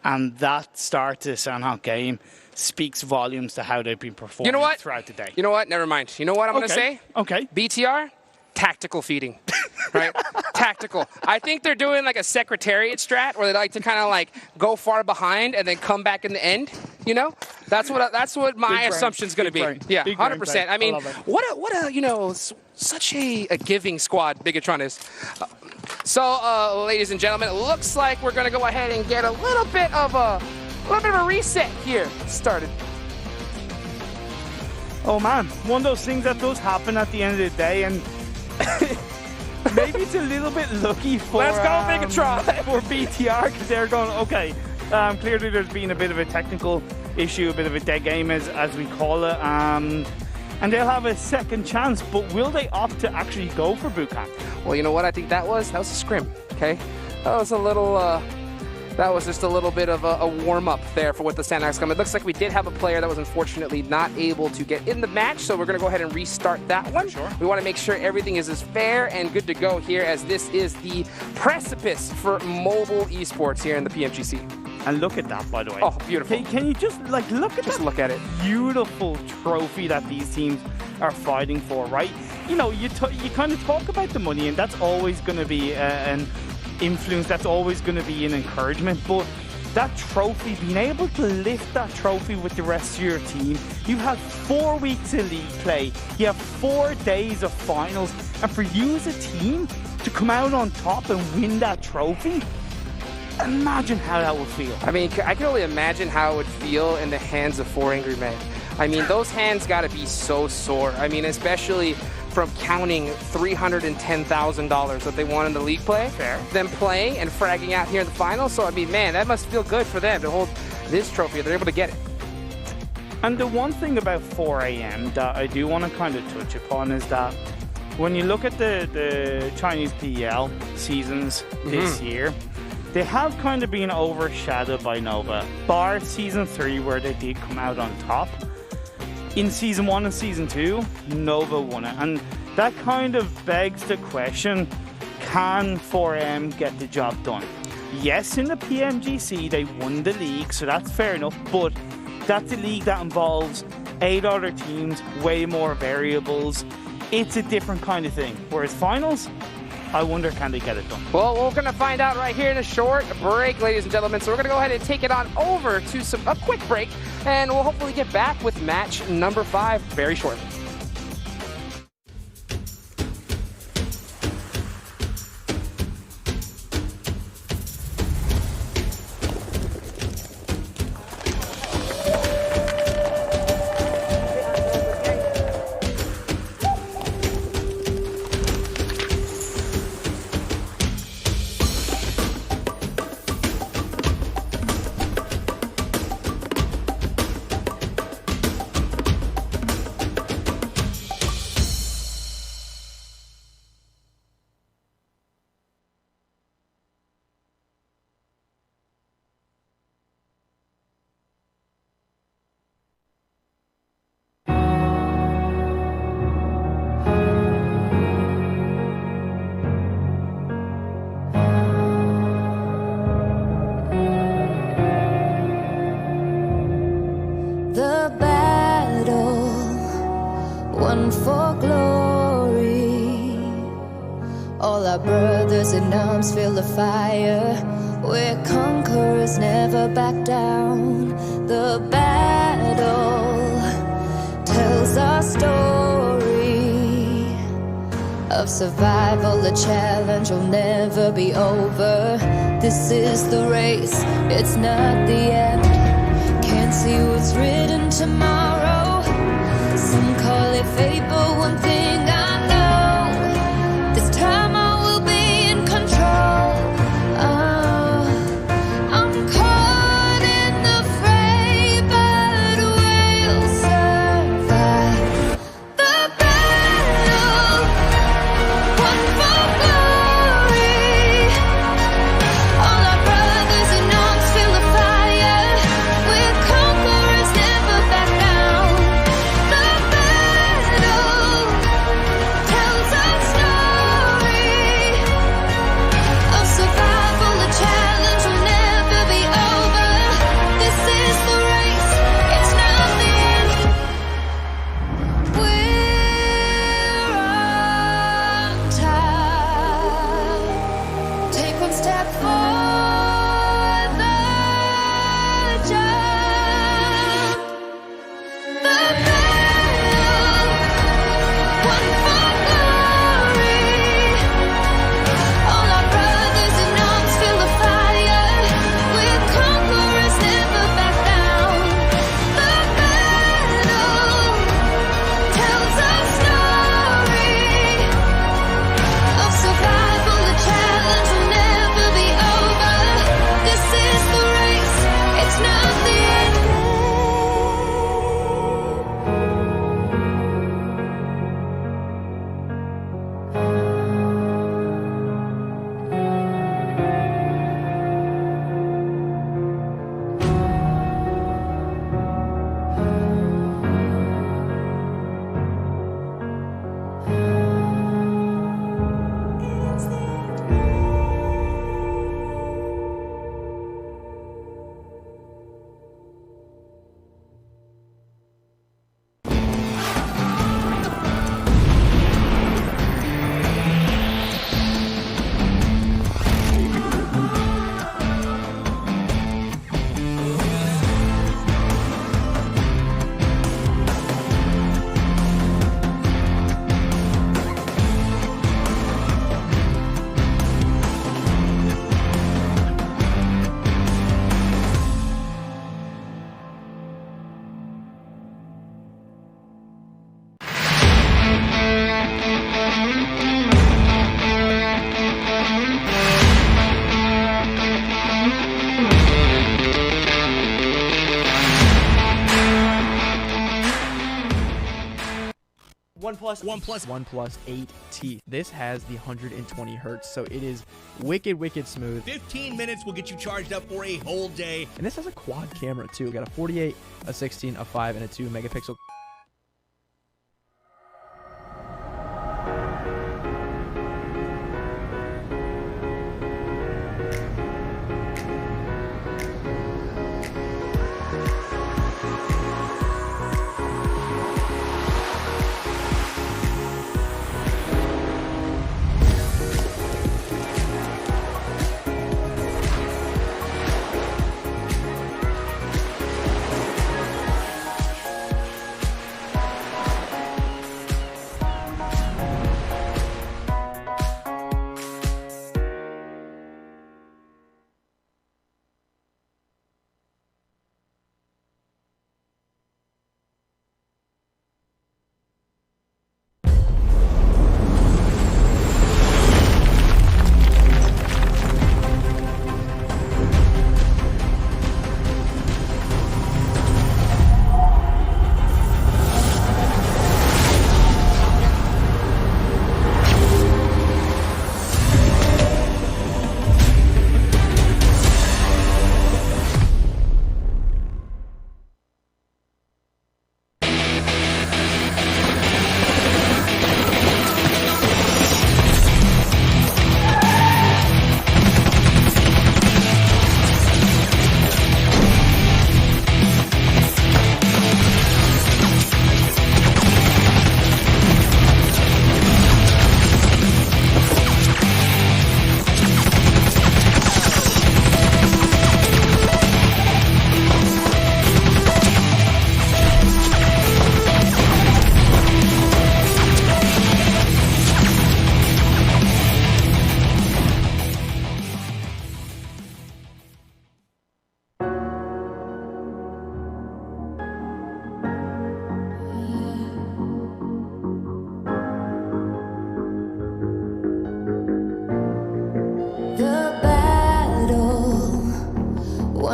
And that start to the Sanhok game speaks volumes to how they've been performing throughout the day. You know what? Never mind. You know what I'm going to say? Okay. BTR, tactical feeding, right? Tactical. I think they're doing like a secretariat strat where they like to kind of like go far behind and then come back in the end. You know, that's what my assumption's going to be. Yeah, 100%. I mean, what a you know, such a giving squad Bigatron is. So, ladies and gentlemen, it looks like we're going to go ahead and get a little bit of a reset here started. Oh man, one of those things that does happen at the end of the day, and maybe it's a little bit lucky for Let's go, Bigatron! For BTR, because they're going, okay, clearly there's been a bit of a technical issue, a bit of a dead game as we call it, and they'll have a second chance, but will they opt to actually go for boot camp? Well, you know what I think that was? That was a scrim, okay? That was a little, that was just a little bit of a warm-up there for what the Sandbox come. It looks like we did have a player that was unfortunately not able to get in the match, so we're going to go ahead and restart that one. Sure. We want to make sure everything is as fair and good to go here, as this is the precipice for mobile esports here in the PMGC. And look at that, by the way. Oh, beautiful. Can you just, like, look at it. Beautiful trophy that these teams are fighting for, right? You know, you kind of talk about the money, and that's always going to be an influence, that's always going to be an encouragement, but that trophy, being able to lift that trophy with the rest of your team, you have 4 weeks of league play, you have 4 days of finals, and for you as a team to come out on top and win that trophy, imagine how that would feel. I mean, I can only imagine how it would feel in the hands of 4 angry men. I mean, those hands got to be so sore. I mean, especially from counting $310,000 that they won in the league play, them playing and fragging out here in the finals. So, I mean, man, that must feel good for them to hold this trophy. They're able to get it. And the one thing about 4 AM that I do want to kind of touch upon is that when you look at the Chinese PEL seasons this year, they have kind of been overshadowed by Nova, bar Season 3 where they did come out on top. In Season 1 and Season 2, Nova won it. And that kind of begs the question, can 4M get the job done? Yes, in the PMGC, they won the league, so that's fair enough, but that's a league that involves 8 other teams, way more variables. It's a different kind of thing. Whereas finals, I wonder, can they get it done? Well, we're going to find out right here in a short break, ladies and gentlemen. So we're going to go ahead and take it on over to a quick break, and we'll hopefully get back with match number 5 very shortly. For glory, all our brothers in arms feel the fire. We're conquerors, never back down. The battle tells our story of survival. The challenge will never be over. This is the race, it's not the end. Can't see what's written tomorrow. Some call it fate, but one thing I know, this time I will be in control. OnePlus 8T. This has the 120 hertz, so it is wicked smooth. 15 minutes will get you charged up for a whole day. And this has a quad camera too. Got a 48, a 16, a 5, and a 2 megapixel.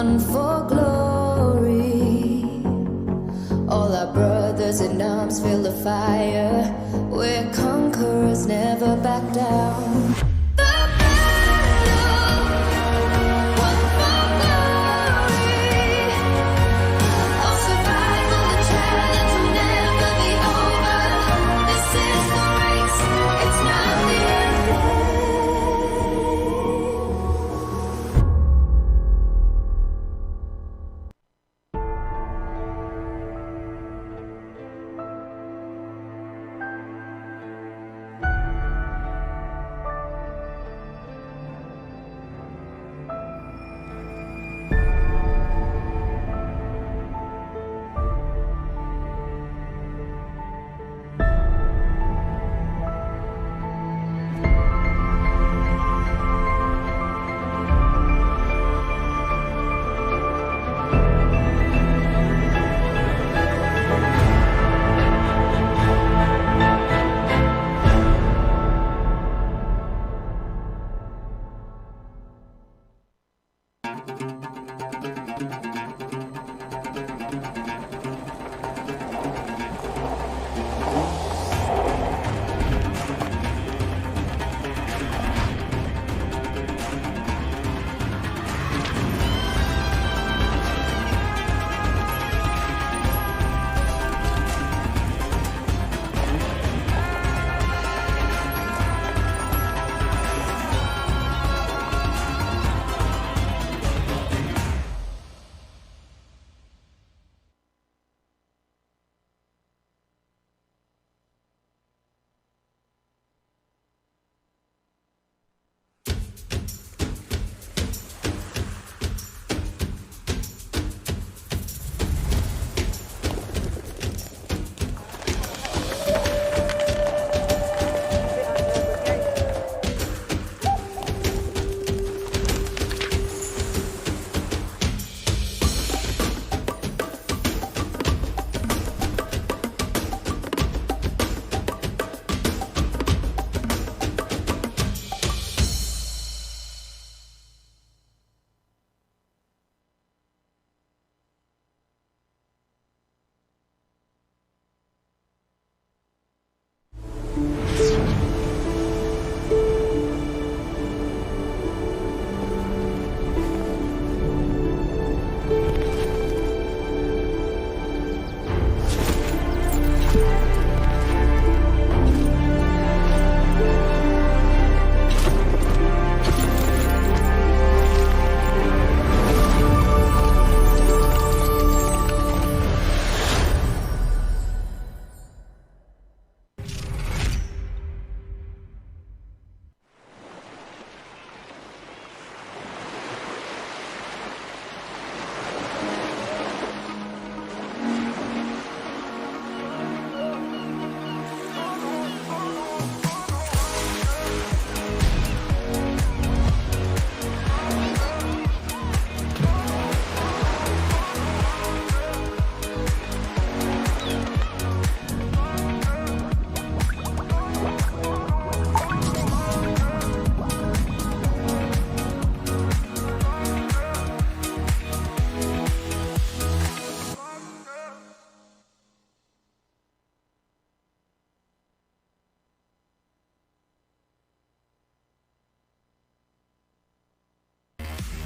One for glory. All our brothers in arms feel the fire. We're conquerors, never back down.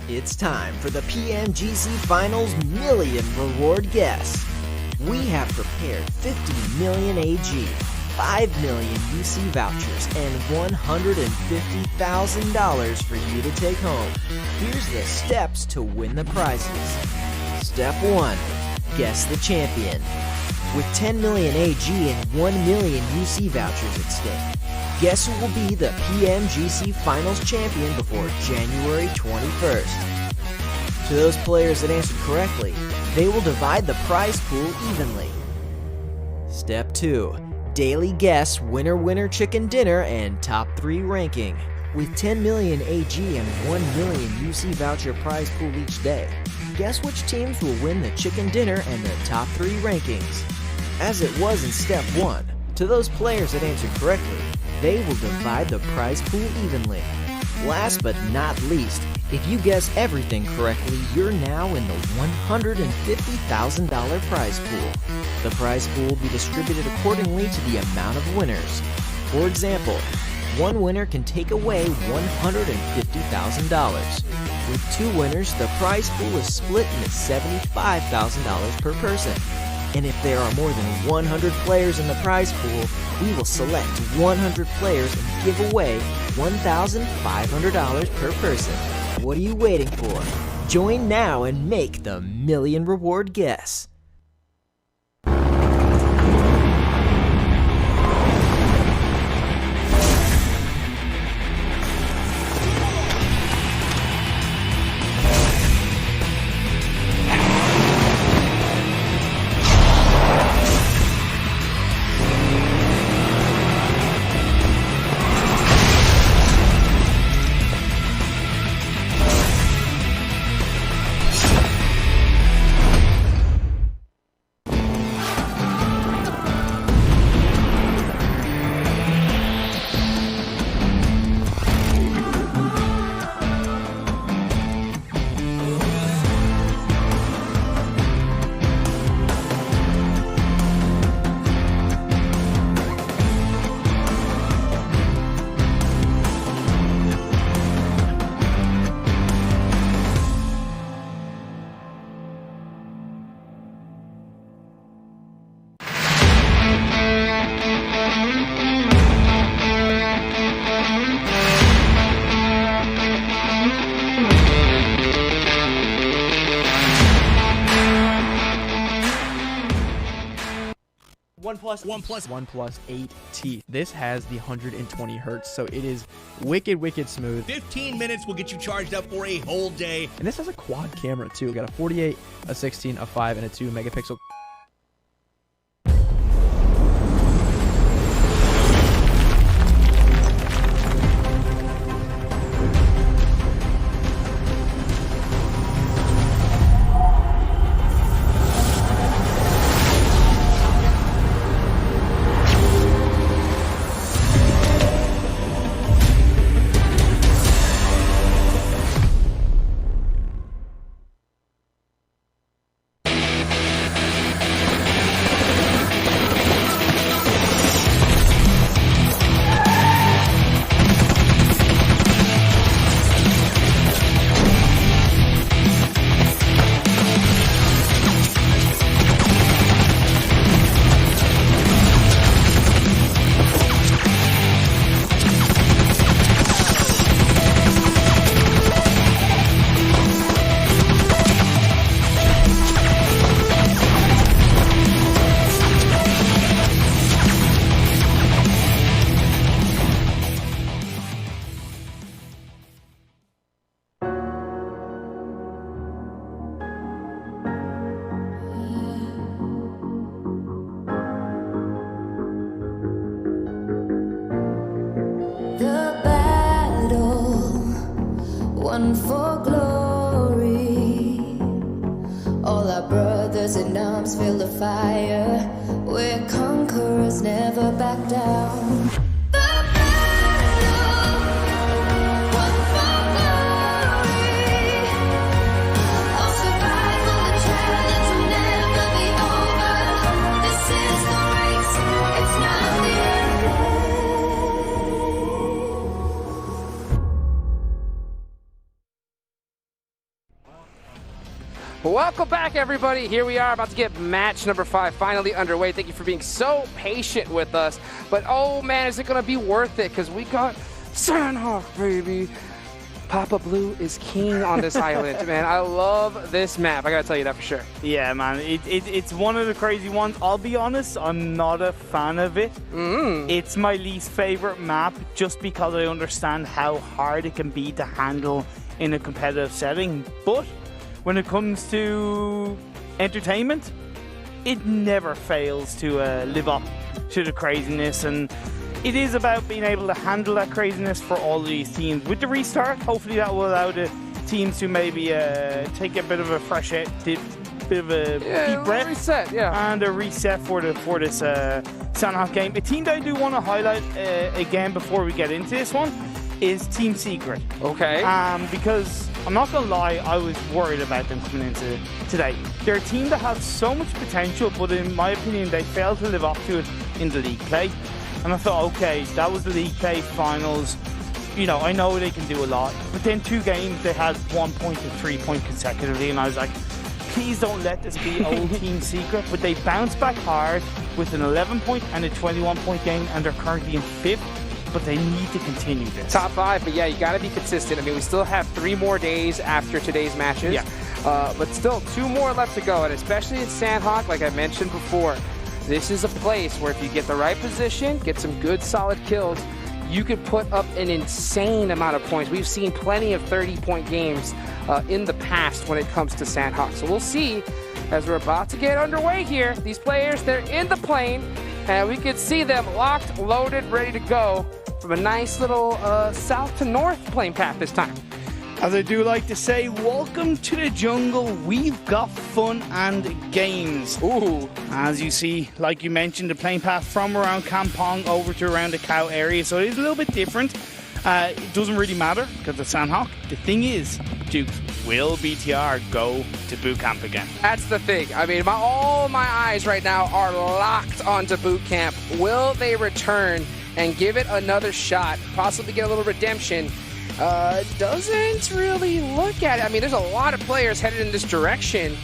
It's time for the PMGC Finals Million Reward Guess. We have prepared 50 million AG, 5 million UC vouchers, and $150,000 for you to take home. Here's the steps to win the prizes. Step 1. Guess the champion. With 10 million AG and 1 million UC vouchers at stake, guess who will be the PMGC Finals champion before January 21st? To those players that answered correctly, they will divide the prize pool evenly. Step 2. Daily guess winner chicken dinner and top 3 ranking. With 10 million AG and 1 million UC voucher prize pool each day, guess which teams will win the chicken dinner and the top 3 rankings. As it was in Step 1, to those players that answered correctly, they will divide the prize pool evenly. Last but not least, if you guess everything correctly, you're now in the $150,000 prize pool. The prize pool will be distributed accordingly to the amount of winners. For example, one winner can take away $150,000. With 2 winners, the prize pool is split into $75,000 per person. And if there are more than 100 players in the prize pool, we will select 100 players and give away $1,500 per person. What are you waiting for? Join now and make the million reward guess. OnePlus 8T. This has the 120 hertz, so it is wicked smooth. 15 minutes will get you charged up for a whole day. And this has a quad camera too. We got a 48, a 16, a 5, and a 2 megapixel. One for glory. All our brothers in arms feel the fire. We're conquerors, never back down. Welcome back, everybody. Here we are about to get match number 5 finally underway. Thank you for being so patient with us. But, oh, man, is it going to be worth it? Because we got Sandhawk, baby. Papa Blue is king on this island, man. I love this map. I got to tell you that for sure. Yeah, man. It's one of the crazy ones. I'll be honest, I'm not a fan of it. It's my least favorite map just because I understand how hard it can be to handle in a competitive setting. But when it comes to entertainment, it never fails to live up to the craziness, and it is about being able to handle that craziness for all of these teams. With the restart, hopefully that will allow the teams to maybe take a bit of a fresh air, deep breath, reset, and a reset for this Sandhawk game. A team that I do want to highlight again before we get into this one is Team Secret. Okay. Because I'm not going to lie, I was worried about them coming into today. They're a team that has so much potential, but in my opinion, they failed to live up to it in the league play. And I thought, okay, that was the league play finals. You know, I know they can do a lot. But then 2 games, they had 1 point and 3 point consecutively. And I was like, please don't let this be old Team Secret. But they bounced back hard with an 11-point and a 21-point game, and they're currently in 5th. But they need to continue this. Top 5, but yeah, you got to be consistent. I mean, we still have 3 more days after today's matches. Yeah. But still, 2 more left to go. And especially in Sandhawk, like I mentioned before, this is a place where if you get the right position, get some good solid kills, you could put up an insane amount of points. We've seen plenty of 30-point games in the past when it comes to Sandhawk. So we'll see as we're about to get underway here. These players, they're in the plane, and we can see them locked, loaded, ready to go from a nice little south to north plane path this time. As I do like to say, welcome to the jungle. We've got fun and games. Ooh. As you see, like you mentioned, the plane path from around Kampong over to around the Cow area, so it is a little bit different. It doesn't really matter because of Sandhawk. The thing is, Duke, will BTR go to boot camp again? That's the thing. I mean, all my eyes right now are locked onto boot camp. Will they return and give it another shot, possibly get a little redemption? Doesn't really look at it. I mean, there's a lot of players headed in this direction,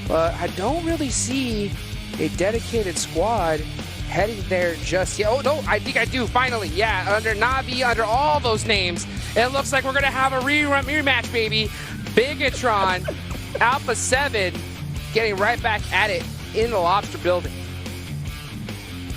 but I don't really see a dedicated squad heading there just yet. Oh, no, I think I do, finally. Yeah, under Navi, under all those names, it looks like we're going to have a rematch, baby. Bigatron, Alpha 7, getting right back at it in the Lobster building.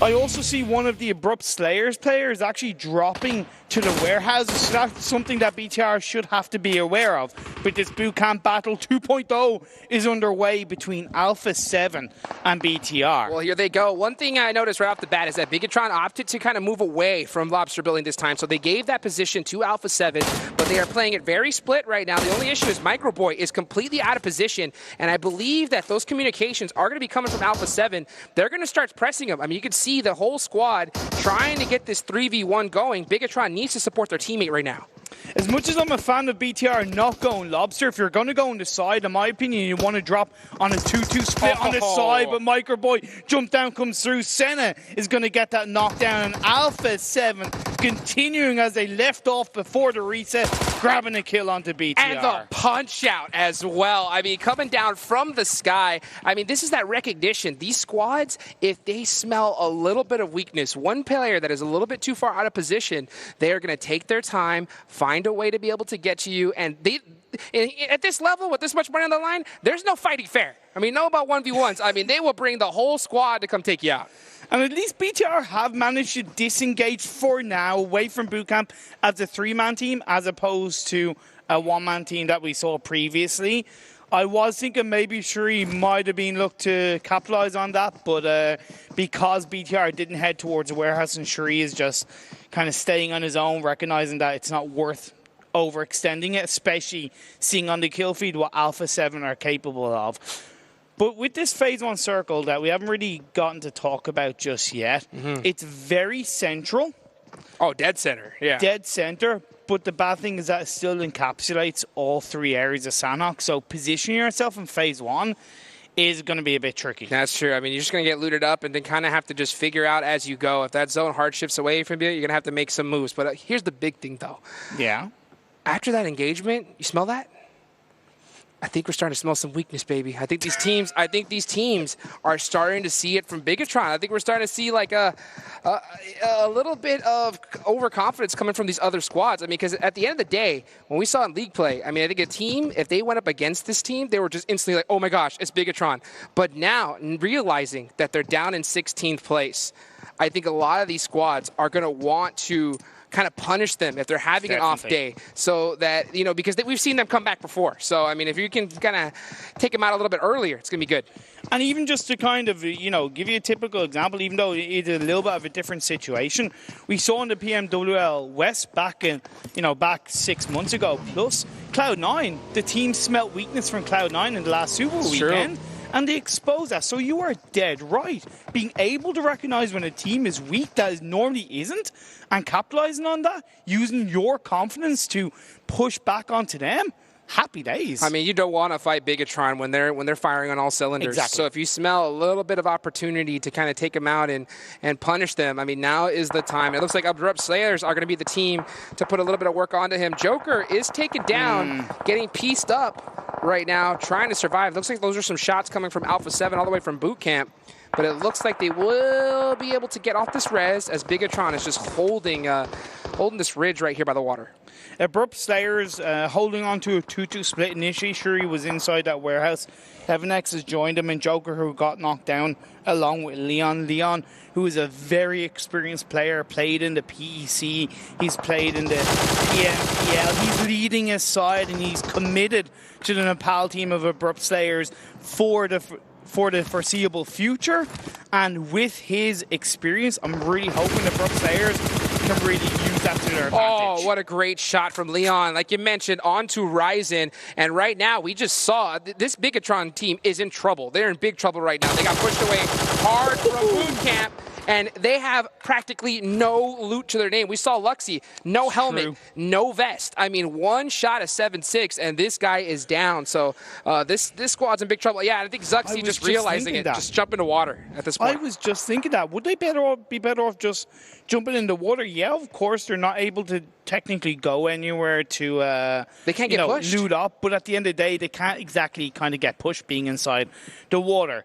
I also see one of the Abrupt Slayers players actually dropping to the warehouses, so that's something that BTR should have to be aware of. But this bootcamp battle 2.0 is underway between Alpha 7 and BTR. Well, here they go. One thing I noticed right off the bat is that Bigatron opted to kind of move away from Lobster Building this time, so they gave that position to Alpha 7, but they are playing it very split right now. The only issue is Microboy is completely out of position, and I believe that those communications are going to be coming from Alpha 7. They're going to start pressing him. I mean, you can see the whole squad trying to get this 3v1 going. Bigatron needs to support their teammate right now. As much as I'm a fan of BTR not going Lobster, if you're going to go on the side, in my opinion, you want to drop on a 2-2 split on the side, but Microboy jump down, comes through. Senna is going to get that knockdown, and Alpha 7 continuing as they left off before the reset, grabbing a kill onto BTR. And the punch out as well. I mean, coming down from the sky. I mean, this is that recognition. These squads, if they smell a little bit of weakness, one player that is a little bit too far out of position, they are going to take their time, find a way to be able to get to you, and they, at this level, with this much money on the line, there's no fighting fair. I mean, no about 1v1s. I mean, they will bring the whole squad to come take you out. And at least BTR have managed to disengage for now away from bootcamp as a 3-man team as opposed to a 1-man team that we saw previously. I was thinking maybe Shuri might have been looked to capitalize on that, but because BTR didn't head towards the warehouse and Shuri is just kind of staying on his own, recognizing that it's not worth overextending it, especially seeing on the kill feed what Alpha 7 are capable of. But with this Phase 1 circle that we haven't really gotten to talk about just yet, it's very central. Oh, dead center, yeah. Dead center. But the bad thing is that it still encapsulates all 3 areas of Sandhawk. So positioning yourself in Phase 1 is going to be a bit tricky. That's true. I mean, you're just going to get looted up and then kind of have to just figure out as you go. If that zone hard shifts away from you, you're going to have to make some moves. But here's the big thing, though. Yeah? After that engagement, you smell that? I think we're starting to smell some weakness, baby. I think these teams are starting to see it from Bigatron. I think we're starting to see like a little bit of overconfidence coming from these other squads. I mean, because at the end of the day, when we saw in league play, I mean, I think a team, if they went up against this team, they were just instantly like, oh my gosh, it's Bigatron. But now, realizing that they're down in 16th place, I think a lot of these squads are going to want to kind of punish them if they're having an off day, so that, you know, because we've seen them come back before. So, I mean, if you can kind of take them out a little bit earlier, it's going to be good. And even just to kind of, you know, give you a typical example, even though it's a little bit of a different situation, we saw in the PMWL West back 6 months ago, plus Cloud9, the team smelt weakness from Cloud9 in the last Super Weekend. And they expose that. So you are dead right. Being able to recognize when a team is weak that is normally isn't, and capitalizing on that, using your confidence to push back onto them, happy days. I mean, you don't want to fight Bigatron when they're firing on all cylinders. Exactly. So if you smell a little bit of opportunity to kind of take them out and punish them, I mean, now is the time. It looks like Abrupt Slayers are going to be the team to put a little bit of work onto him. Joker is taken down, getting pieced up right now, trying to survive. Looks like those are some shots coming from Alpha 7 all the way from boot camp. But it looks like they will be able to get off this res as Bigatron is just holding this ridge right here by the water. Abrupt Slayers holding on to a 2-2 split initially. Sure, he was inside that warehouse. Heaven X has joined him, and Joker, who got knocked down along with Leon. Leon, who is a very experienced player, played in the PEC. He's played in the PMPL. He's leading his side, and he's committed to the Nepal team of Abrupt Slayers for the foreseeable future. And with his experience, I'm really hoping Abrupt Slayers can really use that to their advantage. Oh, what a great shot from Leon. Like you mentioned, on to Ryzen. And right now, we just saw this Bigatron team is in trouble. They're in big trouble right now. They got pushed away hard from boot camp. And they have practically no loot to their name. We saw Luxy, no helmet, no vest. I mean, one shot of 7-6, and this guy is down. So this squad's in big trouble. Yeah, I think Zuxy just realizing it, just jump into water at this point. I was just thinking that. Would they be better off just jumping in the water? Yeah, of course, they're not able to technically go anywhere to they can't get pushed. Loot up. But at the end of the day, they can't exactly kind of get pushed being inside the water.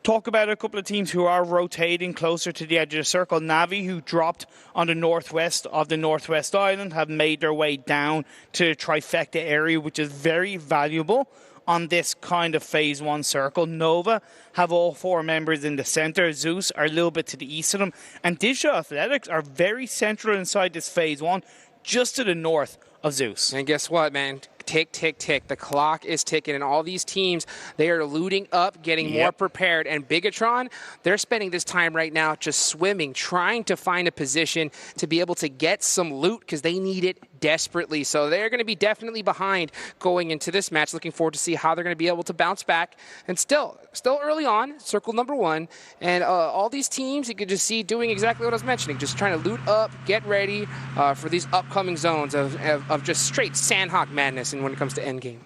Talk about a couple of teams who are rotating closer to the edge of the circle. Navi, who dropped on the northwest of the Northwest Island, have made their way down to the trifecta area, which is very valuable on this kind of Phase 1 circle. Nova have all 4 members in the center. Zeus are a little bit to the east of them. And Digital Athletics are very central inside this Phase 1, just to the north of Zeus. And guess what, man? Tick, tick, tick. The clock is ticking, and all these teams, they are looting up, getting more prepared. And Bigatron, they're spending this time right now just swimming, trying to find a position to be able to get some loot because they need it desperately. So they're going to be definitely behind going into this match. Looking forward to see how they're going to be able to bounce back. And still early on, circle number 1. And all these teams, you could just see doing exactly what I was mentioning, just trying to loot up, get ready for these upcoming zones of just straight Sandhawk madness. And when it comes to endgame,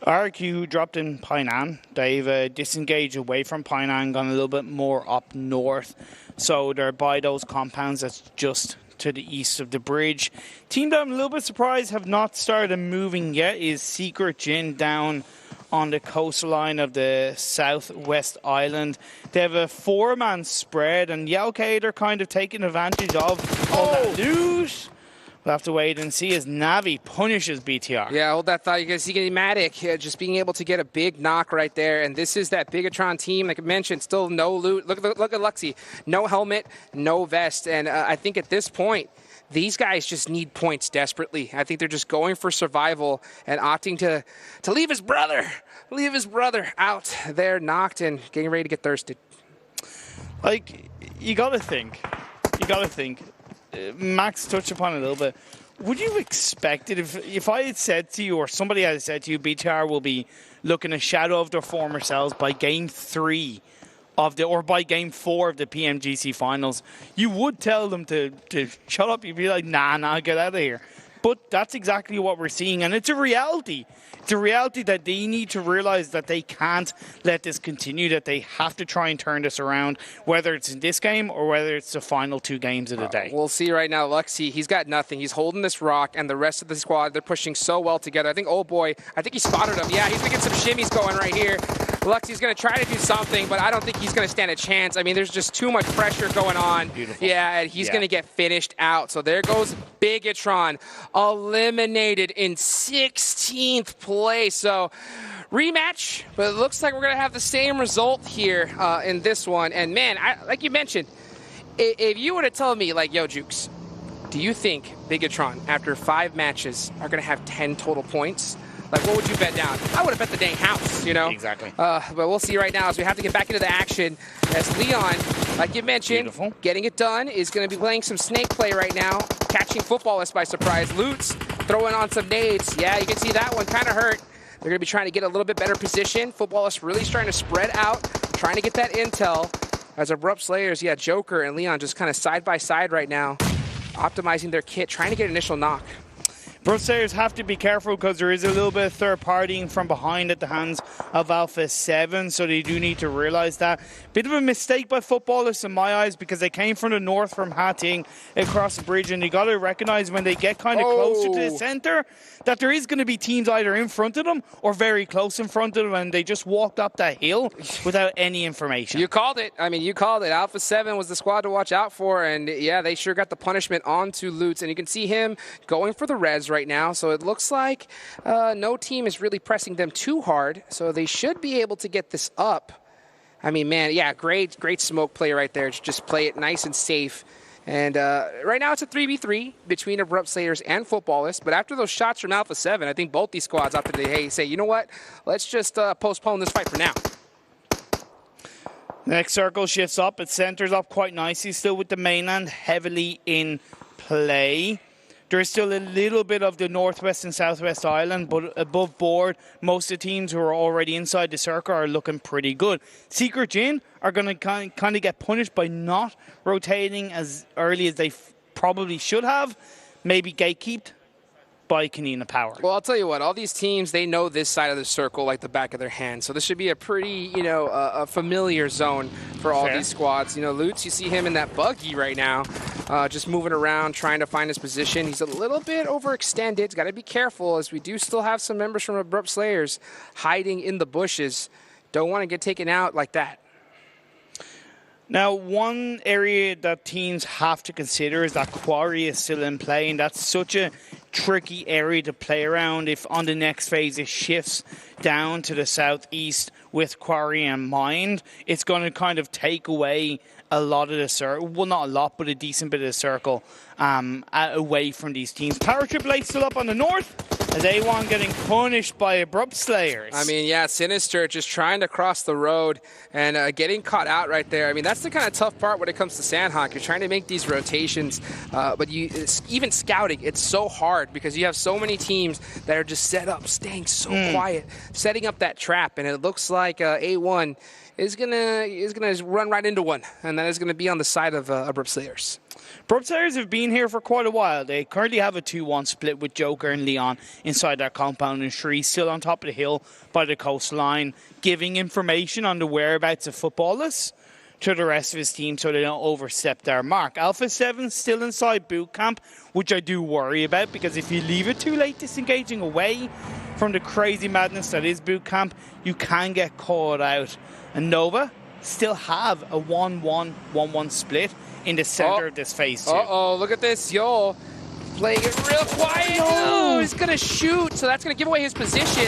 RQ dropped in Painan. They've disengaged away from Painan, gone a little bit more up north. So they're by those compounds that's just to the east of the bridge. Team that I'm a little bit surprised have not started moving yet is Secret Jin down on the coastline of the southwest island. They have a 4-man spread, and they're kind of taking advantage of all that loot. We'll have to wait and see as Navi punishes BTR. Yeah, hold that thought. You guys see Matic just being able to get a big knock right there. And this is that Bigatron team, like I mentioned, still no loot. Look at Luxy. No helmet, no vest. And I think at this point, these guys just need points desperately. I think they're just going for survival and opting to leave his brother out there knocked and getting ready to get thirsted. Like, you got to think. Max touched upon it a little bit. Would you expect it if I had said to you, or somebody had said to you, BTR will be looking a shadow of their former selves by Game 3 or by Game 4 of the PMGC finals? You would tell them to shut up. You'd be like, nah, get out of here. But that's exactly what we're seeing, and it's a reality. It's a reality that they need to realize that they can't let this continue, that they have to try and turn this around, whether it's in this game or whether it's the final 2 games of the day. We'll see right now. Luxie, he's got nothing. He's holding this rock, and the rest of the squad, they're pushing so well together. I think old boy, I think he spotted him. Yeah, he's going to get some shimmies going right here. Luxie's going to try to do something, but I don't think he's going to stand a chance. I mean, there's just too much pressure going on. Beautiful. Yeah, and he's going to get finished out. So there goes Bigatron, eliminated in 16th place. So rematch, but it looks like we're going to have the same result here in this one. And man, like you mentioned, if you would have told me, like, yo, Jukes, do you think Bigatron, after 5 matches, are going to have 10 total points? Like, what would you bet down? I would have bet the dang house, you know? Exactly. But we'll see right now as we have to get back into the action. As Leon, like you mentioned, getting it done, is going to be playing some snake play right now, catching Footballists by surprise. Lutz throwing on some nades. Yeah, you can see that one kind of hurt. They're going to be trying to get a little bit better position. Footballists really starting to spread out, trying to get that intel. As Abrupt Slayers, yeah, Joker and Leon just kind of side by side right now, optimizing their kit, trying to get initial knock. Abrupt Slayers have to be careful because there is a little bit of third partying from behind at the hands of Alpha 7, so they do need to realize that. Bit of a mistake by Footballists in my eyes because they came from the north from Hatting across the bridge, and you got to recognize when they get kind of closer to the center that there is going to be teams either in front of them or very close in front of them, and they just walked up that hill without any information. You called it. I mean, you called it. Alpha 7 was the squad to watch out for, and yeah, they sure got the punishment onto Lutz, and you can see him going for the res right now, so it looks like no team is really pressing them too hard, so they should be able to get this up. I mean, man, yeah, great smoke play right there. Just play it nice and safe. And right now it's a 3v3 between Abrupt Slayers and Footballists. But after those shots from Alpha 7, I think both these squads after they say, you know what, let's just postpone this fight for now. Next circle shifts up. It centers up quite nicely, still with the mainland heavily in play. There is still a little bit of the northwest and southwest island, but above board, most of the teams who are already inside the circle are looking pretty good. Secret Jin are going to kind of get punished by not rotating as early as they probably should have. Maybe gatekeeped by Kanina Power. Well, I'll tell you what, all these teams, they know this side of the circle like the back of their hand. So this should be a pretty, a familiar zone for all these squads. You know, Lutz, you see him in that buggy right now, just moving around, trying to find his position. He's a little bit overextended. He's got to be careful, as we do still have some members from Abrupt Slayers hiding in the bushes. Don't want to get taken out like that. Now, one area that teams have to consider is that Quarry is still in play, and that's such a tricky area to play around if on the next phase it shifts down to the southeast with Quarry in mind. It's going to kind of take away a lot of the circle, well, not a lot, but a decent bit of the circle away from these teams. Power Triple H still up on the north, as A1 getting punished by Abrupt Slayers. I mean, yeah, Sinister just trying to cross the road and getting caught out right there. I mean, that's the kind of tough part when it comes to Sandhawk. You're trying to make these rotations, but even scouting, it's so hard because you have so many teams that are just set up, staying so quiet, setting up that trap, and it looks like A1 is gonna run right into one, and that is gonna be on the side of Abrupt Slayers. Abrupt Slayers have been here for quite a while. They currently have a 2-1 split with Joker and Leon inside that compound, and Shree still on top of the hill by the coastline, giving information on the whereabouts of Footballists to the rest of his team so they don't overstep their mark. Alpha 7 still inside boot camp, which I do worry about, because if you leave it too late disengaging away from the crazy madness that is boot camp, you can get caught out. And Nova still have a 1-1-1-1 split in the center of this phase 2. Uh-oh, look at this, Yol playing it real quiet. No, he's going to shoot, so that's going to give away his position,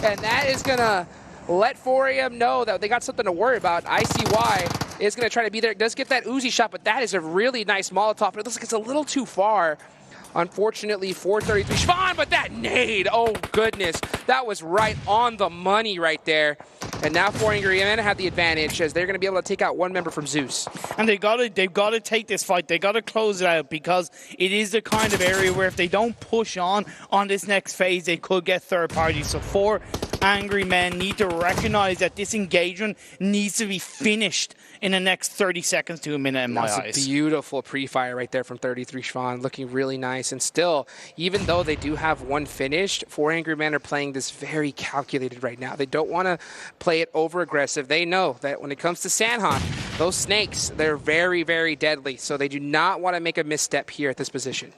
and that is going to let 4AM know that they got something to worry about. ICY is going to try to be there. It does get that Uzi shot, but that is a really nice Molotov, but it looks like it's a little too far. Unfortunately, 433 Schwan, but that nade, oh goodness, that was right on the money right there. And now 4 Angry Men have the advantage, as they're going to be able to take out one member from Zeus. And they've got to take this fight. They've got to close it out, because it is the kind of area where if they don't push on this next phase, they could get third party. So 4 Angry Men need to recognize that this engagement needs to be finished in the next 30 seconds to a minute in my eyes. That's a beautiful pre-fire right there from 33 Schwan, looking really nice. And still, even though they do have one finished, 4 Angry Men are playing this very calculated right now. They don't want to play it over-aggressive. They know that when it comes to Sanhok, those snakes, they're very, very deadly. So they do not want to make a misstep here at this position.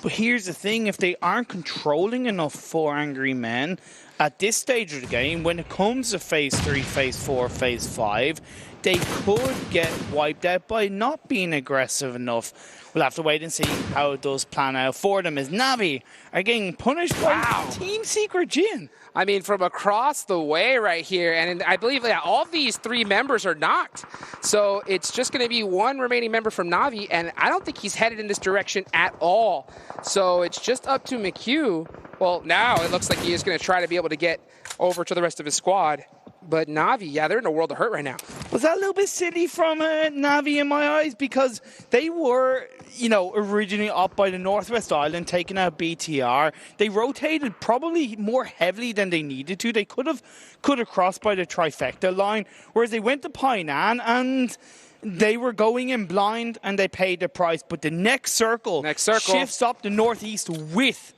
But here's the thing, if they aren't controlling enough 4 Angry Men at this stage of the game, when it comes to Phase 3, Phase 4, Phase 5, they could get wiped out by not being aggressive enough. We'll have to wait and see how it does plan out for them, as Navi are getting punished by Team Secret Jin. I mean, from across the way right here, and I believe that all of these 3 members are knocked. So it's just going to be one remaining member from Navi, and I don't think he's headed in this direction at all. So it's just up to McHugh. Well, now it looks like he is going to try to be able to get over to the rest of his squad. But Navi, yeah, they're in a world of hurt right now. Was that a little bit silly from Navi in my eyes? Because they were, originally up by the Northwest Island, taking out BTR. They rotated probably more heavily than they needed to. They could have crossed by the trifecta line, whereas they went to Painan and they were going in blind and they paid the price. But the next circle shifts up the northeast with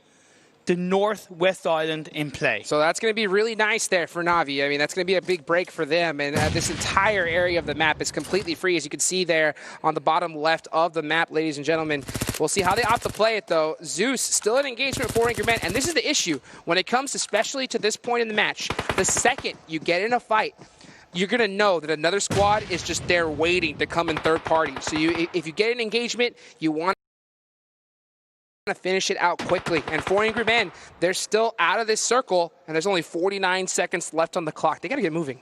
the Northwest Island in play. So that's going to be really nice there for Navi. I mean, that's going to be a big break for them. And this entire area of the map is completely free, as you can see there on the bottom left of the map, ladies and gentlemen. We'll see how they opt to play it, though. Zeus still in engagement with 4 Angry Men. And this is the issue when it comes especially to this point in the match. The second you get in a fight, you're going to know that another squad is just there waiting to come in third party. So if you get an engagement, you want to finish it out quickly. And 4 Angry Men, they're still out of this circle, and there's only 49 seconds left on the clock. They got to get moving.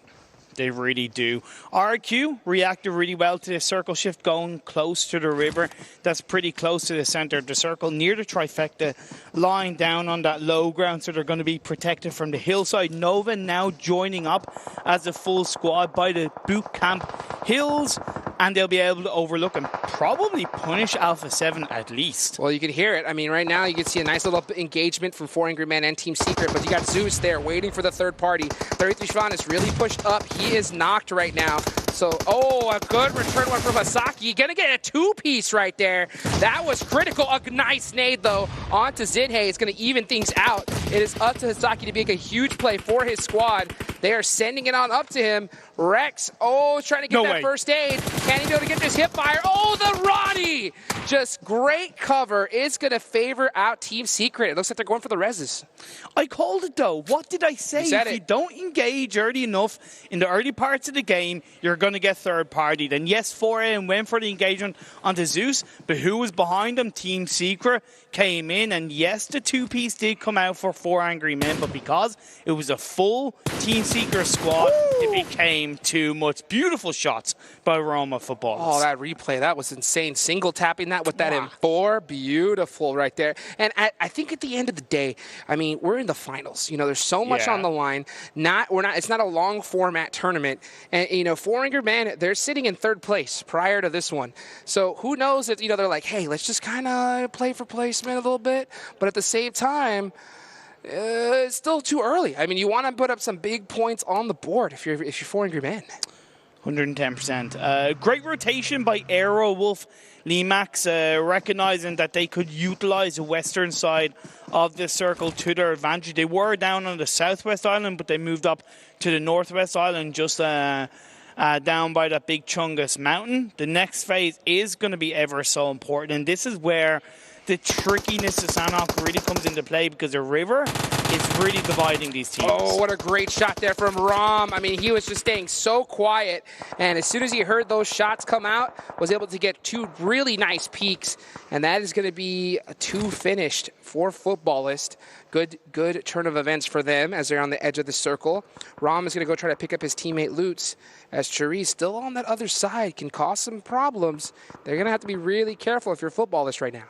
They really do. RQ reacted really well to the circle shift going close to the river. That's pretty close to the center of the circle, near the trifecta, lying down on that low ground, so they're going to be protected from the hillside. Nova now joining up as a full squad by the boot camp hills, and they'll be able to overlook and probably punish Alpha 7 at least. Well, you can hear it. I mean, right now you can see a nice little engagement from 4 Angry Men and Team Secret, but you got Zeus there waiting for the third party. 33 Schwan is really pushed up. He is knocked right now. So, a good return one from Hasaki. Gonna get a two-piece right there. That was critical. A nice nade, though, onto Zinhei. It's gonna even things out. It is up to Hasaki to make a huge play for his squad. They are sending it on up to him. Rex, trying to get that first aid. Can he be able to get this hip fire? The Ronnie! Just great cover. It's going to favor out Team Secret. It looks like they're going for the reses. I called it, though. What did I say? If you don't engage early enough in the early parts of the game, you're going to get third party. Then, yes, 4AM went for the engagement onto Zeus, but who was behind them? Team Secret came in, and yes, the two-piece did come out for 4 Angry Men, but because it was a full Team Secret squad, it became too much. Beautiful shots by Roma footballers. That replay, that was insane. Single tapping that with that M4, beautiful right there. And I think at the end of the day, I mean, we're in the finals. There's so much on the line. It's not a long format tournament. And 4 Angry Men, they're sitting in third place prior to this one. So who knows if they're like, hey, let's just kind of play for placement a little bit. But at the same time, it's still too early. I mean, you want to put up some big points on the board if you're 4 Angry Men. 110%. Great rotation by Aero Wolf Limax, recognizing that they could utilize the western side of the circle to their advantage. They were down on the southwest island, but they moved up to the northwest island, just down by that big Chungus mountain. The next phase is going to be ever so important, and this is where the trickiness of Sanhok really comes into play, because the river is really dividing these teams. What a great shot there from Rom. I mean, he was just staying so quiet, and as soon as he heard those shots come out, was able to get 2 really nice peaks, and that is going to be a 2 finished for Footballist. Good turn of events for them as they're on the edge of the circle. Rom is going to go try to pick up his teammate Lutz, as Cherie still on that other side can cause some problems. They're going to have to be really careful if you're Footballist right now.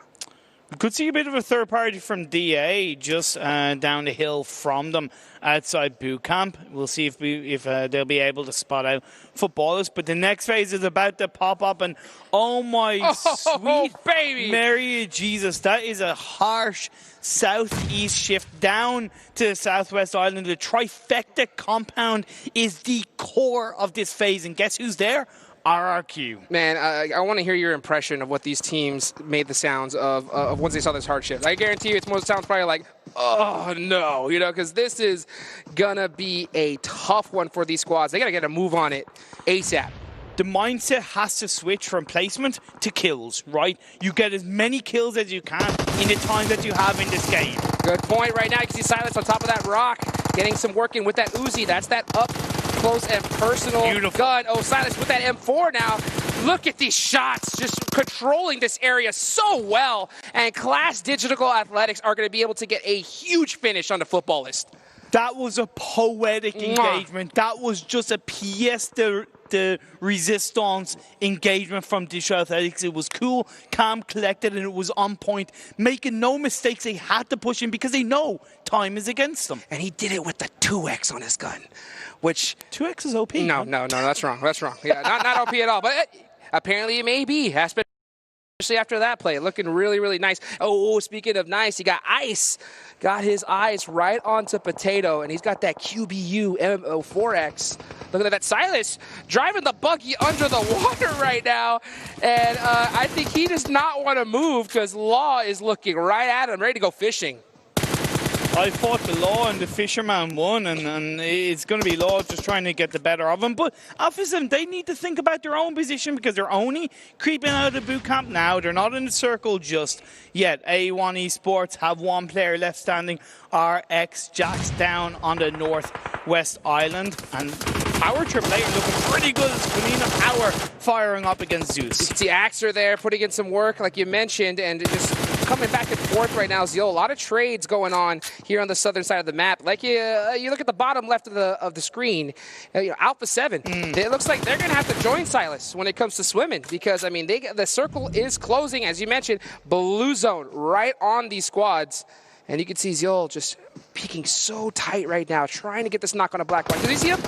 Could see a bit of a third party from DA just down the hill from them outside boot camp. We'll see if they'll be able to spot out footballers. But the next phase is about to pop up, and oh my sweet baby, Mary of Jesus, that is a harsh southeast shift down to the southwest island. The trifecta compound is the core of this phase, and guess who's there? RRQ. Man, I want to hear your impression of what these teams made the sounds of once they saw this hard shift. I guarantee you it's more sounds probably like, oh no, you know, because this is gonna be a tough one for these squads. They gotta get a move on it ASAP. The mindset has to switch from placement to kills, right? You get as many kills as you can in the time that you have in this game. Good point right now. You can see Silas on top of that rock, getting some work in with that Uzi. That's that up close and personal gun. Oh, Silas with that M4 now. Look at these shots, just controlling this area so well. And Class Digital Athletics are going to be able to get a huge finish on the football list. That was a poetic engagement. That was just a pièce de resistance engagement from Digital Athletics. It was cool, calm, collected, and it was on point. Making no mistakes, they had to push him because they know time is against them. And he did it with the 2X on his gun, which... 2X is OP. No, that's wrong. That's wrong. Yeah, not OP at all, but apparently it may be. Especially after that play, looking really, really nice. Oh, speaking of nice, he got Ice. Got his eyes right onto Potato, and he's got that QBU M04X. Look at that. Silas driving the buggy under the water right now. And I think he does not want to move because Law is looking right at him, ready to go fishing. I fought the Law and the Fisherman won, and it's going to be Law just trying to get the better of him. But Alpha 7, they need to think about their own position because they're only creeping out of the boot camp now. They're not in the circle just yet. A1 Esports have one player left standing. RX Jack's down on the northwest island, and Power AAA are looking pretty good as Kalina Power firing up against Zeus. You can see Axer there putting in some work, like you mentioned, and just coming back and forth right now. Zio, a lot of trades going on here on the southern side of the map. Like you look at the bottom left of the screen, Alpha 7. It looks like they're going to have to join Silas when it comes to swimming because I mean the circle is closing, as you mentioned. Blue zone right on these squads. And you can see Ziol just peeking so tight right now, trying to get this knock on a black one. Did you see him?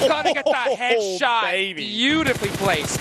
Gotta get that headshot. Baby. Beautifully placed.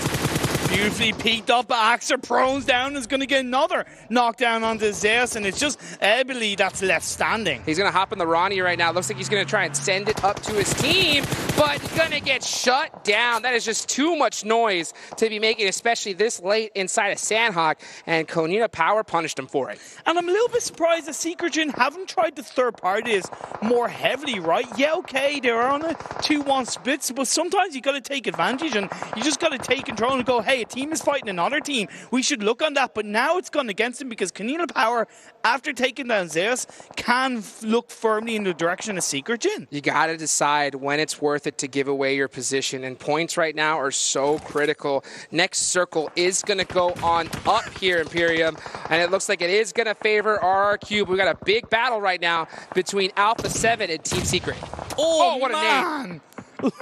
Beautifully peeked up. Axer prones down is going to get another knockdown onto Zeus, and it's just Ebely that's left standing. He's going to hop in the Ronnie right now. Looks like he's going to try and send it up to his team, but going to get shut down. That is just too much noise to be making, especially this late inside of Sandhawk, and Konina Power punished him for it. And I'm a little bit surprised that Secretgen haven't tried the third parties more heavily, right? Yeah, okay, they're on a 2-1 splits, but sometimes you got to take advantage, and you just got to take control and go, hey, a team is fighting another team. We should look on that. But now it's gone against him because Kanina Power, after taking down Zeus, can look firmly in the direction of Secretgen. You got to decide when it's worth it to give away your position. And points right now are so critical. Next circle is going to go on up here, Imperium. And it looks like it is going to favor RRQ. We got a big battle right now between Alpha 7 and Team Secret. Oh what man. a name.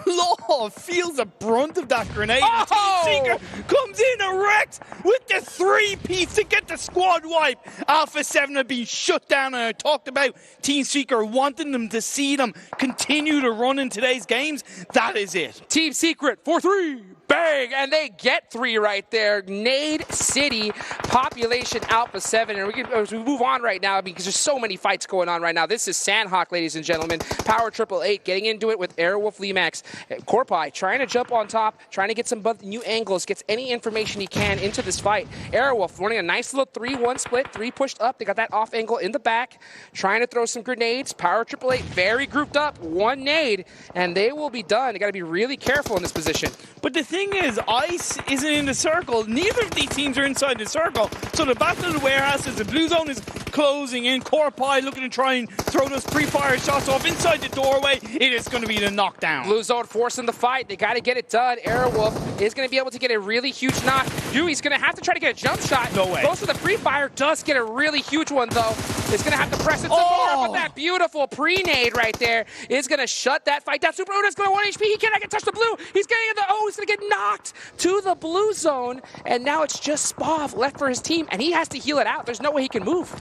Law feels the brunt of that grenade. Oh! Team Secret comes in erect with the 3-piece to get the squad wipe. Alpha 7 have been shut down, and I talked about Team Secret wanting them to see them continue to run in today's games. That is it. Team Secret 4-3. Bang! And they get 3 right there. Nade City, population Alpha 7. And as we move on right now, because there's so many fights going on right now. This is Sandhawk, ladies and gentlemen. Power 888 getting into it with Airwolf Limax. Corpai trying to jump on top, trying to get some new angles, gets any information he can into this fight. Airwolf running a nice little 3-1 split, 3 pushed up. They got that off angle in the back, trying to throw some grenades. Power 888 very grouped up, 1 nade, and they will be done. They got to be really careful in this position. But the thing is, Ice isn't in the circle. Neither of these teams are inside the circle. So the battle of the warehouses, the blue zone is closing in. Corpai looking to try and throw those pre-fire shots off inside the doorway. It is going to be the knockdown. Blue zone forcing the fight. They got to get it done. Airwolf is going to be able to get a really huge knock. Dewey's going to have to try to get a jump shot. No way. Goes for the pre-fire. Does get a really huge one, though. is going to have to press it some more, but that beautiful pre-nade right there is going to shut that fight down. Super Una's going to 1 HP. He cannot get touch the blue. He's getting in the he's going to get knocked to the blue zone, and now it's just Spav left for his team, and he has to heal it out. There's no way he can move.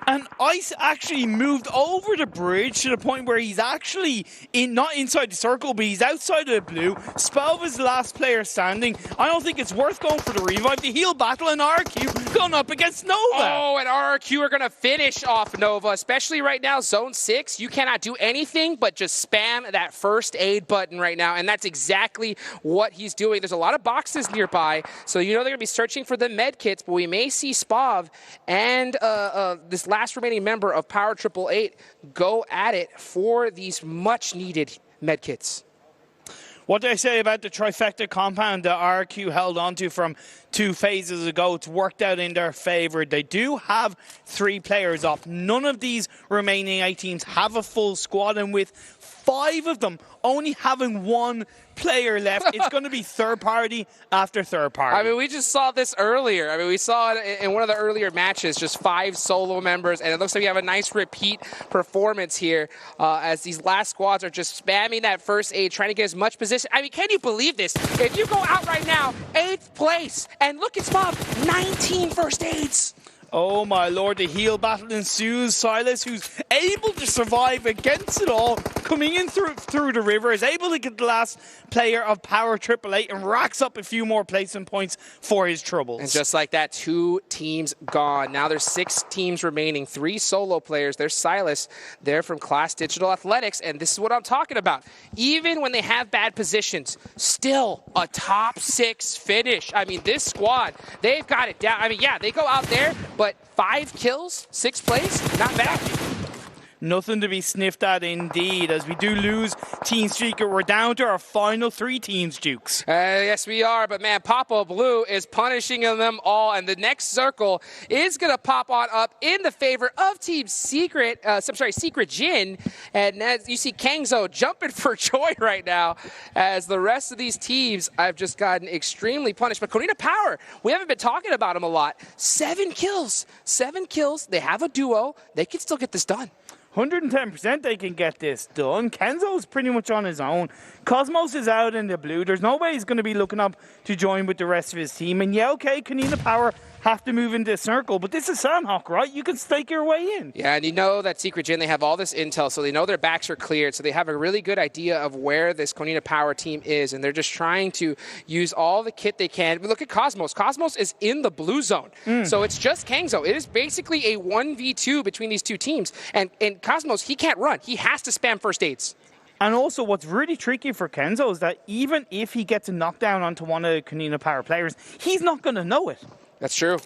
And Ice actually moved over the bridge to the point where he's actually not inside the circle, but he's outside of the blue. Spav is the last player standing. I don't think it's worth going for the revive. The heal battle and RQ going up against Nova. Oh, and RQ are going to finish off Nova, especially right now, Zone 6. You cannot do anything but just spam that first aid button right now, and that's exactly what he's doing. There's a lot of boxes nearby, so you know they're going to be searching for the med kits, but we may see Spav and this last remaining member of Power 888 go at it for these much-needed medkits. What did I say about the trifecta compound that RQ held onto from 2 phases ago? It's worked out in their favor. They do have 3 players off. None of these remaining 8 teams have a full squad, and with 5 of them only having 1 player left, it's going to be third party after third party. I mean, we just saw this earlier. I mean, we saw it in one of the earlier matches, just 5 solo members, and it looks like we have a nice repeat performance here as these last squads are just spamming that first aid, trying to get as much position. I mean, can you believe this? If you go out right now, 8th place, and look at Spav, 19 first aids. Oh my lord, the heal battle ensues. Silas, who's able to survive against it all, coming in through the river, is able to get the last player of Power 888 and racks up a few more placement points for his troubles. And just like that, 2 teams gone. Now there's 6 teams remaining, 3 solo players. There's Silas. They're from Class Digital Athletics, and this is what I'm talking about. Even when they have bad positions, still a top 6 finish. I mean, this squad, they've got it down. I mean, yeah, they go out there, but 5 kills, 6 plays, not bad. Nothing to be sniffed at indeed, as we do lose Team Streaker. We're down to our final 3 teams, Dukes. Yes, we are, but man, Papa Blue is punishing them all, and the next circle is going to pop on up in the favor of Team Secret, Secret Jin, and as you see Kangzo jumping for joy right now, as the rest of these teams have just gotten extremely punished. But Corina Power, we haven't been talking about them a lot. 7 kills, they have a duo, they can still get this done. 110% they can get this done. Kenzo's pretty much on his own. Cosmos is out in the blue. There's nobody who's going to be looking up to join with the rest of his team. And yeah, okay, Kanina Power have to move into a circle, but this is Samhawk, right? You can stake your way in. Yeah, and you know that Secret Jin, they have all this intel, so they know their backs are cleared, so they have a really good idea of where this Konina Power team is, and they're just trying to use all the kit they can. But look at Cosmos. Cosmos is in the blue zone, so it's just Kangzo. It is basically a 1v2 between these 2 teams, and Cosmos, he can't run. He has to spam first aids. And also, what's really tricky for Kenzo is that even if he gets a knockdown onto one of the Kanina Power players, he's not going to know it. That's true.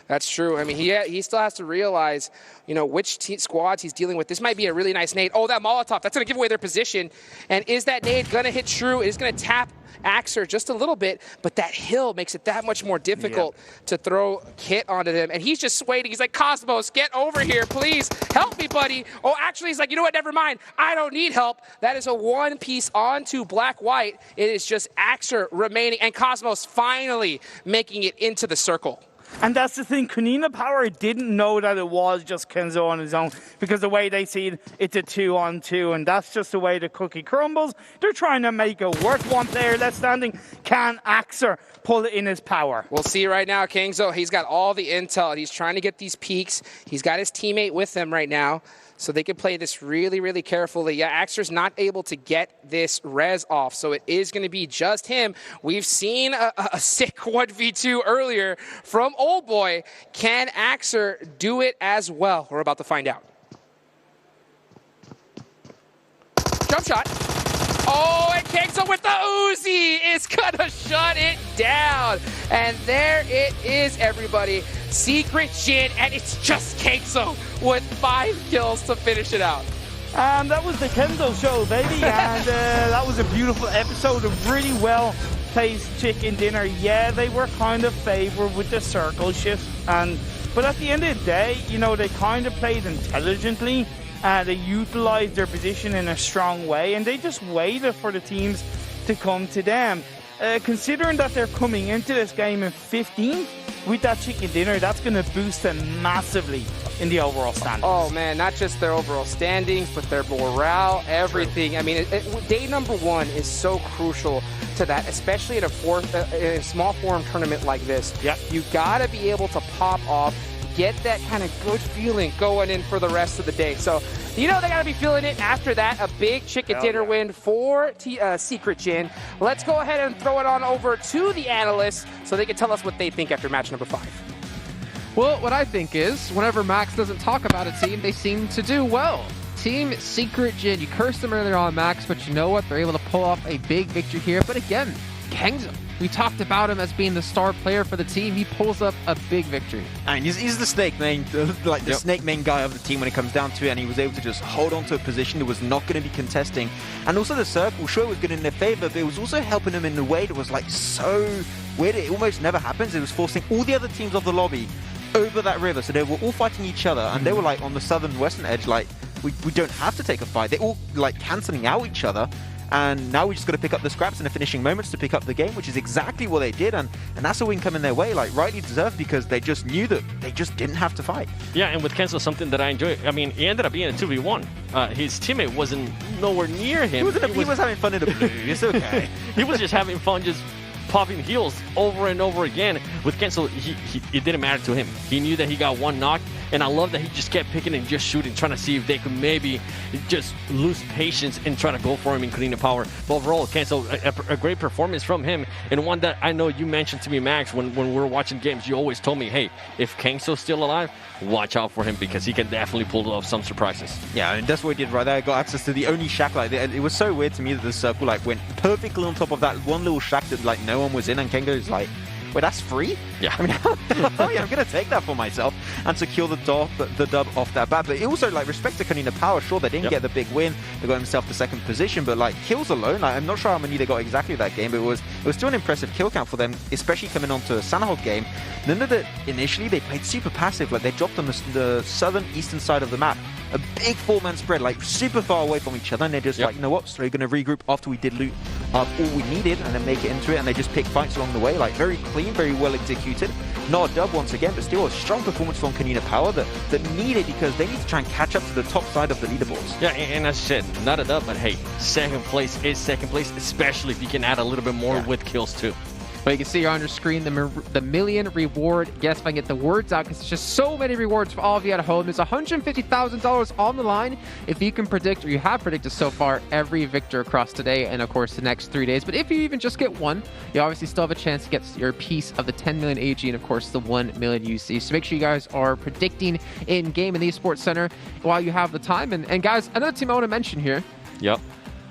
That's true. I mean, he still has to realize, you know, which squads he's dealing with. This might be a really nice nade. Oh, that Molotov, that's going to give away their position. And is that nade going to hit true? It is going to tap Axer just a little bit, but that hill makes it that much more difficult to throw kit onto them. And he's just waiting. He's like, Cosmos, get over here, please. Help me, buddy. Oh, actually, he's like, you know what? Never mind. I don't need help. That is a 1 piece onto Black-White. It is just Axer remaining, and Cosmos finally making it into the circle. And that's the thing, Kanina Power didn't know that it was just Kenzo on his own, because the way they see it, it's a 2-on-2, and that's just the way the cookie crumbles. They're trying to make it work. 1 player left standing. Can Axer pull it in his power? We'll see right now, Kangzo. He's got all the intel. He's trying to get these peaks. He's got his teammate with him right now, so they can play this really, really carefully. Yeah, Axer's not able to get this res off, so it is going to be just him. We've seen a sick 1v2 earlier from Old Boy. Can Axer do it as well? We're about to find out. Jump shot. Oh, and Kangzo with the Uzi is going to shut it down. And there it is, everybody. Secret Jin, and it's just Kangzo with 5 kills to finish it out. And that was the Kenzo show, baby. And that was a beautiful episode of really well-placed chicken dinner. Yeah, they were kind of favored with the circle shift. But at the end of the day, you know, they kind of played intelligently. They utilized their position in a strong way, and they just waited for the teams to come to them. considering that they're coming into this game in 15th, with that chicken dinner, that's going to boost them massively in the overall standings. Oh man, not just their overall standings, but their morale, everything. True. I mean, day number 1 is so crucial to that, especially at a small forum tournament like this. Yep. You got to be able to pop off, get that kind of good feeling going in for the rest of the day. So, you know they got to be feeling it. After that, a big chicken dinner win for Secret Jin. Let's go ahead and throw it on over to the analysts so they can tell us what they think after match number 5. Well, what I think is, whenever Max doesn't talk about a team, they seem to do well. Team Secret Jin, you cursed them earlier on, Max, but you know what? They're able to pull off a big victory here. But again, Kangzo, we talked about him as being the star player for the team. He pulls up a big victory. And he's the snake main, snake main guy of the team when it comes down to it, and he was able to just hold on to a position that was not going to be contesting. And also the circle, sure, was good in their favor, but it was also helping them in a way that was like so weird. It almost never happens. It was forcing all the other teams of the lobby over that river, so they were all fighting each other, and they were like on the southern western edge, like we don't have to take a fight. They're all like cancelling out each other. And now we just got to pick up the scraps in the finishing moments to pick up the game, which is exactly what they did. And that's a win coming their way, like rightly deserved, because they just knew that they just didn't have to fight. Yeah, and with Kenzo, something that I enjoy. I mean, he ended up being a 2v1. His teammate wasn't nowhere near him. He was having fun in the blue. It's okay. He was just having fun, just popping heals over and over again. With Kenzo, it didn't matter to him. He knew that he got one knock, and I love that he just kept picking and just shooting, trying to see if they could maybe just lose patience and try to go for him in Karina Power. But overall, Kenzo, a great performance from him, and one that I know you mentioned to me, Max, when we were watching games. You always told me, hey, if Kenzo's still alive, watch out for him, because he can definitely pull off some surprises. Yeah, and that's what he did right there. I got access to the only shack. Like, it was so weird to me that the circle like went perfectly on top of that one little shack that like no one was in, and Kengo's like, wait, that's free? Yeah. I mean, oh yeah, I'm going to take that for myself and secure the dub off that bat. But also, like, respect to Karina Power. Sure, they didn't get the big win. They got themselves the second position, but like kills alone, like, I'm not sure how many they got exactly that game, but it was still an impressive kill count for them, especially coming onto a Sanahok game. None of that initially, they played super passive. Like, they dropped on the southern eastern side of the map. A big 4-man spread, like super far away from each other, and they're just like, you know what, so we're going to regroup after we did loot all we needed and then make it into it, and they just pick fights along the way, like very clean, very well executed. Not a dub once again, but still a strong performance from Karina Power that needed, because they need to try and catch up to the top side of the leaderboards. Yeah, and as I said, not a dub, but hey, second place is second place, especially if you can add a little bit more with kills too. But you can see here on your screen the million reward. Guess if I can get the words out, because it's just so many rewards for all of you at home. There's $150,000 on the line if you can predict, or you have predicted so far, every victor across today and of course the next 3 days. But if you even just get one, you obviously still have a chance to get your piece of the 10 million AG and of course the 1 million UC. So make sure you guys are predicting in game in the Esports Center while you have the time. And guys, another team I want to mention here. Yep.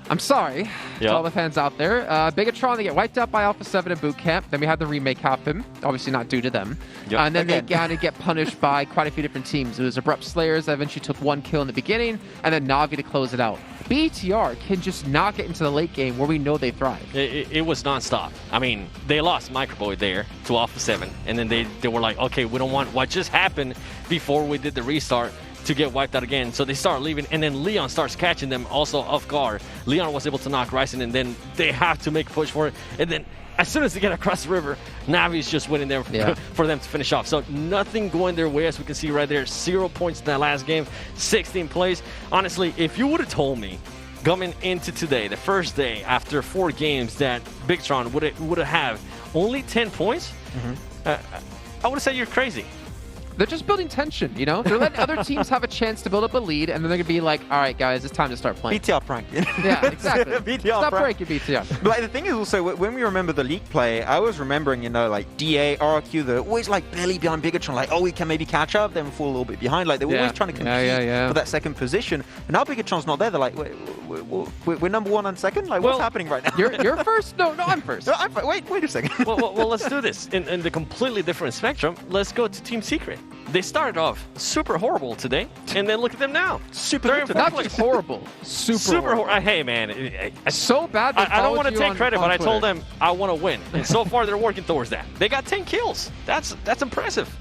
I'm sorry to all the fans out there. Bigatron, they get wiped out by Alpha 7 in boot camp. Then we have the remake happen. Obviously not due to them. Yep. And then they gotta get punished by quite a few different teams. It was Abrupt Slayers that eventually took 1 kill in the beginning, and then Na'Vi to close it out. BTR can just not get into the late game where we know they thrive. It was non-stop. I mean, they lost Microboy there to Alpha 7, and then they were like, okay, we don't want what just happened before we did the restart to get wiped out again. So they start leaving, and then Leon starts catching them also off guard. Leon was able to knock Ryzen, and then they have to make a push for it. And then as soon as they get across the river, Navi's just waiting there for them to finish off. So nothing going their way, as we can see right there. 0 points in that last game, 16 plays. Honestly, if you would have told me coming into today, the first day after 4 games, that Bigtron would have only 10 points, I would have said you're crazy. They're just building tension, you know? They're letting other teams have a chance to build up a lead, and then they're going to be like, all right, guys, it's time to start playing. BTR prank. Yeah, exactly. Stop breaking BTR. But like, the thing is also, when we remember the league play, I was remembering, you know, like DA, RRQ, they're always like barely behind Bigatron, like, oh, we can maybe catch up, then we fall a little bit behind. Like, they were always trying to compete for that second position. And now Bigatron's not there. They're like, we're number 1 and second? Like, what's happening right now? You're first? No, I'm first. No, I'm first. Wait a second. well, let's do this. In the completely different spectrum, let's go to Team Secret. They started off super horrible today, and then look at them now. Not just horrible. Super horrible. Hey, man. So bad. I don't want to take credit, but I told them I want to win. And so far, they're working towards that. They got 10 kills. That's impressive.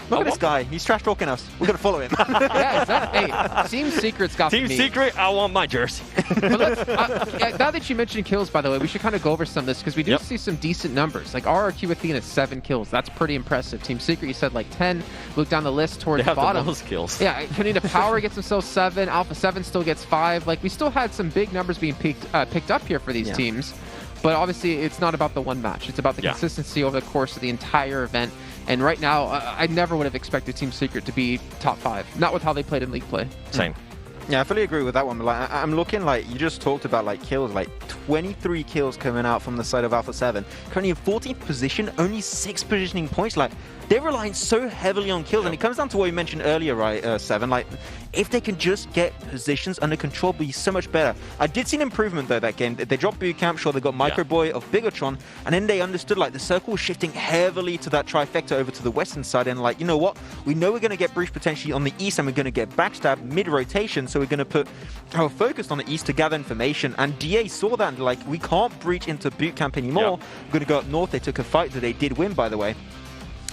Look at this guy. He's trash talking us. We're going to follow him. Yeah, exactly. Hey, Team Secret's got Team me. Secret, I want my jersey. But let's, now that you mentioned kills, by the way, we should kind of go over some of this because we do see some decent numbers. Like RRQ Athena, 7 kills. That's pretty impressive. Team Secret, you said like 10. Look down the list towards They the have bottom. the most kills. Yeah, Kanina Power gets himself 7. Alpha 7 still gets 5. Like, we still had some big numbers being picked up here for these teams. But obviously, it's not about the one match. It's about the consistency over the course of the entire event. And right now, I never would have expected Team Secret to be top 5. Not with how they played in League play. Same. Yeah, I fully agree with that one. But like, I'm looking like you just talked about like kills, like 23 kills coming out from the side of Alpha 7. Currently in 14th position, only 6 positioning points. Like they're relying so heavily on kills, and it comes down to what you mentioned earlier, right, Seven? Like if they can just get positions under control, it'll be so much better. I did see an improvement though that game. They dropped Boot Camp, sure they got Micro Boy of Bigatron, and then they understood like the circle was shifting heavily to that trifecta over to the western side, and like, you know what? We know we're going to get breach potentially on the east, and we're going to get backstab mid-rotation, so we're going to put our focus on the east to gather information. And DA saw that, and like, we can't breach into Boot Camp anymore. We're going to go up north. They took a fight that they did win, by the way.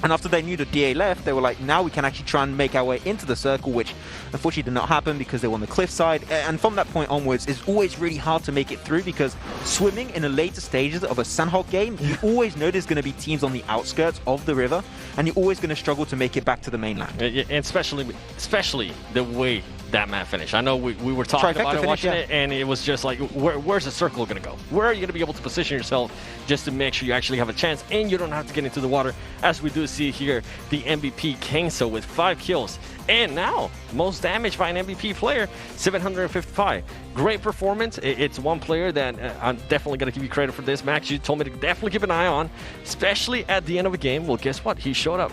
And after they knew that DA left, they were like, now we can actually try and make our way into the circle, which unfortunately did not happen because they were on the cliffside. And from that point onwards, it's always really hard to make it through because swimming in the later stages of a Sandhog game, you always know there's going to be teams on the outskirts of the river, and you're always going to struggle to make it back to the mainland. And especially the way that map finished. I know we were talking about it, watching it, and it was just like, where's the circle going to go? Where are you going to be able to position yourself just to make sure you actually have a chance and you don't have to get into the water? As we do see here, the MVP Kangso with 5 kills. And now, most damage by an MVP player, 755. Great performance. It's one player that I'm definitely going to give you credit for this, Max. You told me to definitely keep an eye on, especially at the end of a game. Well, guess what? He showed up.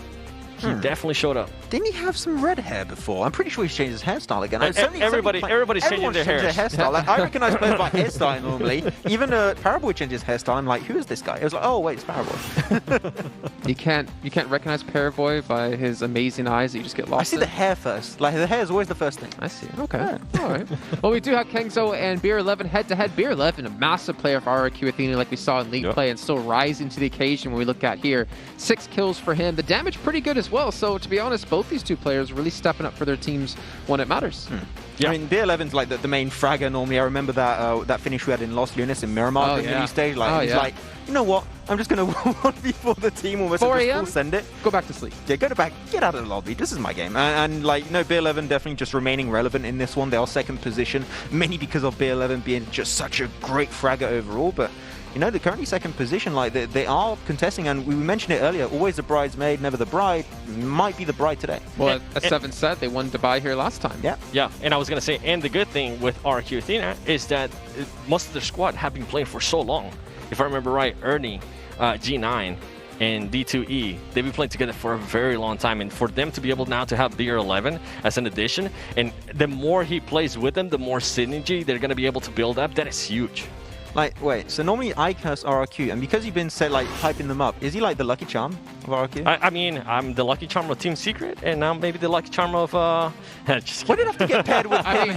He definitely showed up. Didn't he have some red hair before? I'm pretty sure he's changed his hairstyle again. Everybody's changing their hairstyle. Like, I recognize players by hairstyle normally. Even Paraboy changes hairstyle. I'm like, who is this guy? I was like, oh wait, it's Paraboy. You can't recognize Paraboy by his amazing eyes that you just get lost. I see the hair first. Like the hair is always the first thing. I see. Okay. Yeah. All right. Well, we do have Kangso and Beer 11 head to head. Beer 11, a massive player for RRQ Athena, like we saw in League play, and still rising to the occasion when we look at here. 6 kills for him. The damage pretty good as well. So to be honest, both these two players really stepping up for their teams when it matters. Yeah. I mean, B11's like the main fragger normally. I remember that that finish we had in Los Lunas in Miramar in the league stage. Like, he's like, you know what? I'm just going to 1v4 the team almost. 4 a.m. Send it. Go back to sleep. Yeah, go back. Get out of the lobby. This is my game. And like, no, B11 definitely just remaining relevant in this one. They are second position, mainly because of B11 being just such a great fragger overall. But you know, they're currently second position. Like they are contesting, and we mentioned it earlier. Always the bridesmaid, never the bride. Might be the bride today. Well, as Seven said, they won Dubai here last time. Yeah. And I was gonna say, and the good thing with RQ Athena is that most of their squad have been playing for so long. If I remember right, Ernie, G9, and D2E, they've been playing together for a very long time, and for them to be able now to have Beer 11 as an addition, and the more he plays with them, the more synergy they're gonna be able to build up. That is huge. Like, wait, so normally I curse RRQ, and because you've been said like hyping them up, is he like the lucky charm of RRQ? I mean, I'm the lucky charm of Team Secret, and now maybe the lucky charm of just why did I have to get paired with him? I mean,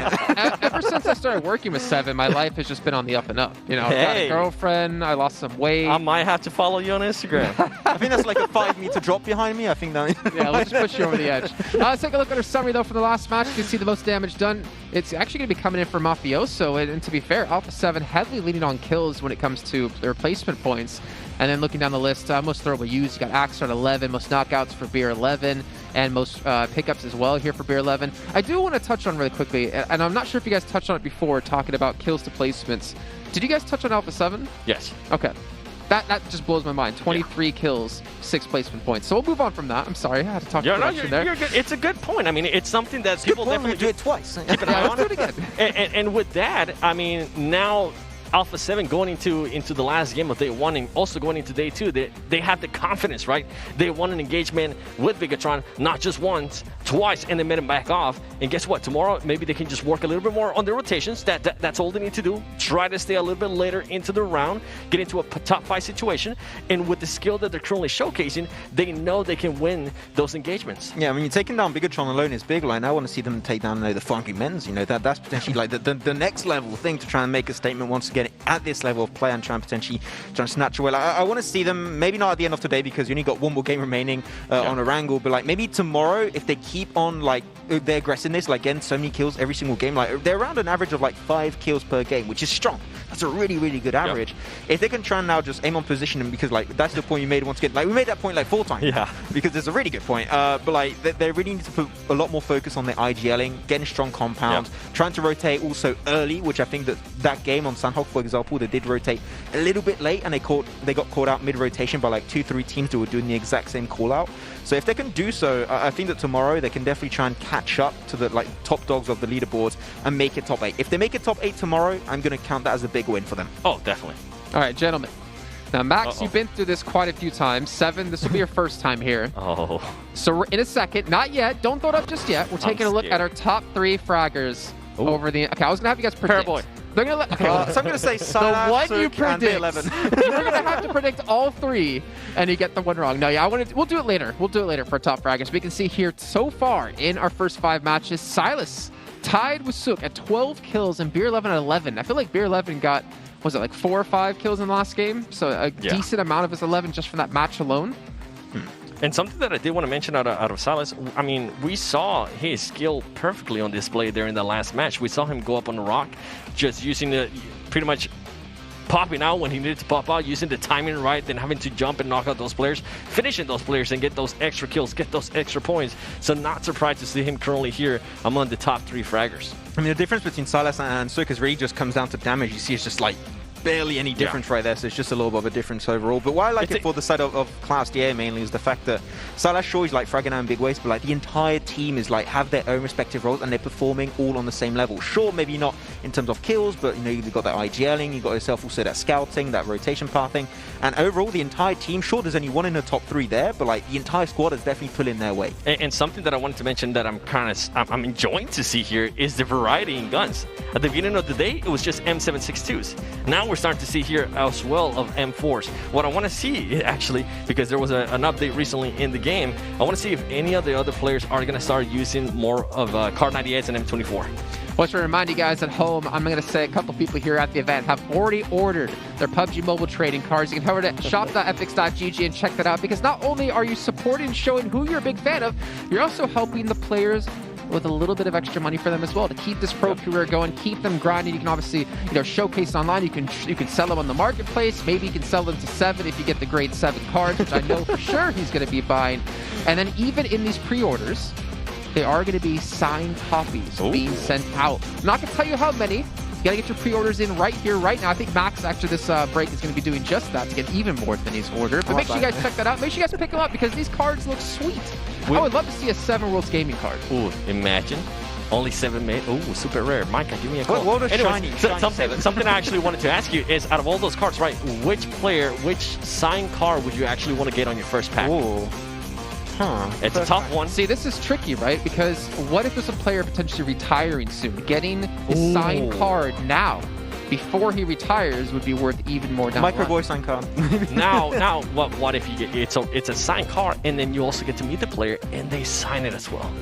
ever since I started working with Seven, my life has just been on the up and up. You know, I got a girlfriend, I lost some weight. I might have to follow you on Instagram. I think that's like a 5-meter drop behind me. I think that. Yeah, we'll just push you over the edge. Let's take a look at our summary though from the last match. You can see the most damage done. It's actually going to be coming in for Mafioso, and to be fair, Alpha 7 heavily leading on kills when it comes to their replacement points. And then looking down the list, most throwable use, you got Axar at 11, most knockouts for Beer 11, and most pickups as well here for Beer 11. I do want to touch on really quickly, and I'm not sure if you guys touched on it before, talking about kills to placements. Did you guys touch on Alpha 7? Yes. Okay. That just blows my mind. 23 kills, 6 placement points. So we'll move on from that. I'm sorry, I had to talk to production there. You're good. It's a good point. I mean, it's something that people definitely do it twice. Keep an eye on it. And with that, I mean, now Alpha 7 going into the last game of day 1 and also going into day 2, they have the confidence, right? They won an engagement with Bigatron, not just once, twice, and they made him back off. And guess what? Tomorrow, maybe they can just work a little bit more on their rotations. That's all they need to do. Try to stay a little bit later into the round, get into a top 5 situation, and with the skill that they're currently showcasing, they know they can win those engagements. Yeah, I mean, taking down Bigatron alone is big. Like, I want to see them take down the Funky Men's. You know, that's potentially like the next level thing to try and make a statement once again. get at this level of play and try and snatch away. Like, I want to see them, maybe not at the end of today because you only got one more game remaining on Erangel, but like maybe tomorrow if they keep on like their aggressiveness, like getting so many kills every single game, like they're around an average of like 5 kills per game, which is strong. That's a really, really good average. If they can try and now just aim on positioning, because like that's the point you made once again. Like we made that point like 4 times. Yeah. Because it's a really good point. But like they really need to put a lot more focus on their IGLing, getting strong compounds, trying to rotate also early, which I think that game on Sanhok, for example, they did rotate a little bit late and they got caught out mid-rotation by like 2-3 teams who were doing the exact same call out. So if they can do so, I think that tomorrow they can definitely try and catch up to the like top dogs of the leaderboards and make it top 8. If they make it top 8 tomorrow, I'm going to count that as a big win for them. Oh, definitely. All right, gentlemen. Now, Max, you've been through this quite a few times. 7, this will be your first time here. So we're in a second. Not yet. Don't throw it up just yet. We're taking a look at our top 3 fraggers over the... Okay, I was going to have you guys predict. Paraboy. They're gonna let, okay, so I'm going to say Salah, the one Suk, you predict. and 11. You're going to have to predict all 3, and you get the one wrong. No, yeah, we'll do it later. We'll do it later for top fraggers. We can see here so far in our first 5 matches, Silas tied with Suk at 12 kills and Beer 11 at 11. I feel like Beer 11 got, was it like 4 or 5 kills in the last game? So a decent amount of his 11 just from that match alone. And something that I did want to mention out of Silas, I mean, we saw his skill perfectly on display there in the last match. We saw him go up on the rock, just using the pretty much popping out when he needed to pop out, using the timing right, then having to jump and knock out those players, finishing those players and get those extra kills, get those extra points. So not surprised to see him currently here among the top 3 fraggers. I mean, the difference between Silas and Suk really just comes down to damage. You see, it's just like barely any difference right there, so it's just a little bit of a difference overall. But why I like it for the side of Klaus DA mainly is the fact that Salah sure is like fragging out in big ways, but like the entire team is like have their own respective roles and they're performing all on the same level. Sure, maybe not in terms of kills, but you know, you've got that IGLing, you've got yourself also that scouting, that rotation pathing, and overall the entire team, sure there's only one in the top 3 there, but like the entire squad is definitely pulling their weight. And something that I wanted to mention that I'm enjoying to see here is the variety in guns. At the beginning of the day, it was just M762s. Now we're starting to see here as well of M4s. What I want to see, actually, because there was an update recently in the game, I want to see if any of the other players are going to start using more of Kar 98s and M24. Well, to remind you guys at home, I'm going to say a couple people here at the event have already ordered their PUBG mobile trading cards. You can head over to shop.epix.gg and check that out, because not only are you supporting, showing who you're a big fan of, you're also helping the players with a little bit of extra money for them as well to keep this pro career going, keep them grinding. You can obviously, showcase online. You can sell them on the marketplace. Maybe you can sell them to 7 if you get the grade 7 cards, which I know for sure he's going to be buying. And then even in these pre-orders, there are going to be signed copies being sent out. I'm not going to tell you how many. You got to get your pre-orders in right here, right now. I think Max, after this break, is going to be doing just that to get even more than he's ordered. But make sure you guys check that out. Make sure you guys pick them up because these cards look sweet. I would love to see a 7 Worlds Gaming card. Ooh, imagine. Only 7 made. Ooh, super rare. Micah, give me a call. What a shiny something I actually wanted to ask you is, out of all those cards, right, which signed card would you actually want to get on your first pack? Ooh. It's a tough one. See, this is tricky, right? Because what if there's a player potentially retiring soon? Getting his signed card now, before he retires, would be worth even more down the line. Microboy signed card. now, what if you get it's a signed card, and then you also get to meet the player, and they sign it as well.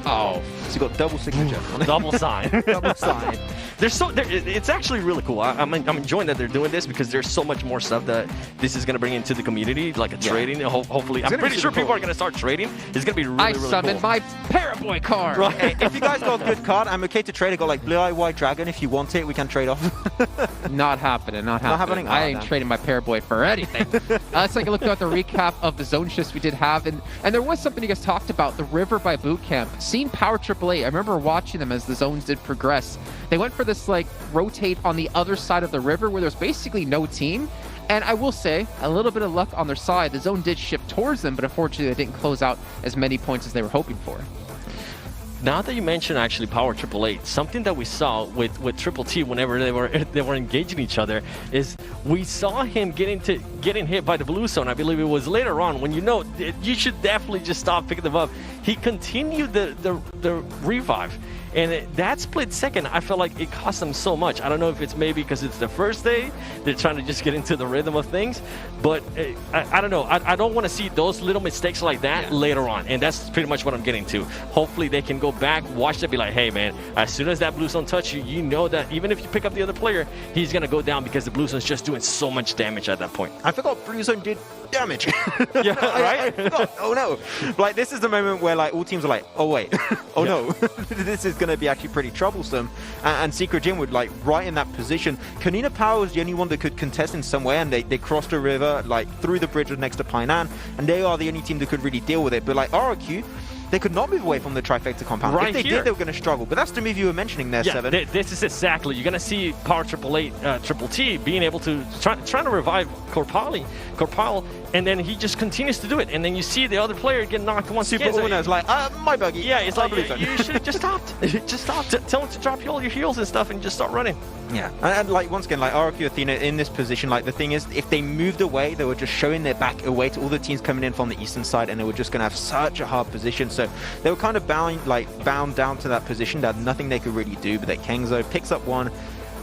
Oh, so you got double signature. Double sign. Double sign. It's actually really cool. I'm enjoying that they're doing this because there's so much more stuff that this is going to bring into the community, like a trading. Hopefully, I'm pretty sure people are going to start trading. It's going to be really cool. I summoned my Paraboy card. Right. Hey, if you guys got a good card, I'm okay to trade. I got like Blue Eye White Dragon. If you want it, we can trade off. Not happening. Not happening. I ain't trading my Paraboy for anything. Let's take a look at the recap of the zone shifts we did have, and there was something you guys talked about, the River by Boot Camp. Seeing Power AAA, I remember watching them as the zones did progress. They went for this like rotate on the other side of the river where there's basically no team. And I will say, a little bit of luck on their side. The zone did shift towards them, but unfortunately they didn't close out as many points as they were hoping for. Now that you mention actually Power AAA, something that we saw with Triple T whenever they were engaging each other is we saw him getting hit by the blue zone. I believe it was later on when you should definitely just stop picking them up. he continued the revive. And that split second, I felt like it cost them so much. I don't know if it's maybe because it's the first day, they're trying to just get into the rhythm of things. But I don't know. I don't want to see those little mistakes like that later on. And that's pretty much what I'm getting to. Hopefully they can go back, watch it, be like, hey, man, as soon as that blue zone touch you, you know that even if you pick up the other player, he's going to go down because the blue zone's just doing so much damage at that point. I forgot blue zone did damage. Yeah, right? I forgot. Oh, no. Like, this is the moment where, like, all teams are like, oh, wait. Oh, no. This is going to be actually pretty troublesome. And Secret Jim would, like, right in that position. Kanina Power was the only one that could contest in some way, and they crossed the river, like, through the bridge next to Painan, and they are the only team that could really deal with it. But, like, RRQ, they could not move away from the trifecta compound. Right if they here. did, they were going to struggle. But that's the move you were mentioning there, Seven. This is exactly. You're going to see Power Triple 8 Triple T being able to trying to revive Corpal, and then he just continues to do it. And then you see the other player get knocked once again. Super Uno's like, my buggy. Yeah, it's like, you should have just stopped. Just stop. Tell him to drop all your heals and stuff and just start running. Yeah, and like, once again, like, RRQ Athena in this position, like, the thing is, if they moved away, they were just showing their back away to all the teams coming in from the eastern side, and they were just going to have such a hard position. So they were kind of bound down to that position, that nothing they could really do. But that Kengzo picks up one.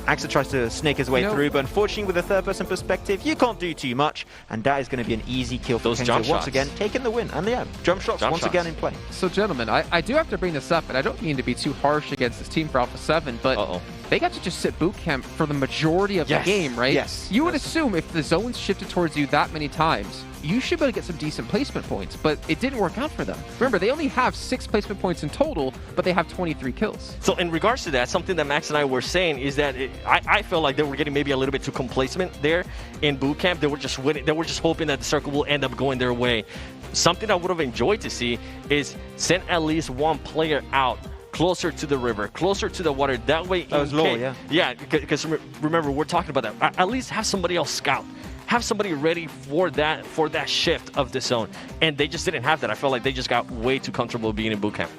Axa tries to snake his way through, but unfortunately with a third-person perspective, you can't do too much, and that is going to be an easy kill for Kengzo once again, taking the win. And yeah, jump shots again in play. So gentlemen, I do have to bring this up, and I don't mean to be too harsh against this team for Alpha 7, but they got to just sit boot camp for the majority of the game, right? Yes. You would assume if the zone's shifted towards you that many times, you should be able to get some decent placement points, but it didn't work out for them. Remember, they only have 6 placement points in total, but they have 23 kills. So in regards to that, something that Max and I were saying is that I felt like they were getting maybe a little bit too complacent there in boot camp. They were just winning. They were just hoping that the circle will end up going their way. Something I would have enjoyed to see is send at least one player out closer to the river, closer to the water. That way, that was low, yeah. Yeah, because remember, we're talking about that. At least have somebody else scout. Have somebody ready for that shift of the zone. And they just didn't have that. I felt like they just got way too comfortable being in boot camp.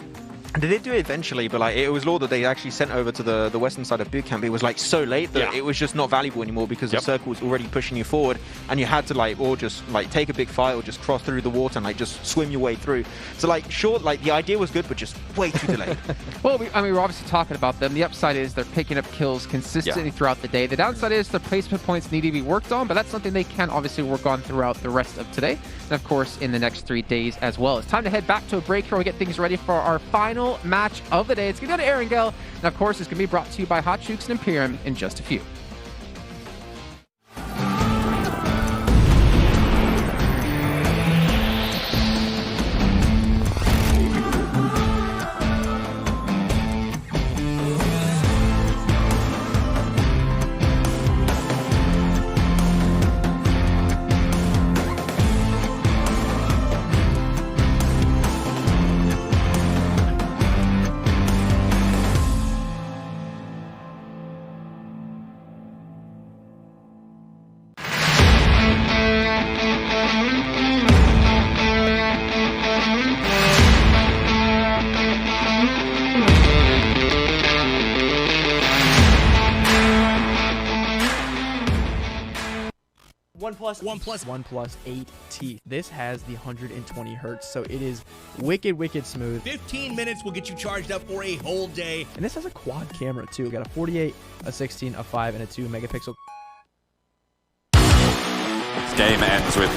And they did do it eventually, but like, it was law that they actually sent over to the western side of boot camp. It was like so late that it was just not valuable anymore, because the circle was already pushing you forward, and you had to like, or just like take a big fight, or just cross through the water and like just swim your way through. So like, sure, like the idea was good, but just way too delayed. Well, I mean, we're obviously talking about them. The upside is they're picking up kills consistently throughout the day. The downside is their placement points need to be worked on, but that's something they can obviously work on throughout the rest of today, and of course in the next 3 days as well. It's time to head back to a break here. We get things ready for our final match of the day. It's going to go to Erangel, and of course it's going to be brought to you by Hot Chooks and Imperium in just a few. OnePlus 8 teeth. This has the 120 hertz, so it is wicked smooth. 15 minutes will get you charged up for a whole day. And this has a quad camera too. We got a 48, a 16, a 5, and a 2 megapixel. This game ends with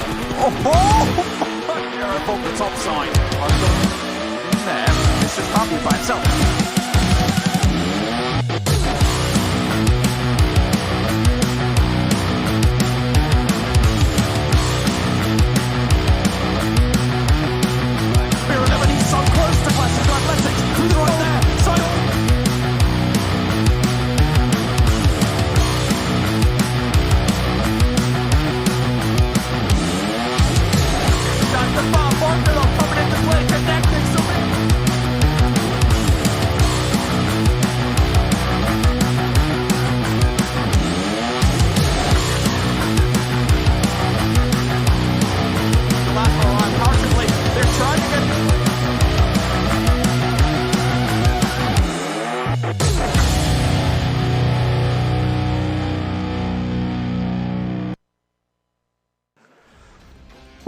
from the top side. In there, it's just Puppy by itself.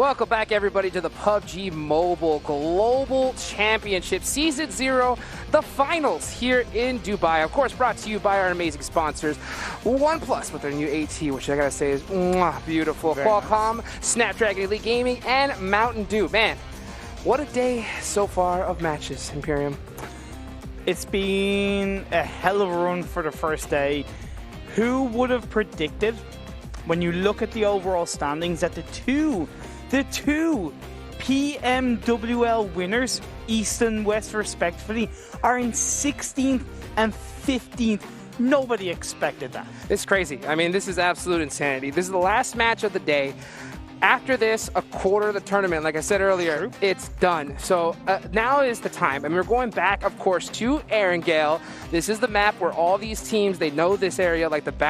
Welcome back, everybody, to the PUBG Mobile Global Championship Season 0, the finals here in Dubai. Of course, brought to you by our amazing sponsors, OnePlus with their new AT, which I gotta say is beautiful. Very Qualcomm, Snapdragon Elite Gaming, and Mountain Dew. Man, what a day so far of matches, Imperium. It's been a hell of a run for the first day. Who would have predicted, when you look at the overall standings, that the two PMWL winners, East and West respectively, are in 16th and 15th. Nobody expected that. It's crazy. I mean, this is absolute insanity. This is the last match of the day. After this, a quarter of the tournament, like I said earlier, it's done. So now is the time. I mean, we're going back, of course, to Erangel. This is the map where all these teams, they know this area like the back.